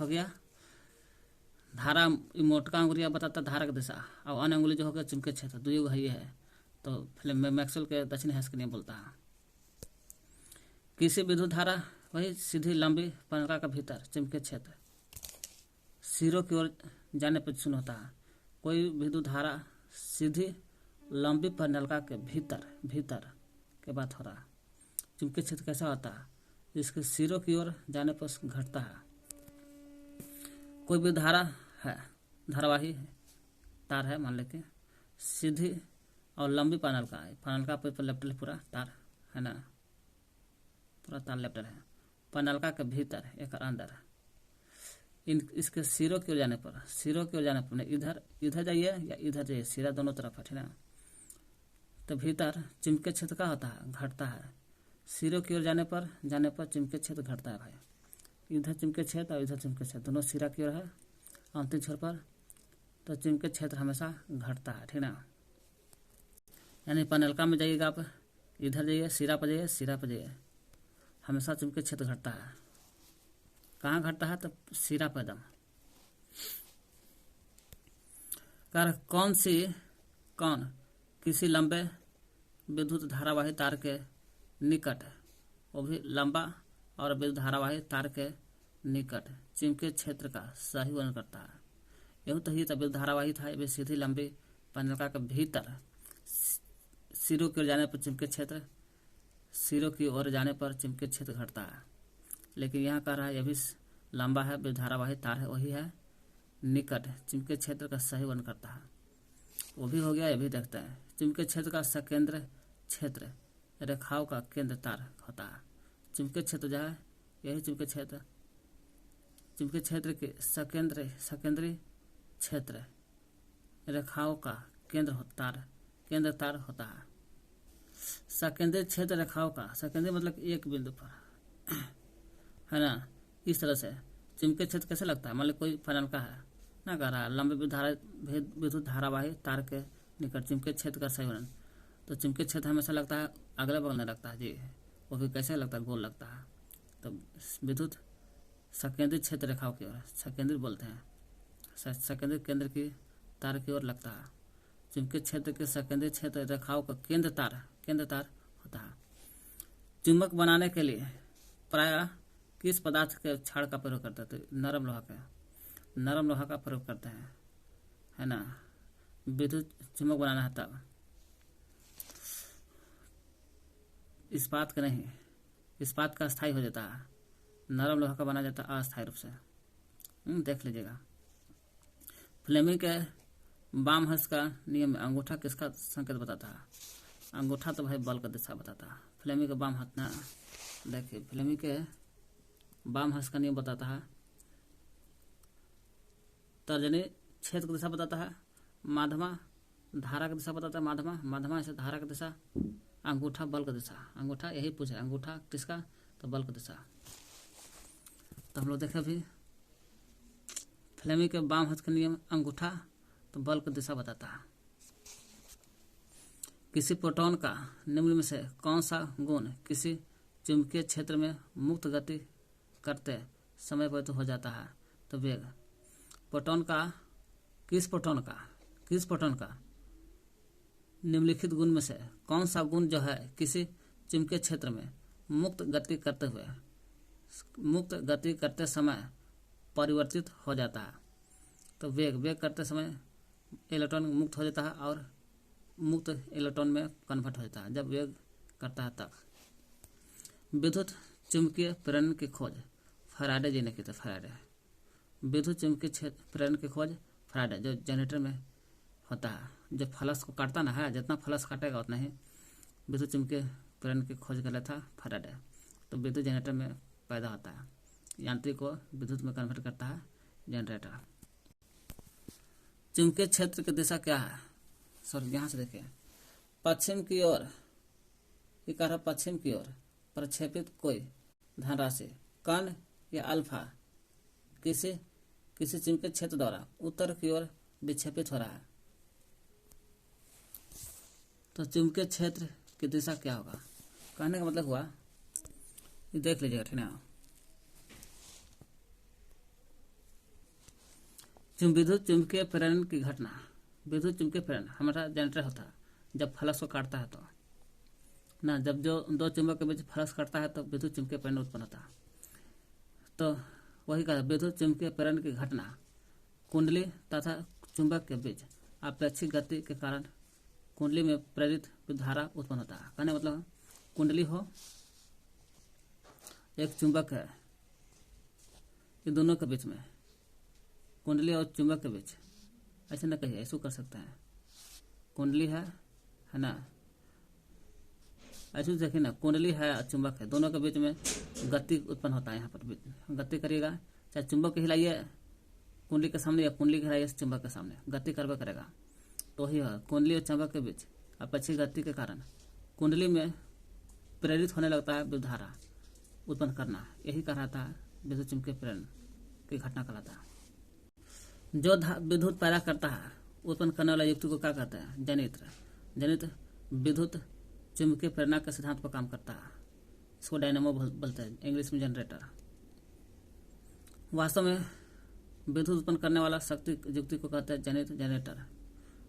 Speaker 1: हो गया धारा मोटका अंगुलिया बताता धारा की दिशा, और अन्य अंगुली जो होगा चुंबकीय क्षेत्र, दुई है ये है। तो मैक्सवेल के दक्षिणी हैश के नियम बोलता है। किसी विद्युत धारा वही सीधी लंबी पनका का भीतर चुंबकीय क्षेत्र सिरों की ओर जाने पर शून्य होता है। कोई विद्युत धारा सीधी लंबी परिनलिका के भीतर के बात हो रहा है। चुंबकीय क्षेत्र कैसा होता है? इसके सिरों की ओर जाने पर घटता है। कोई भी धारा है, धारावाही तार है, मान लेके सीधी और लंबी पैनलिका है, पैनलिका पर लेप्टल पूरा तार है ना, पूरा तार लेप्टल है। पैनलिका के भीतर एक अंदर इसके सिरों की ओर जाने पर इधर जाइए या इधर जाइए, सिरा दोनों तरफ है, ठीक है। तो भीतर चुंबकीय क्षेत्र का होता है, घटता है। सिरों की ओर जाने पर चुंबकीय क्षेत्र घटता है भाई। इधर चुंबकीय क्षेत्र और इधर चुंबकीय क्षेत्र दोनों सिरा की ओर है, अंतिम छोर पर। तो चुंबकीय क्षेत्र हमेशा घटता है, ठीक ना। यानी पैनलिका में जाइएगा आप, इधर जाइए, सिरा पर जाइए, हमेशा चुंबकीय क्षेत्र घटता है। कहाँ घटता है? तो सिरा पर एकदम। कौन किसी लंबे विद्युत धारावाही तार के निकट, वो भी लंबा और विद्युत धारावाही तार के निकट चुंबकीय क्षेत्र का सही वर्णन करता है। यही तो विद्युत धारावाही था, ये सीधी लंबी पैनलिका के भीतर सिरों की ओर जाने पर चुंबकीय क्षेत्र घटता है। लेकिन यहाँ कह रहा है यह भी लंबा है, विद्युत धारावाही तार है, वही है निकट चुंबकीय क्षेत्र का सही वर्णन करता है। वो भी हो गया, ये भी देखते हैं। चुंबकीय क्षेत्र का सकेंद्र क्षेत्र रेखाओं का केंद्र तार होता है। चुंबकीय क्षेत्र जो है यही चुंबकीय क्षेत्र के सकेंद्री क्षेत्र रेखाओं का केंद्र तार होता है। सकेंद्री क्षेत्र रेखाओं का, सकेंद्री मतलब एक बिंदु पर है ना। इस तरह से चुंबकीय क्षेत्र कैसे लगता है? मान लो कोई पैनलिका है ना, कह रहा है लंबे विद्युत धारावाही तार के निकट चुंबकीय क्षेत्र का सही वर्णन। तो चुंबकीय क्षेत्र हमेशा लगता है अगले बगल में लगता है जी, वो भी कैसे लगता है? गोल लगता है। तो विद्युत सकेंद्री क्षेत्र रेखाओं की ओर, सकेंद्री बोलते हैं, सकेंद्री केंद्र की तार की ओर लगता है। चुंबकीय क्षेत्र के सकेंद्री क्षेत्र रेखाओं का केंद्र तार होता है। चुंबक बनाने के लिए प्रायः किस पदार्थ के छड़ का प्रयोग करते हैं? तो नरम लोहा का प्रयोग करते हैं, है ना। विद्युत चुंबक बनाना है तब इस्पात का नहीं, इस्पात का अस्थायी हो जाता है, नरम लोहा का बना जाता है अस्थायी रूप से। देख लीजिएगा। फ्लेमिंग के बाम हस्त का नियम में अंगूठा किसका संकेत बताता है? अंगूठा तो भाई बल का दिशा बताता है। फ्लेमिंग के बाम हाथ ना, देखिए फ्लेमिंग के बाम हस्त का नियम बताता है, तर्जनी क्षेत्र की दिशा बताता है, माध्यमा धारा की दिशा बताता है, माध्यमा ऐसे धारा की दिशा, अंगूठा बल का दिशा। अंगूठा यही पूछ रहा है, अंगूठा किसका? तो बल का दिशा। तो हम लोग देखें अभी फ्लेमिंग के बाम हाथ का नियम, अंगूठा तो बल की दिशा बताता है। किसी प्रोटॉन का निम्न में से कौन सा गुण किसी चुंबकीय क्षेत्र में मुक्त गति करते समय पर हो जाता है? तो वेग। किस प्रोटॉन का निम्नलिखित गुण में से कौन सा गुण जो है किसी चुंबकीय क्षेत्र में मुक्त गति करते समय परिवर्तित हो जाता है? तो वेग करते समय इलेक्ट्रॉन मुक्त हो जाता है और मुक्त इलेक्ट्रॉन में कन्वर्ट हो जाता है जब वेग करता है तब। विद्युत चुंबकीय प्रेरण की खोज फैराडे जी ने की थी। विद्युत चुंबकीय प्रेरण की खोज फैराडे, जो जनरेटर में होता है, जो फ्लक्स को काटता ना है, जितना फ्लक्स काटेगा उतना ही विद्युत चुंबकीय प्रेरण की खोज कर लेता फैराडे। तो विद्युत जनरेटर में पैदा होता है, यांत्रिक को विद्युत में कन्वर्ट करता है जनरेटर। चुंबकीय क्षेत्र की दिशा क्या है? सर यहाँ से देखिए, पश्चिम की ओर, ये कह रहा पश्चिम की ओर प्रक्षेपित कोई धनराशि कण या अल्फा किसी चुंबकीय क्षेत्र द्वारा उत्तर की ओर विक्षेपित हो रहा है। तो चुंबकीय क्षेत्र की दिशा क्या होगा? कहने का मतलब हुआ, ये देख लीजिएगा, ठीक है। विद्युत चुंबकीय प्रेरण की घटना। विद्युत चुंबकीय प्रेरण हमारा जनरेटर होता है, जब फ्लक्स को काटता है तो ना, जब जो दो चुंबक के बीच फ्लक्स काटता है तो विद्युत चुंबकीय प्रेरण उत्पन्न होता है। तो वही कहा, विद्युत चुंबकीय प्रेरण की घटना कुंडली तथा चुंबक के बीच अपेक्षित गति के कारण कुंडली में प्रेरित विद्युत धारा उत्पन्न होता है। कहने मतलब कुंडली हो, एक चुंबक है, ये दोनों के बीच में, कुंडली और चुंबक के बीच, ऐसे ना कहिए, ऐसे कर सकते हैं। कुंडली है ना, ऐसे देखिए ना, कुंडली है और चुंबक है, दोनों के बीच में गति उत्पन्न होता है। यहाँ पर गति करिएगा, चाहे चुंबक हिलाइए कुंडली के सामने या कुंडली हिलाइए चुंबक के सामने, गति करवे करेगा। तो ही है, कुंडली और चुंबक के बीच अपेक्षित गति के कारण कुंडली में प्रेरित होने लगता है विद्युत धारा उत्पन्न करना, यही कहलाता है विद्युत चुंबकीय प्रेरण की घटना कहलाता है। जो विद्युत पैदा करता है उत्पन्न करने वाला युक्ति को क्या कहते हैं? जनित्र। जनित्र विद्युत चुंबकीय प्रेरणा के सिद्धांत पर काम करता है, इसको डायनेमो बोलते हैं, इंग्लिश में जनरेटर। वास्तव में विद्युत उत्पन्न करने वाला शक्ति युक्ति को कहते हैं जनित्र, जनरेटर।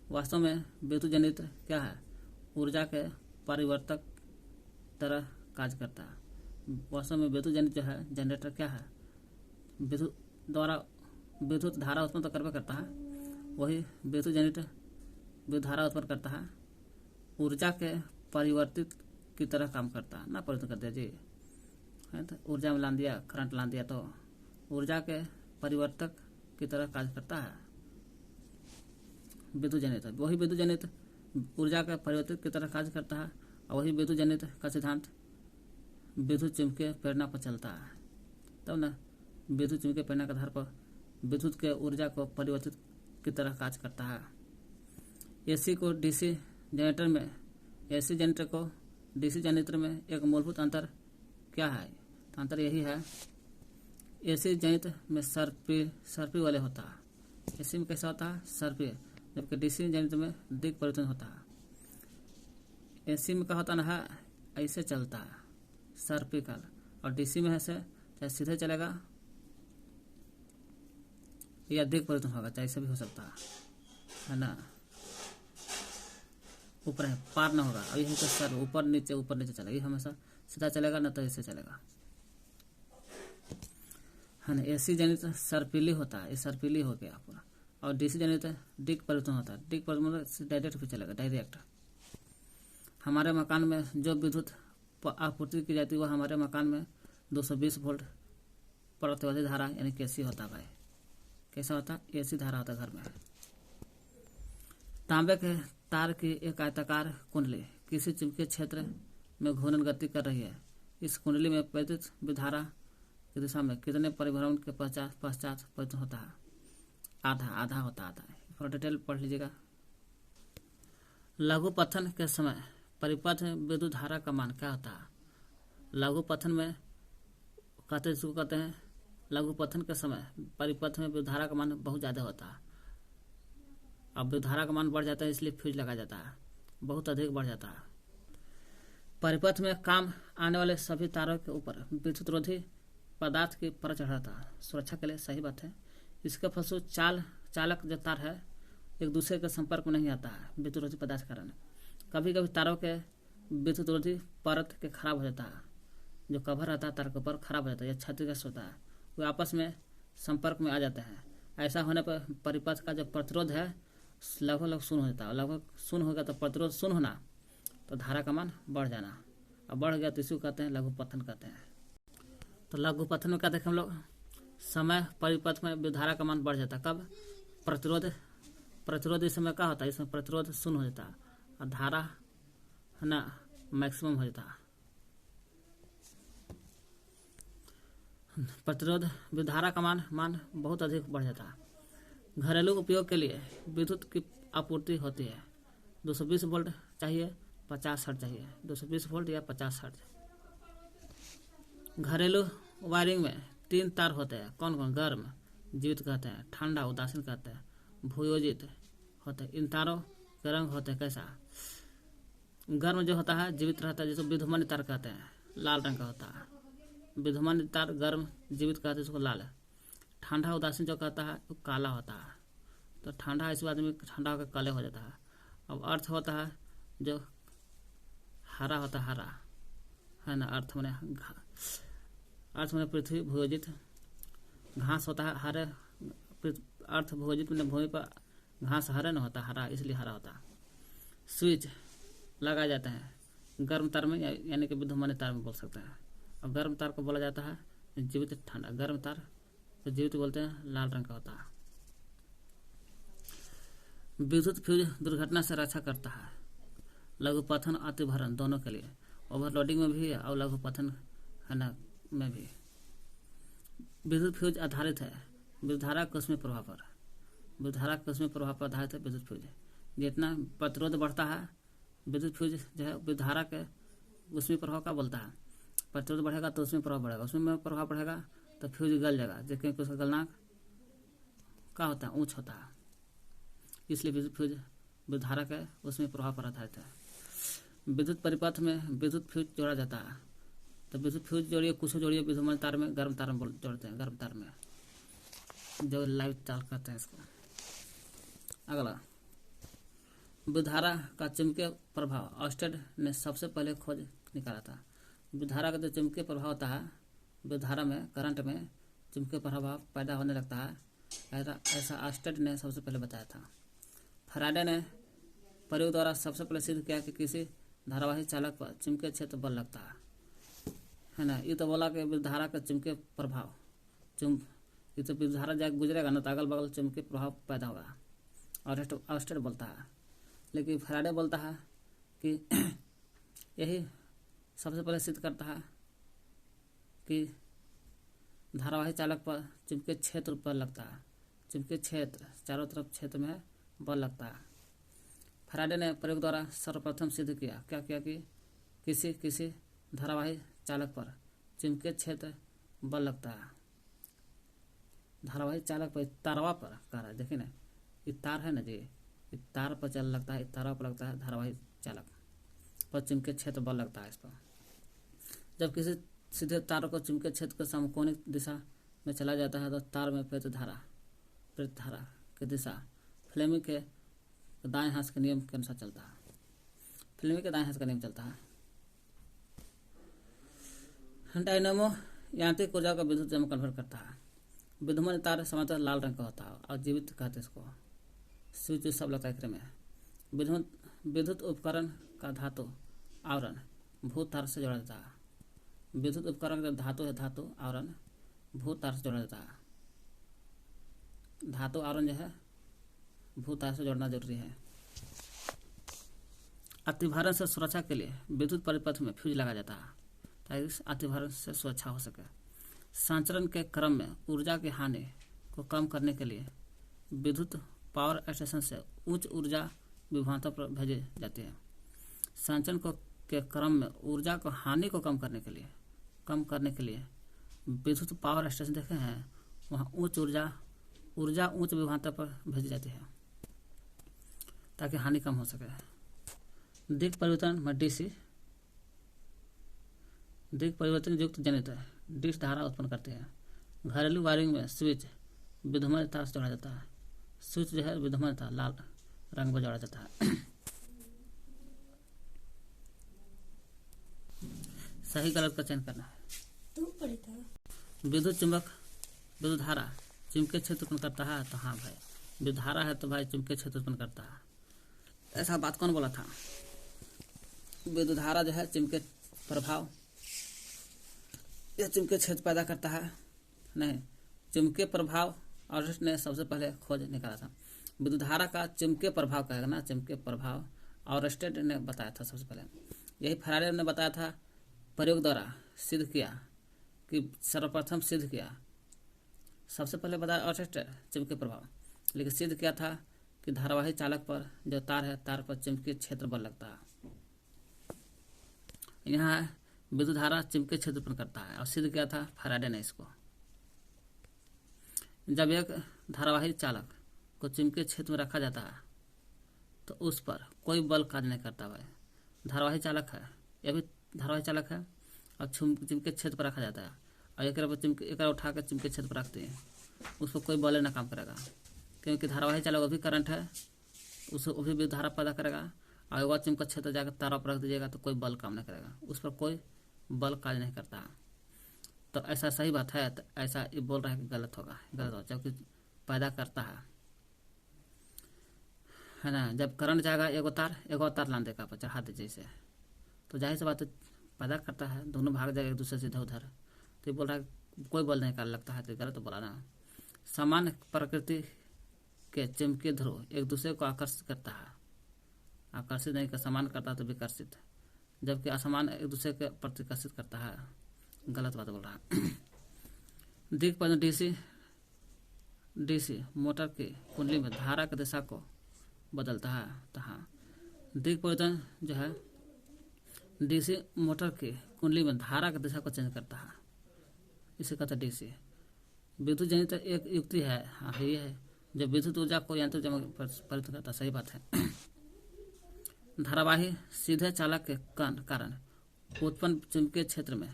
Speaker 1: वास्तव में विद्युत जनित्र क्या है? ऊर्जा के परिवर्तक तरह कार्य करता है। वास्तव में विद्युत जनित्र जो है जनरेटर क्या है? विद्युत द्वारा विद्युत धारा उत्पन्न तो करवे करता है, वही विद्युत जनित्र विद्युत धारा उत्पन्न करता है, ऊर्जा के परिवर्तित की तरह काम करता है ना, परिवर्तन करते हैं जी, है तो ऊर्जा में लान दिया, करंट लान दिया, तो ऊर्जा के परिवर्तक की तरह कार्य करता है विद्युत जनित्र। वही विद्युत जनित्र ऊर्जा के परिवर्तित की तरह कार्य करता है, और वही विद्युत जनित्र का सिद्धांत विद्युत चुंबकीय प्रेरणा पर चलता है। तब ना विद्युत चुंबकीय प्रेरणा के आधार पर विद्युत के ऊर्जा को परिवर्तित की तरह कार्य करता है। एसी को डीसी जनरेटर में, एसी जनरेटर को डीसी जनरेटर में एक मूलभूत अंतर क्या है? तो अंतर यही है, एसी जनरेटर में सर्पी वाले होता है। एसी में कैसा होता है? सर्पी, जबकि डीसी जनरेटर में दिक् परिवर्तन होता है। एसी में क्या होता है? ऐसे चलता है सर्पिकल, और डीसी में ऐसे चाहे सीधे चलेगा या दिक् परिवर्तन होगा, चाहे ऐसे भी हो सकता है ना, ऊपर है पार ना होगा, और यही तो सर ऊपर नीचे चलेगा, ये हमेशा सीधा चलेगा ना तो ऐसे चलेगा, है ना। एसी जनित्र सर्पिली होता है, ये सर्पिली हो गया पूरा, और डीसी जनित्र दिक् परिवर्तन होता है। दिक् परिवर्तन डायरेक्ट भी चलेगा, डायरेक्ट। हमारे मकान में जो विद्युत आपूर्ति की जाती है वह हमारे मकान में 220 वोल्ट प्रतिवर्ती धारा यानी केसी होता है। भाई कैसा होता है? एसी धारा होता है घर में। तांबे के तार की एक आयताकार कुंडली किसी चुंबकीय क्षेत्र में घूर्णन गति कर रही है। इस कुंडली में प्रेरित विद्युत धारा की दिशा में कितने परिभ्रमण के पश्चात परिवर्तन होता है? आधा होता है। थोड़ा डिटेल पढ़ लीजिएगा। लघु पथन के समय परिपथ में विद्युत धारा का मान क्या होता है? लघु पथन में कहते हैं लघु पथन के समय परिपथ में विद्युत धारा का मान बहुत ज़्यादा होता है। अब विद्युत धारा का मान बढ़ जाता है, इसलिए फ्यूज लगाया जाता है, बहुत अधिक बढ़ जाता है। परिपथ में काम आने वाले सभी तारों के ऊपर विद्युत रोधी पदार्थ की परत चढ़ाता है, सुरक्षा के लिए सही बात है। इसके फलस्वरूप चालक जो तार है एक दूसरे के संपर्क में नहीं आता है विद्युत रोधी पदार्थ के कारण। कभी कभी तारों के विद्युत रोधी परत के खराब हो जाता है, जो कवर रहता है तार के ऊपर खराब हो जाता है या क्षतिग्रस्त होता है, वे आपस में संपर्क में आ जाते हैं। ऐसा होने पर परिपथ का जो प्रतिरोध है लगभग शून्य हो जाता है। लगभग शून्य हो गया तो प्रतिरोध शून्य होना, तो धारा का मान बढ़ जाना, और बढ़ गया तो इसी को कहते हैं लघु पथन कहते हैं। तो लघु पथन में क्या देखें हम लोग? समय परिपथ में विद्युत धारा का मान बढ़ जाता है। कब? प्रतिरोध इस समय क्या होता है? इसमें प्रतिरोध शून्य हो जाता है और धारा है ना मैक्सिमम हो जाता है। प्रतिरोध विद्युत धारा का मान बहुत अधिक बढ़ जाता है। घरेलू उपयोग के लिए विद्युत की आपूर्ति होती है। 220 वोल्ट चाहिए, 50 हर्ट्ज चाहिए, 220 वोल्ट या 50 हर्ट्ज। घरेलू वायरिंग में 3 तार होते हैं। कौन कौन? गर्म जीवित कहते हैं, ठंडा उदासीन कहते हैं, भूयोजित होते हैं। इन तारों के रंग होते हैं कैसा? गर्म जो होता है जीवित रहता है, जिसको विद्युमान तार कहते हैं, लाल रंग का होता है। विद्युमान तार गर्म जीवित कहते हैं, जिसको लाल है। ठंडा उदासीन जो कहता है वो काला होता है। तो ठंडा, इस आदमी ठंडा होकर काले हो जाता है। अब अर्थ होता है जो हरा होता है, हरा है ना। अर्थ मैंने पृथ्वी, भूयोजित घास होता है हरे। अर्थ भूयोजित मैंने भूमि पर घास हरे न होता, हरा, इसलिए हरा होता है। स्विच लगाए जाते हैं गर्म तार में, यानी कि विद्युन्मानी तार में बोल सकते हैं। अब गर्म तार को बोला जाता है जीवित ठंडा। गर्म तार तो जीवित बोलते हैं, लाल रंग का होता है। विद्युत फ्यूज दुर्घटना से रक्षा करता है, लघुपथन अतिभरण दोनों के लिए, ओवरलोडिंग में भी और लघुपथन है ना में भी। विद्युत फ्यूज आधारित है विद्युतधारा के उसमें प्रभाव पर। विद्युतधारा के उसमें प्रभाव पर आधारित है विद्युत फ्यूज। जितना प्रतिरोध बढ़ता है विद्युत फ्यूज जो है विद्युतधारा के उसमें प्रभाव का बोलता है। प्रतिरोध बढ़ेगा तो उसमें प्रभाव बढ़ेगा, उसमें प्रभाव बढ़ेगा तो फ्यूज गल जाएगा, जबकि उसका गलनांक क्या होता है, ऊंच होता है। इसलिए विद्युत फ्यूज विद्युतधारा के उसमें प्रभाव पर आधारित है। विद्युत परिपथ में विद्युत फ्यूज जोड़ा जाता है। तो विद्युत फ्यूज जोड़िए, कुछ जोड़िए विद्युन्मानी तार में, गर्म तार में जोड़ते हैं, गर्म तार में जो लाइव तार कहते हैं इसको। अगला विद्युतधारा का चुंबकीय प्रभाव, ऑस्टेड ने सबसे पहले खोज निकाला था। विद्युतधारा का जो चुंबकीय प्रभाव होता है, विद्युतधारा में, करंट में चुंबकीय प्रभाव पैदा होने लगता है, ऐसा ऑस्टेड ने सबसे पहले बताया था। फैराडे ने प्रयोग द्वारा सबसे पहले सिद्ध किया कि किसी धारावाही चालक पर चुंबकीय क्षेत्र बल लगता है ना। ये तो बोला कि विद्युतधारा का चुंबकीय प्रभाव, ये तो विद्युतधारा जब गुजरेगा ना तो अगल बगल चुंबकीय प्रभाव पैदा होगा, और ऑस्टेड बोलता है। लेकिन फैराडे बोलता है कि यही सबसे पहले सिद्ध करता है कि धारावाही चालक पर चुंबकीय क्षेत्र पर लगता है, चुंबकीय क्षेत्र चारों तरफ क्षेत्र में बल लगता है। फैराडे ने प्रयोग द्वारा सर्वप्रथम सिद्ध किया, क्या किया कि किसी धारावाही चालक पर चुंबकीय क्षेत्र बल लगता है। धारावाही चालक पर, तारवा पर कह रहा है, देखिए ना, ये तार है ना जी, ये तार पर चल लगता है, तारा पर लगता है धारावाही चालक पर चुंबकीय क्षेत्र बल लगता है इस पर। जब किसी सीधे तार को चुंबकीय क्षेत्र के समकोणिक दिशा में चला जाता है तो तार में प्रतिधारा की दिशा फ्लेमिंग के दाएं हाथ के नियम के अनुसार चलता है। फ्लेमिंग के दाएं हाथ का नियम चलता है। डायनामो यांत्रिक ऊर्जा को विद्युत में कन्वर्ट करता है। विद्युन्मानी तार सामान्यतः लाल रंग का होता है और जीवित कहते हैं इसको। स्विच सब लगता है में। विद्युत उपकरण का धातु आवरण भूत तार से जोड़ा जाता है। विद्युत उपकरण का धातु है, धातु आवरण भूत तार से जोड़ा जाता है। धातु आवरण जो है भूत तार से जोड़ना जरूरी है। अतिभारण से सुरक्षा के लिए विद्युत परिपथ में फ्यूज लगाया जाता है ताकि अतिभारण से सुरक्षा हो सके। संचरण के क्रम में ऊर्जा की हानि को कम करने के लिए विद्युत पावर स्टेशन से उच्च ऊर्जा विभवांतर पर भेजे जाते हैं। संचरण के क्रम में ऊर्जा को हानि को कम करने के लिए विद्युत पावर स्टेशन देखे हैं, वहाँ उच्च ऊर्जा उच्च विभवांतर पर भेजी जाती है ताकि हानि कम हो सके। दिक् परिवर्तन में डीसी दिक् परिवर्तन युक्त जनरेटर डीसी धारा उत्पन्न करते हैं। घरेलू वायरिंग में स्विच विद्युन्मानी तार से जोड़ा जाता है। स्विच जो है विद्युन्मानी तार लाल रंग में जोड़ा जाता है। सही गलत का चयन करना है। विद्युत चुंबक विद्युत धारा चुंबकीय क्षेत्र उत्पन्न करता है, तो हाँ भाई विद्युत धारा है तो भाई चुंबकीय क्षेत्र उत्पन्न करता है। ऐसा बात कौन बोला था? विद्युत धारा जो है चुंबकीय प्रभाव, यह चुंबकीय क्षेत्र पैदा करता है। नहीं, चुंबकीय प्रभाव ऑस्टेड ने सबसे पहले खोज निकाला था। विद्युत धारा का चुंबकीय प्रभाव कहेगा ना, चुंबकीय प्रभाव ऑस्टेड ने बताया था सबसे पहले। यही फैराडे ने बताया था, प्रयोग द्वारा सिद्ध किया कि सर्वप्रथम सिद्ध किया, सबसे पहले बताया ऑस्टेड चुंबकीय प्रभाव, लेकिन सिद्ध किया था कि धारावाही चालक पर जो तार है, तार पर चुंबकीय क्षेत्र बल लगता है। यहाँ विद्युत धारा चुंबकीय क्षेत्र उत्पन्न करता है और सिद्ध किया था फैराडे ने इसको। जब एक धारावाही चालक को चुंबकीय क्षेत्र में रखा जाता है तो उस पर कोई बल कार्य नहीं करता। भाई धारावाही चालक है, यह भी धारावाही चालक है और चुंबकीय क्षेत्र पर रखा जाता है और एक उठा कर चुंबकीय क्षेत्र पर रखते हैं, उस पर कोई बल ना काम करेगा। क्योंकि धारावाही चालक वो भी करंट है, उसे वो भी विद्युत धारा पैदा करेगा। और वह चुंबक क्षेत्र जाकर तारों पर रख दीजिएगा तो कोई बल काम नहीं करेगा, उस पर कोई बल कार्य नहीं करता। तो ऐसा सही बात है? तो ऐसा ये बोल रहा है कि गलत होगा, जबकि पैदा करता है ना। जब करंट जाएगा एगो तार लान देगा पर चढ़ा दीजिए इसे, तो जाहिर सी बात है पैदा करता है, दोनों भाग जाएगा एक दूसरे से इधर उधर। तो ये बोल रहा है कोई बल नहीं कार्य लगता है, तो गलत बोला ना। समान प्रकृति के चुंबकीय ध्रुव एक दूसरे को आकर्षित करता है, आकर्षित नहीं कर समान करता तो विकर्षित, जबकि असमान एक दूसरे के प्रतिकर्षित करता है, गलत बात बोल रहा है। दिक पर डीसी मोटर की कुंडली में धारा की दिशा को बदलता है। तो हाँ, दिक परिवर्तन जो है डीसी मोटर की कुंडली में धारा की दिशा को चेंज करता है, इसे कहते हैं डीसी। विद्युत जनित एक युक्ति है, हाँ ये है, जो विद्युत ऊर्जा को यंत्र परिवर्तित करता है, सही बात है। धारावाही सीधे चालक के कारण उत्पन्न चुंबकीय क्षेत्र में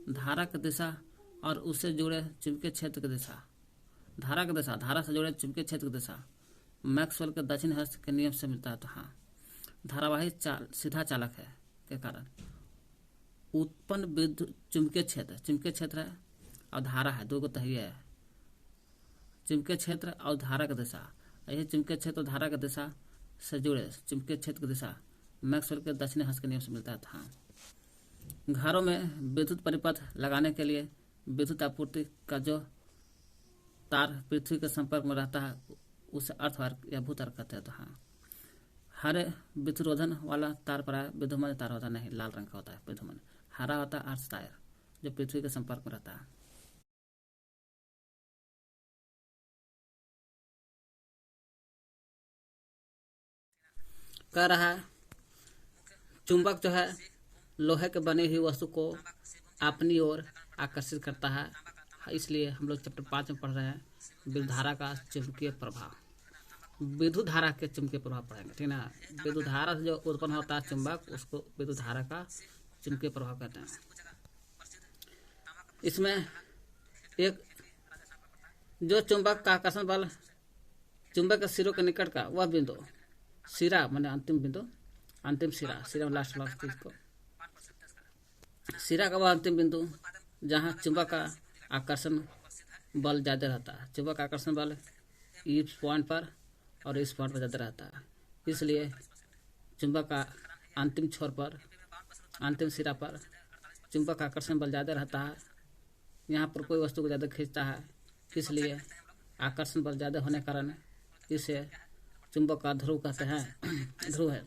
Speaker 1: धारा की दिशा और उससे जुड़े चुंबकीय क्षेत्र की दिशा, धारा से जुड़े चुंबकीय क्षेत्र की दिशा मैक्सवेल के दक्षिण हस्त के नियम से मिलता है। तो हाँ, धारावाही सीधा चालक है के कारण उत्पन्न विद्युत चुंबकीय क्षेत्र है और धारा है, दो को तहिए है, चुंबकीय क्षेत्र और धारा की दिशा। यही चुंबकीय क्षेत्र और धारा की दिशा से जुड़े चुंबकीय क्षेत्र की दिशा मैक्सवेल के दक्षिणी हस्त के नियम से मिलता है। हाँ, घरों में विद्युत परिपथ लगाने के लिए विद्युत आपूर्ति का जो तार पृथ्वी के संपर्क में रहता है उसे अर्धवाहक या भूतारक कहते हैं। तो हाँ, हरे विद्युरोधन वाला तार पर विद्युमान तार होता नहीं, लाल रंग का होता है विद्युमान, हरा होता है अर्थ तार जो पृथ्वी के संपर्क में रहता है। कह रहा है चुंबक जो है लोहे के बनी हुई वस्तु को अपनी ओर आकर्षित करता है, इसलिए हम लोग चैप्टर 5 में पढ़ रहे हैं विद्युत धारा का चुंबकीय प्रभाव। विद्युत धारा के चुंबकीय प्रभाव पढ़ेंगे, ठीक ना। विद्युत धारा से जो उत्पन्न होता है चुंबक, उसको विद्युत धारा का चुंबकीय प्रभाव कहते हैं। इसमें एक जो चुंबक का आकर्षण बल चुंबक के सिरों के निकट का वह बिंदु, सिरा माने अंतिम बिंदु, अंतिम सिरा लास्ट चीज को, सिरा का वह अंतिम बिंदु जहाँ चुंबक का आकर्षण बल ज्यादा रहता है। चुंबक का आकर्षण बल इस पॉइंट पर और इस पॉइंट पर ज्यादा रहता है, इसलिए चुंबक का अंतिम छोर पर, अंतिम सिरा पर चुंबक का आकर्षण बल ज्यादा रहता है। यहाँ पर कोई वस्तु को ज्यादा खींचता है, इसलिए आकर्षण बल ज्यादा होने के कारण इसे चुंबक का ध्रुव कहते हैं, ध्रुव है।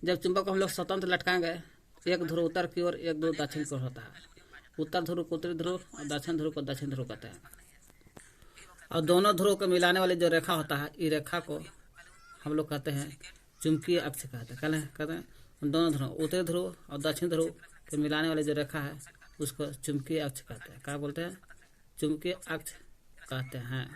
Speaker 1: जब चुंबक को हम लोग स्वतंत्र लटकाएंगे, एक ध्रुव उत्तर की ओर, एक ध्रुव दक्षिण की ओर होता है। उत्तर ध्रुव को उत्तरी ध्रुव और दक्षिण ध्रुव को दक्षिण ध्रुव कहते हैं। और दोनों ध्रुव को मिलाने वाली जो रेखा होता है, इस रेखा को हम लोग कहते हैं चुंबकीय अक्ष कहते हैं। दोनों ध्रुव उत्तरी ध्रुव और दक्षिण ध्रुव के मिलाने वाली जो रेखा है उसको चुंबकीय अक्ष कहते हैं। क्या बोलते हैं? चुंबकीय अक्ष कहते हैं।